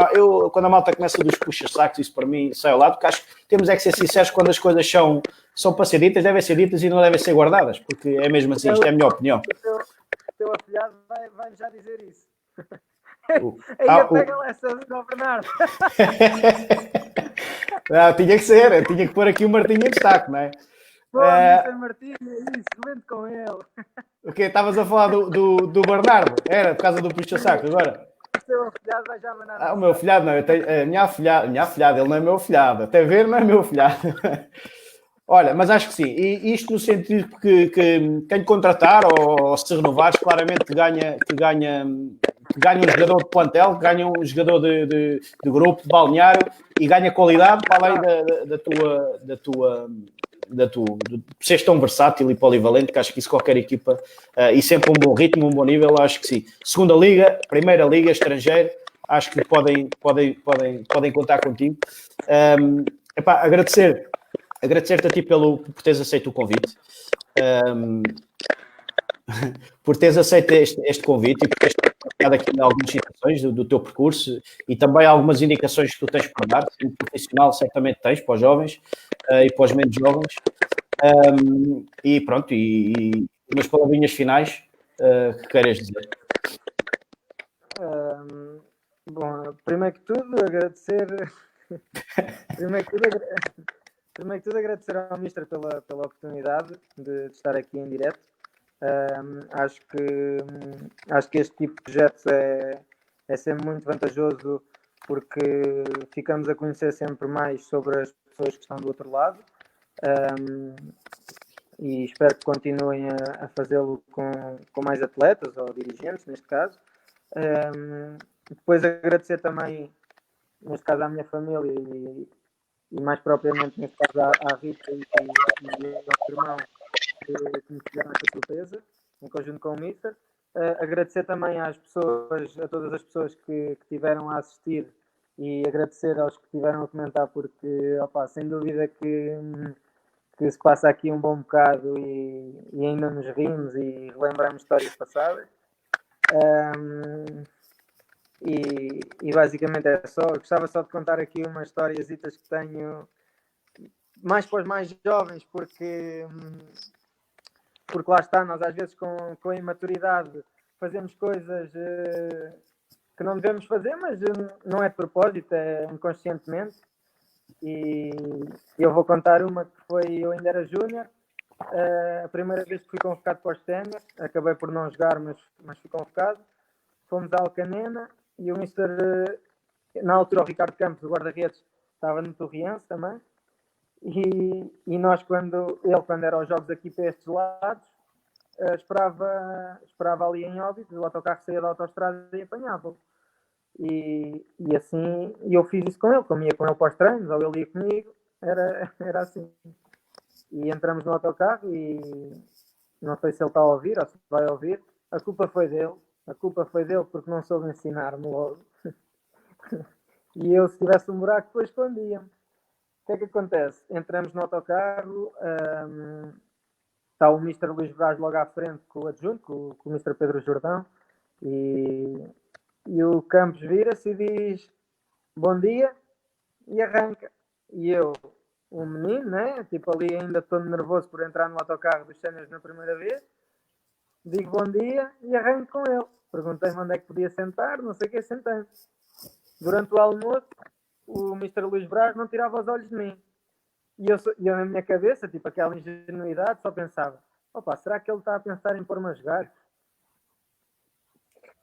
A: Quando a malta começa dos puxa-sacos, isso para mim sai ao lado, porque acho que temos que ser sinceros quando as coisas são para ser ditas, devem ser ditas e não devem ser guardadas, porque é mesmo assim. Isto é a minha opinião.
B: O teu afilhado vai já dizer isso. Aí pega lá essa do Bernardo.
A: Tinha que pôr aqui o Martinho em destaque, não é?
B: Pô, Mr. Martinho, é isso, vende com ele.
A: O quê? Estavas a falar do Bernardo? Era, por causa do puxa-saco, agora?
B: O teu afilhado vai já mandar.
A: O meu afilhado não, a minha afilhada, ele não é meu afilhado. Até ver, não é meu afilhado. Olha, mas acho que sim. E isto no sentido que quem contratar ou se renovares, claramente que ganha um jogador de plantel, que ganha um jogador de grupo, de balneário e ganha qualidade para além de seres tão versátil e polivalente, que acho que isso qualquer equipa e sempre um bom ritmo, um bom nível, acho que sim. Segunda Liga, Primeira Liga, estrangeiro, acho que podem contar contigo. Agradecer-te a ti por teres aceito o convite. Por teres aceito este convite e por teres partilhado aqui algumas situações do teu percurso e também algumas indicações que tu tens para dar, como profissional certamente tens para os jovens e para os menos jovens. E pronto, e umas palavrinhas finais que queiras dizer.
B: Bom, primeiro que tudo agradecer agradecer ao Mister pela oportunidade de estar aqui em direto. Acho que este tipo de projetos é sempre muito vantajoso, porque ficamos a conhecer sempre mais sobre as pessoas que estão do outro lado, e espero que continuem a fazê-lo com mais atletas ou dirigentes, neste caso. Depois agradecer também, neste caso, à minha família e mais propriamente, neste caso, à Rita e ao irmão que me fizeram esta surpresa, em conjunto com o Mister. Agradecer também a todas as pessoas que tiveram a assistir e agradecer aos que tiveram a comentar, porque, sem dúvida que que se passa aqui um bom bocado e ainda nos rimos e relembramos histórias passadas. E basicamente é só. Eu gostava só de contar aqui umas historiazitas que tenho mais para os mais jovens, porque lá está, nós às vezes com a imaturidade fazemos coisas que não devemos fazer, mas não é de propósito, é inconscientemente. E eu vou contar uma que foi, eu ainda era júnior, a primeira vez que fui convocado para os sénior, acabei por não jogar, mas fui convocado. Fomos à Alcanena e o Mister, na altura o Ricardo Campos, o guarda-redes, estava no Torriense também. E nós, quando era aos jogos aqui para estes lados, esperava ali em Óbidos, o autocarro saía da autoestrada e apanhava-o. E assim, eu fiz isso com ele, comia com ele para os treinos, ou ele ia comigo, era assim. E entramos no autocarro e não sei se ele está a ouvir ou se vai ouvir, a culpa foi dele porque não soube ensinar-me logo. E eu, se tivesse um buraco, depois escondia-me. O que é que acontece? Entramos no autocarro, está o Mr. Luís Braz logo à frente com o adjunto, com o Mr. Pedro Jordão, e o Campos vira-se e diz bom dia e arranca. E eu, um menino, né? Tipo ali ainda todo nervoso por entrar no autocarro dos séniores na primeira vez, digo bom dia e arranco com ele. Perguntei-me onde é que podia sentar, não sei o que, sentei. Durante o almoço, o Mr. Luís Braz não tirava os olhos de mim. E eu na minha cabeça, tipo aquela ingenuidade, só pensava, opa, será que ele está a pensar em pôr-me a jogar?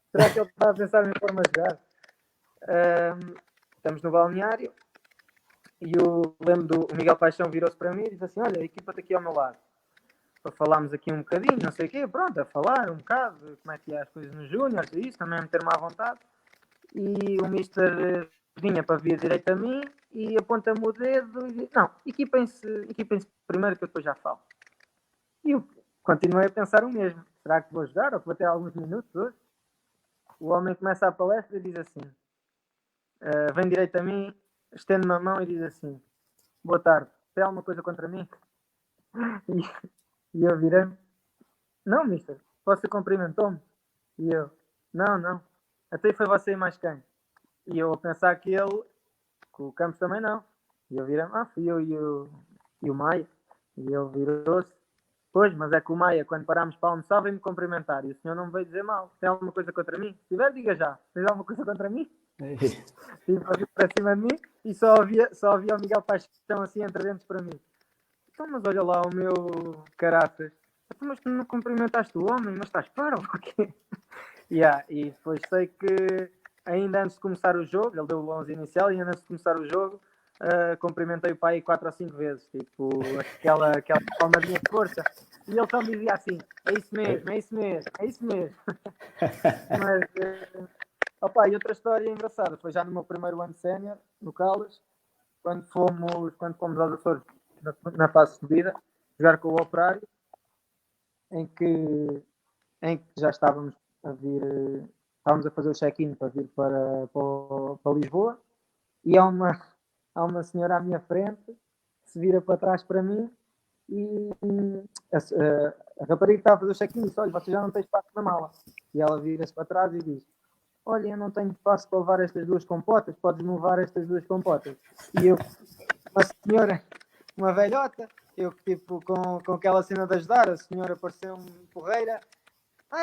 B: Será que ele está a pensar em pôr-me a jogar? Estamos no balneário e lembro do Miguel Paixão virou-se para mim e disse assim, olha, a equipa está aqui ao meu lado. Para falarmos aqui um bocadinho, não sei o quê, pronto, a falar um bocado, como é que é as coisas nos júniores e isso, também a meter-me à vontade. E o Mister vinha para vir direito a mim e aponta-me o dedo e diz, não, equipem-se primeiro que eu depois já falo. E eu continuei a pensar o mesmo. Será que vou jogar ou que vou ter alguns minutos hoje? O homem começa a palestra e diz assim, vem direito a mim, estende-me a mão e diz assim, boa tarde, tem alguma coisa contra mim? E eu virei-me, não, mister, você cumprimentou-me? E eu, não, até foi você e mais quem? E eu a pensar que o Campos também não. E eu virei-me, fui eu e o Maia. E ele virou-se, pois, mas é que o Maia, quando parámos para almoçar, veio-me cumprimentar. E o senhor não me veio dizer mal. Tem alguma coisa contra mim? Se tiver, diga já. Tem alguma coisa contra mim? E fazia para cima de mim e só havia o Miguel Paixão assim entre dentes para mim. Então, mas olha lá o meu caraças. Mas tu não cumprimentaste o homem, mas estás parvo ou quê? E depois sei que ainda antes de começar o jogo, ele deu o 11 inicial e ainda antes de começar o jogo cumprimentei o pai 4 ou 5 vezes, tipo aquela palmadinha de força, e ele só me dizia assim, é isso mesmo mas e outra história engraçada foi já no meu primeiro ano sénior no Caldas, quando fomos aos Açores na fase de subida jogar com o Operário, em que já estávamos a fazer o check-in para vir para Lisboa, e há uma senhora à minha frente que se vira para trás para mim e a rapariga que estava a fazer o check-in disse, olha, você já não tem espaço na mala. E ela vira-se para trás e diz, olha, eu não tenho espaço para levar estas 2 compotas, podes-me levar estas 2 compotas. E eu, uma senhora, uma velhota, eu tipo com aquela cena de ajudar, a senhora pareceu-me porreira,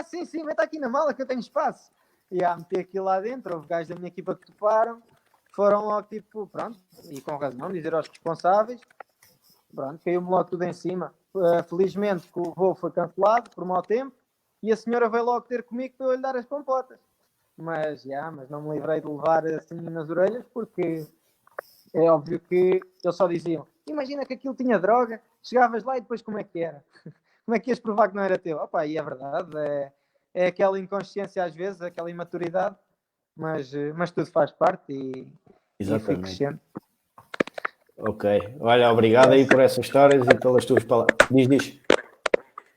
B: sim, mete aqui na mala que eu tenho espaço. E meti aquilo lá dentro, houve gajos da minha equipa que toparam, foram logo tipo, pronto, e com razão, dizer aos responsáveis, pronto, caiu-me logo tudo em cima. Felizmente que o voo foi cancelado por mau tempo e a senhora veio logo ter comigo para eu lhe dar as compotas. Mas não me livrei de levar assim nas orelhas, porque é óbvio que eles só diziam, imagina que aquilo tinha droga, chegavas lá e depois como é que era? Como é que ias provar que não era teu? E é verdade, é aquela inconsciência às vezes, aquela imaturidade, mas tudo faz parte e fui crescendo.
A: Ok, olha, obrigado aí por essas histórias e pelas tuas palavras. Diz.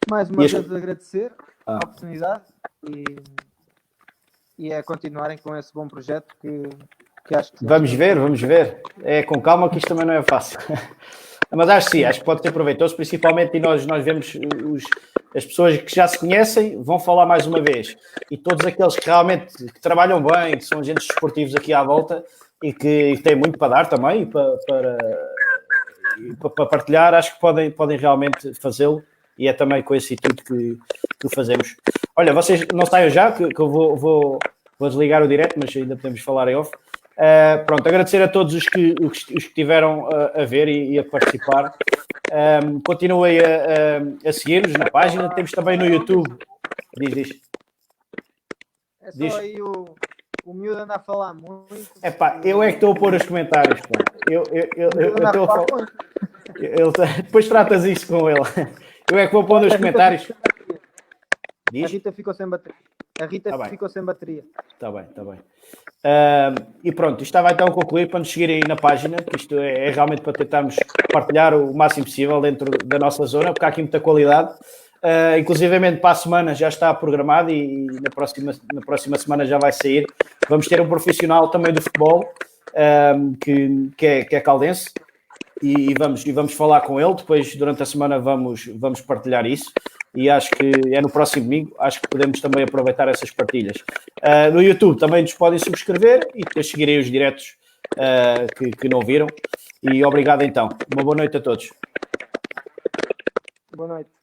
B: Mais uma vez agradecer a oportunidade e a continuarem com esse bom projeto que acho que...
A: Vamos ver. É com calma que isto também não é fácil. Mas acho que sim, acho que pode ser proveitoso, principalmente, e nós vemos as pessoas que já se conhecem vão falar mais uma vez. E todos aqueles que realmente que trabalham bem, que são agentes desportivos aqui à volta e que têm muito para dar também, para partilhar, acho que podem realmente fazê-lo. E é também com esse intuito que o fazemos. Olha, vocês não saiam já, que eu vou desligar o direto, mas ainda podemos falar em off. Pronto, agradecer a todos os que estiveram a ver e a participar. Continuem a seguir-nos na página. Temos também no YouTube. Diz.
B: É só aí o miúdo anda a falar muito.
A: Epá, eu é que estou a pôr os comentários. Pá. Eu estou a falar. Depois tratas isso com ele. Eu é que vou pôr nos comentários.
B: A Rita ficou sem bateria. Ficou sem bateria.
A: Está bem. E pronto, isto estava então a concluir para nos seguirem aí na página, que isto é realmente para tentarmos partilhar o máximo possível dentro da nossa zona, porque há aqui muita qualidade. Inclusivamente para a semana já está programado e na próxima semana já vai sair. Vamos ter um profissional também do futebol, que é caldense, e vamos falar com ele. Depois, durante a semana, vamos partilhar isso. E acho que é no próximo domingo, acho que podemos também aproveitar essas partilhas. No YouTube também nos podem subscrever e depois seguirem os diretos que não viram. E obrigado então. Uma boa noite a todos.
B: Boa noite.